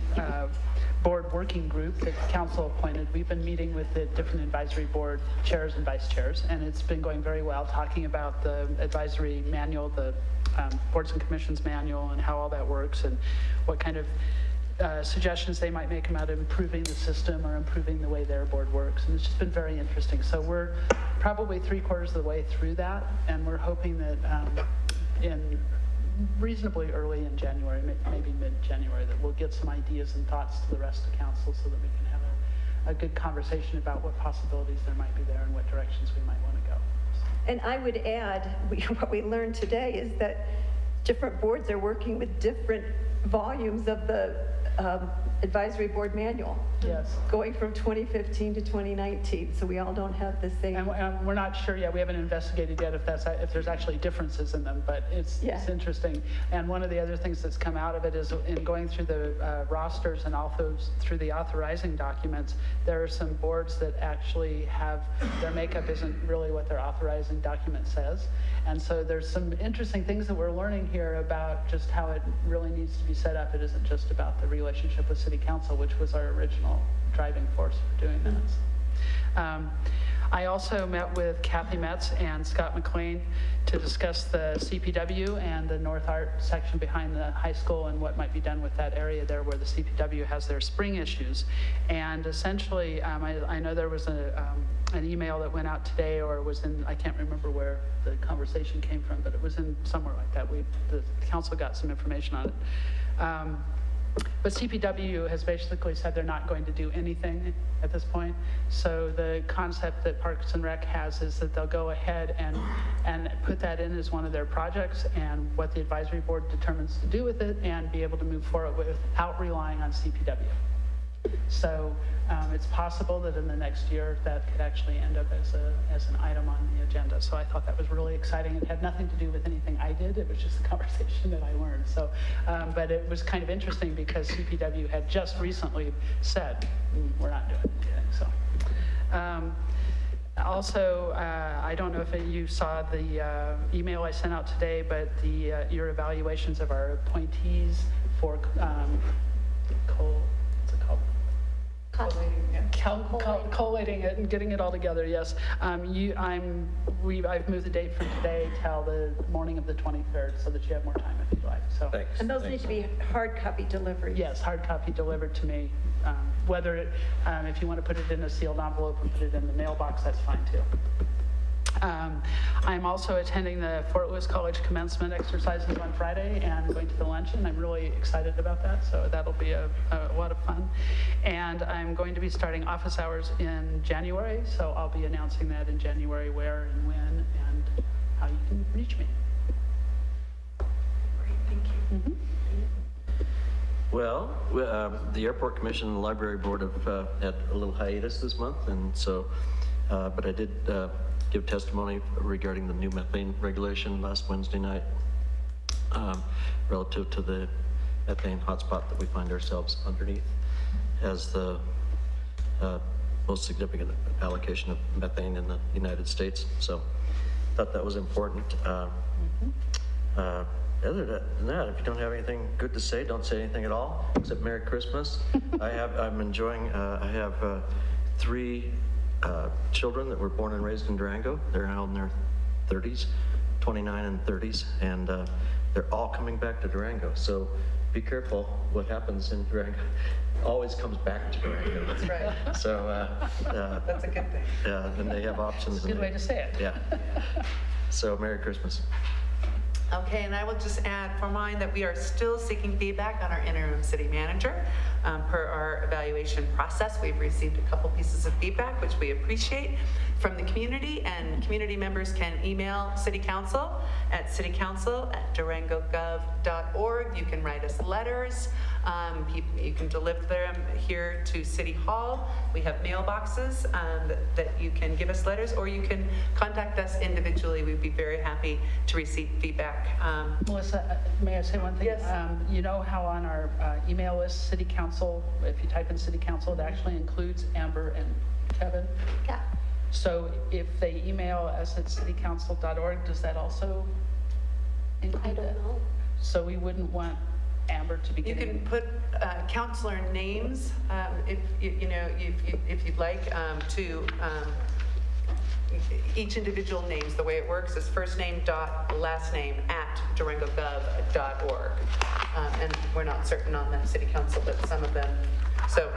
board working group that council appointed, we've been meeting with the different advisory board chairs and vice chairs, and it's been going very well, talking about the advisory manual, the boards and commissions manual, and how all that works, and what kind of suggestions they might make about improving the system or improving the way their board works. And it's just been very interesting. So we're probably 3/4 of the way through that, and we're hoping that in reasonably early in January, maybe mid-January, that we'll get some ideas and thoughts to the rest of council so that we can have a good conversation about what possibilities there might be there and what directions we might want to go. And I would add, what we learned today is that different boards are working with different volumes of the advisory board manual. Yes. Going from 2015 to 2019, so we all don't have the same. And we're not sure yet. We haven't investigated yet if there's actually differences in them, but it's interesting. And one of the other things that's come out of it is in going through the rosters and also through the authorizing documents, there are some boards that actually have, their makeup isn't really what their authorizing document says. And so there's some interesting things that we're learning here about just how it really needs to be set up. It isn't just about the relationship with City Council, which was our original driving force for doing that. I also met with Kathy Metz and Scott McLean to discuss the CPW and the North Art section behind the high school and what might be done with that area there where the CPW has their spring issues. And essentially, I know there was an email that went out today, or was in, I can't remember where the conversation came from, but it was in somewhere like that. The council got some information on it. But CPW has basically said they're not going to do anything at this point. So the concept that Parks and Rec has is that they'll go ahead and put that in as one of their projects, and what the advisory board determines to do with it, and be able to move forward without relying on CPW. So it's possible that in the next year that could actually end up as an item on the agenda. So I thought that was really exciting. It had nothing to do with anything I did. It was just a conversation that I learned. So, but it was kind of interesting because CPW had just recently said, we're not doing anything. So. Also, I don't know if you saw the email I sent out today, but your evaluations of our appointees for collating it and getting it all together, yes. I've moved the date from today till the morning of the 23rd so that you have more time if you'd like. So. Thanks. And those need to be hard copy deliveries. Yes, hard copy delivered to me. Whether if you want to put it in a sealed envelope and put it in the mailbox, that's fine too. I'm also attending the Fort Lewis College commencement exercises on Friday and going to the luncheon. I'm really excited about that, so that'll be a lot of fun. And I'm going to be starting office hours in January, so I'll be announcing that in January, where and when and how you can reach me. Great, thank you. Mm-hmm. Well, the Airport Commission and the Library Board have had a little hiatus this month, and so, but I did give testimony regarding the new methane regulation last Wednesday night relative to the methane hotspot that we find ourselves underneath as the most significant allocation of methane in the United States. So I thought that was important. Other than that, if you don't have anything good to say, don't say anything at all, except Merry Christmas. I'm enjoying, I have 3 children that were born and raised in Durango. They're now in their 30s, 29 and 30s, and they're all coming back to Durango. So be careful what happens in Durango. Always comes back to Durango. That's right. So that's a good thing. Yeah, and they have options. That's a good way to say it. Yeah. So Merry Christmas. Okay, and I will just add for mine that we are still seeking feedback on our interim city manager. Per our evaluation process, we've received a couple pieces of feedback, which we appreciate from the community, and community members can email City Council at citycouncil@durangogov.org. You can write us letters. You can deliver them here to City Hall. We have mailboxes that you can give us letters, or you can contact us individually. We'd be very happy to receive feedback. Melissa, may I say one thing? Yes. You know how on our email list, City Council, if you type in City Council, it actually includes Amber and Kevin? Yeah. So if they email us at citycouncil.org, does that also include I don't know. So we wouldn't want Amber to be You getting? can put counselor names, if you'd like, to each individual names. The way it works is first name dot last name at durangogov.org. And we're not certain on the city council, but some of them. So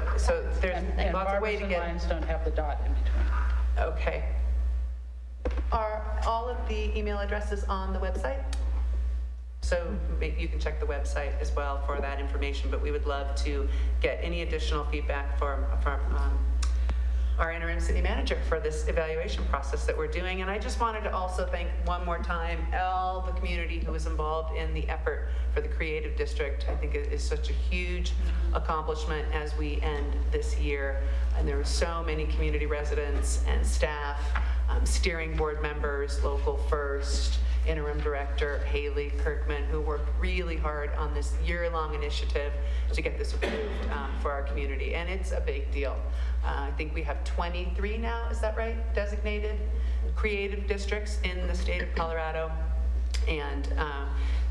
there's And lots of ways Barbara's to and get. Lions don't have the dot in between. Okay. Are all of the email addresses on the website? So you can check the website as well for that information, but we would love to get any additional feedback from our interim city manager for this evaluation process that we're doing. And I just wanted to also thank one more time all the community who was involved in the effort for the Creative District. I think it is such a huge accomplishment as we end this year. And there were so many community residents and staff, steering board members, Local First, interim director Haley Kirkman, who worked really hard on this year-long initiative to get this approved for our community. And it's a big deal. I think we have 23 now, is that right, designated creative districts in the state of Colorado. And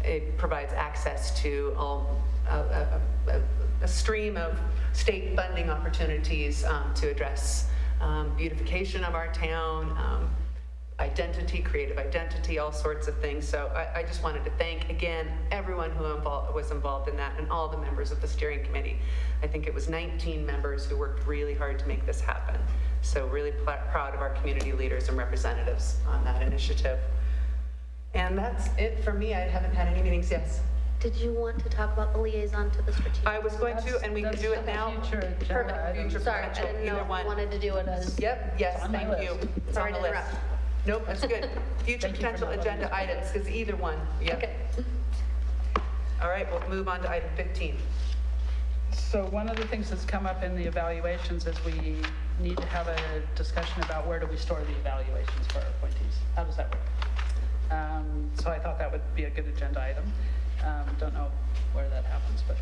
it provides access to a stream of state funding opportunities to address beautification of our town, identity, creative identity, all sorts of things. So I just wanted to thank, again, everyone who was involved in that and all the members of the steering committee. I think it was 19 members who worked really hard to make this happen. So really proud of our community leaders and representatives on that initiative. And that's it for me. I haven't had any meetings. Yes? Did you want to talk about the liaison to the strategic? I was going to, and we can do it now. Perfect. Future Sorry, I potential, didn't know either if one. you wanted to do it as. Yep, yes, thank you. It's Sorry on to the list. interrupt. Nope, that's good. Future potential agenda items, because either one, yep. Okay. All right, we'll move on to item 15. So one of the things that's come up in the evaluations is we need to have a discussion about where do we store the evaluations for our appointees? How does that work? So I thought that would be a good agenda item. Don't know where that happens, but.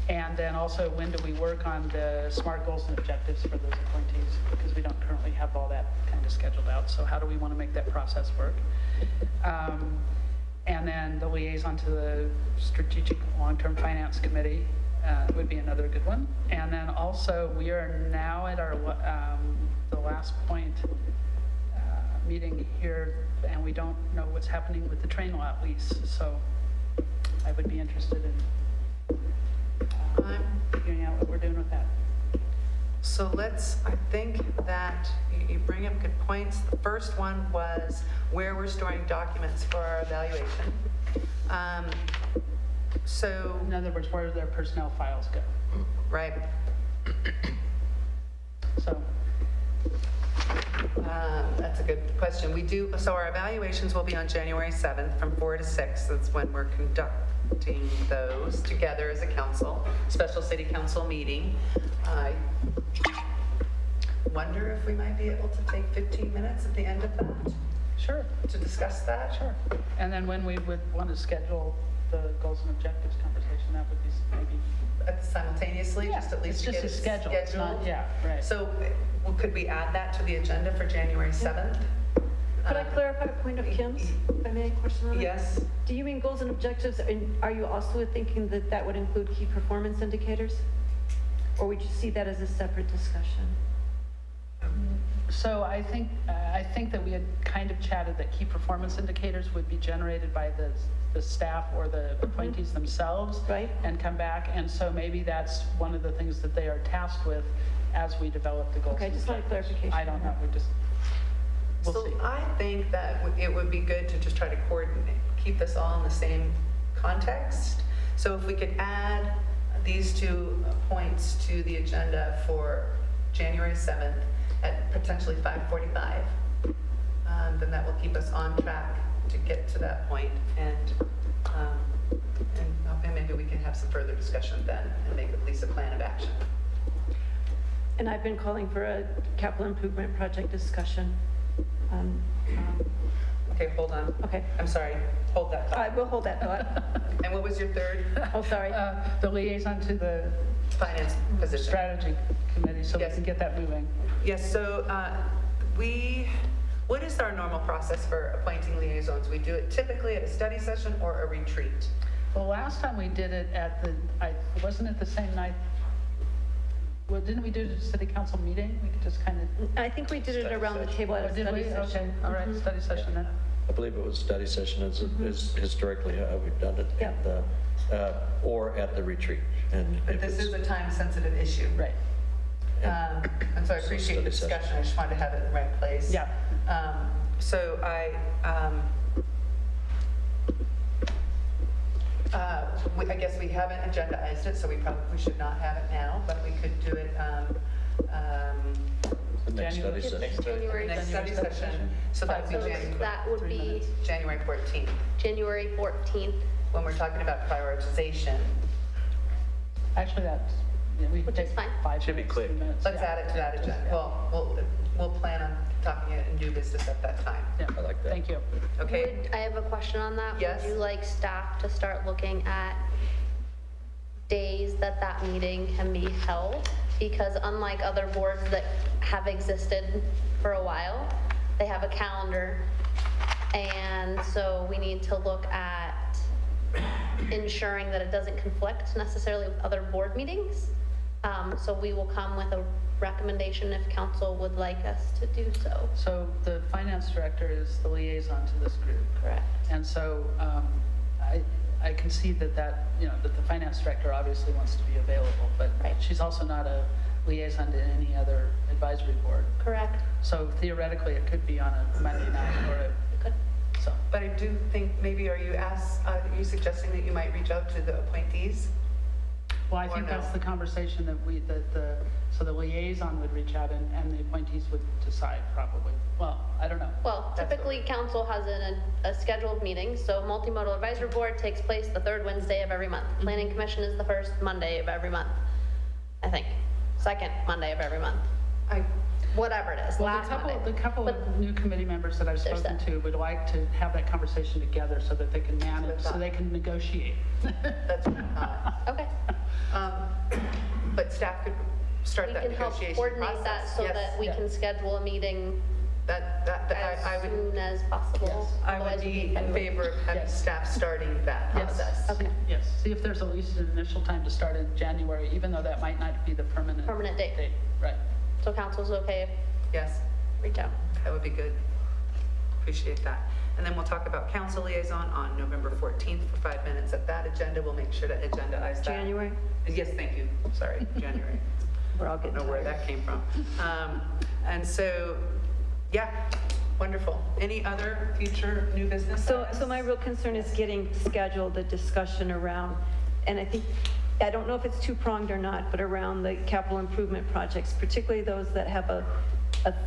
And then also, when do we work on the SMART goals and objectives for those appointees? Because we don't currently have all that kind of scheduled out. So how do we want to make that process work? And then the liaison to the Strategic Long-Term Finance Committee would be another good one. And then also, we are now at our the last point meeting here, and we don't know what's happening with the train lot lease. So I would be interested in figuring out what we're doing with that. So I think that you bring up good points. The first one was where we're storing documents for our evaluation. So. In other words, where do their personnel files go? Right. So. That's a good question. So our evaluations will be on January 7th from 4 to 6. That's when we're conducting those together as a council, special city council meeting. I wonder if we might be able to take 15 minutes at the end of that. Sure. To discuss that? Sure. And then when we would want to schedule the goals and objectives conversation, that would be maybe. Simultaneously, Yeah, just at least it's to just get a it schedule. It's not, yeah, right. So could we add that to the agenda for January 7th? Could I clarify a point of Kim's? If I may, a question on it? Yes. Do you mean goals and objectives, and are you also thinking that that would include key performance indicators? Or would you see that as a separate discussion? So I think that we had kind of chatted that key performance indicators would be generated by the staff or the appointees themselves. Right. And come back. And so maybe that's one of the things that they are tasked with as we develop the goals. Okay, and just wanted objectives. clarification. I don't know. We'll see. I think that it would be good to just try to coordinate, keep this all in the same context. So if we could add these 2 points to the agenda for January 7th at potentially 5:45, then that will keep us on track to get to that point, and maybe we can have some further discussion then and make at least a plan of action. And I've been calling for a capital improvement project discussion. Okay, hold on. Okay. I'm sorry, hold that thought. All right, we'll hold that thought. And what was your third? Oh, sorry. The liaison to the Finance position. strategy committee, so Yes. we can get that moving. Yes, so what is our normal process for appointing liaisons? We do it typically at a study session or a retreat. The last time we did it at the, wasn't it the same night? Well, didn't we do it at a city council meeting? We could just kind of. I think we did it around the table at a Did study we? session. Okay, all right, study session then. I believe it was study session is historically how we've done it. Yeah. And, or at the retreat. And But if this it's- is a time-sensitive issue. Right. And so I appreciate the study discussion, I just wanted to have it in the right place. Yeah. So I guess we haven't agendized it, so we probably should not have it now, but we could do it the next study session. January. next study session. So that would be So January. that would be January 14th, January 14th, when we're talking about prioritization. Actually, that's, yeah, we could Which is take fine. 5 Should be minutes, quick. 3 minutes. Let's Yeah. add it to that agenda. Well, we'll plan on talking it in new business at that time. Yeah, I like that. thank you. Okay? I have a question on that. Yes. Would you like staff to start looking at days that that meeting can be held? Because unlike other boards that have existed for a while, they have a calendar. And so we need to look at ensuring that it doesn't conflict necessarily with other board meetings. So we will come with a recommendation if council would like us to do so. So the finance director is the liaison to this group. Correct. And so I can see that that the finance director obviously wants to be available, but Right. she's also not a liaison to any other advisory board. Correct. So theoretically, it could be on a Monday night or It could. so. But I do think maybe, are you suggesting that you might reach out to the appointees? Well, I Or think no? that's the conversation so the liaison would reach out and the appointees would decide probably. Well, I don't know. Well, typically, council has a scheduled meeting, so multimodal advisory board takes place the third Wednesday of every month. Planning commission is the first Monday of every month, I think. Second Monday of every month, whatever it is, Well, last Monday. the couple But of new committee members that I've There's spoken that. to would like to have that conversation together so that they can manage, so they can negotiate. That's what I thought. Okay, But staff could start we that can help negotiation coordinate that process. so Yes. that we can schedule a meeting That I as would, soon as possible. I would Otherwise, be we in can- favor of having Yes. staff starting that Yes. process. Okay. Yes, see if there's at least an initial time to start in January, even though that might not be the permanent. Permanent date. Right. So council's okay if Yes, reach out. that would be good. Appreciate that. And then we'll talk about council liaison on November 14th for 5 minutes at that agenda. We'll make sure to agendaize that. January? Yes, thank you. Sorry, January. We're all I getting don't know where tired. that came from. And so, yeah, wonderful. Any other future new business? So items? my real concern is getting scheduled a discussion around, and I don't know if it's two-pronged or not, but around the capital improvement projects, particularly those that have a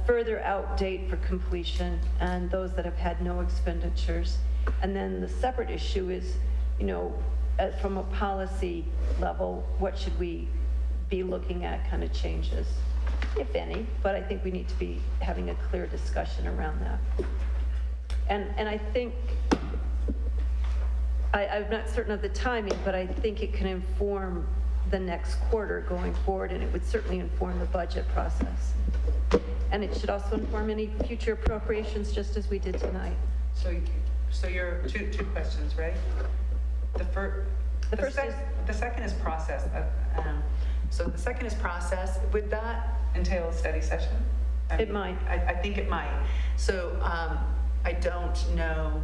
further out date for completion and those that have had no expenditures. And then the separate issue is, from a policy level, what should we be looking at kind of changes, if any, but I think we need to be having a clear discussion around that. And I think, I'm not certain of the timing, but I think it can inform the next quarter going forward, and it would certainly inform the budget process. And it should also inform any future appropriations, just as we did tonight. So you're, two questions, right? The second is process. So the second is process. Would that entail a study session? It might. I think it might. So I don't know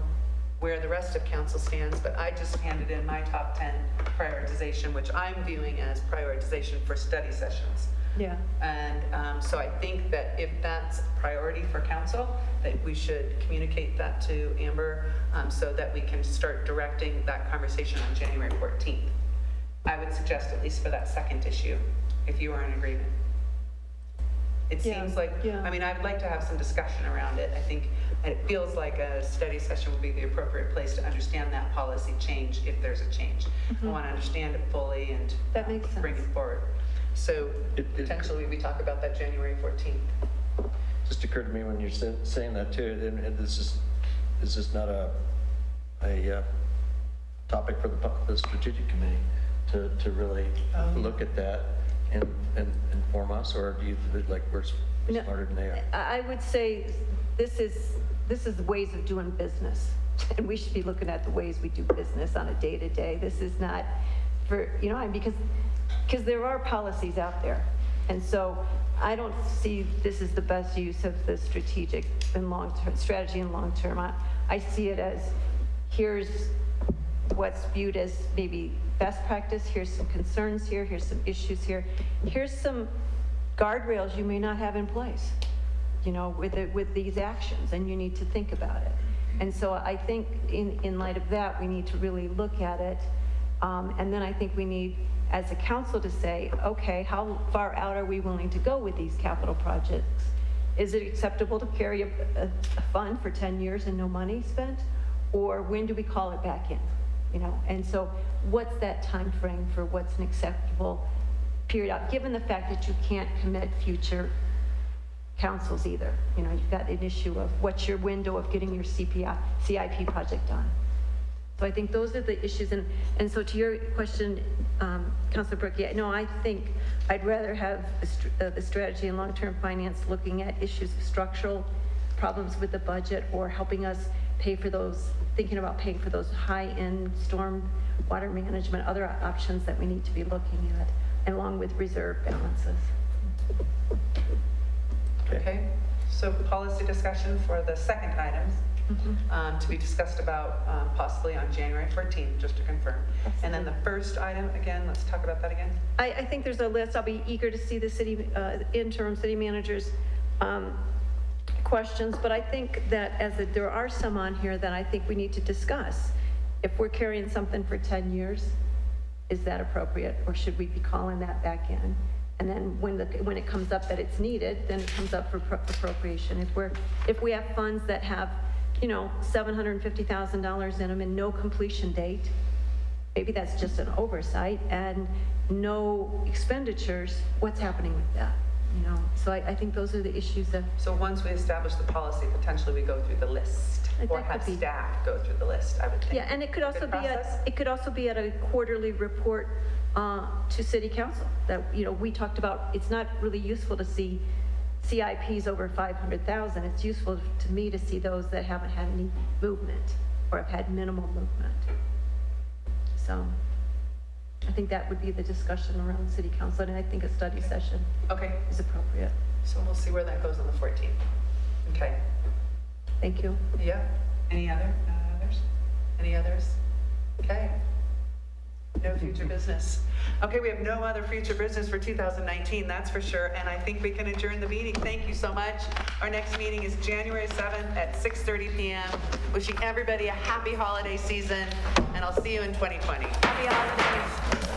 where the rest of council stands, but I just handed in my top 10 prioritization, which I'm viewing as prioritization for study sessions. Yeah. And so I think that if that's a priority for council, that we should communicate that to Amber so that we can start directing that conversation on January 14th. I would suggest at least for that second issue, if you are in agreement. It seems like, I mean, I'd like to have some discussion around it. I think it feels like a study session would be the appropriate place to understand that policy change if there's a change. I want to understand it fully and that makes sense. bring it forward. So potentially we talk about that January 14th. Just occurred to me when you're saying that too, and is this not a topic for the strategic committee to really look at that and inform us, or do you think like we're smarter than they are? I would say this is ways of doing business. And we should be looking at the ways we do business on a day-to-day. This is not for, you know, because there are policies out there. And so I don't see this as the best use of the strategic and long-term strategy and long-term. I see it as, here's what's viewed as maybe best practice, here's some concerns here, here's some issues here, here's some guardrails you may not have in place, you know, with these actions, and you need to think about it. And so I think in light of that, we need to really look at it. And then I think we need, as a council, to say, okay, how far out are we willing to go with these capital projects? Is it acceptable to carry a fund for 10 years and no money spent? Or when do we call it back in? You know, and so what's that time frame for what's an acceptable period out, given the fact that you can't commit future councils either. You know, you've got an issue of what's your window of getting your CIP project done. So I think those are the issues. And so to your question, Councilor Brooke, yeah, no, I think I'd rather have a strategy and long-term finance looking at issues of structural problems with the budget, or helping us pay for those, thinking about paying for those high-end storm water management, other options that we need to be looking at, along with reserve balances. Okay, so policy discussion for the second items to be discussed about possibly on January 14th, just to confirm. And then the first item, again, let's talk about that again. I think there's a list. I'll be eager to see the city interim city managers questions, but I think that there are some on here that I think we need to discuss. If we're carrying something for 10 years, is that appropriate, or should we be calling that back in? And then when it comes up that it's needed, then it comes up for appropriation. If we have funds that have, you know, $750,000 in them and no completion date, maybe that's just an oversight, and no expenditures, what's happening with that? You know, so I think those are the issues that. So once we establish the policy, potentially we go through the list, or have staff go through the list, I would think. Yeah, and it could also be at a quarterly report to City Council that, you know, we talked about. It's not really useful to see CIPs over 500,000. It's useful to me to see those that haven't had any movement or have had minimal movement. So I think that would be the discussion around City Council, and I think a study session is appropriate. So we'll see where that goes on the 14th. Okay. Thank you. Yeah. Any others? Any others? Okay. No future business. Okay, we have no other future business for 2019, that's for sure, and I think we can adjourn the meeting. Thank you so much. Our next meeting is January 7th at 6:30 p.m. Wishing everybody a happy holiday season, and I'll see you in 2020. Happy holidays.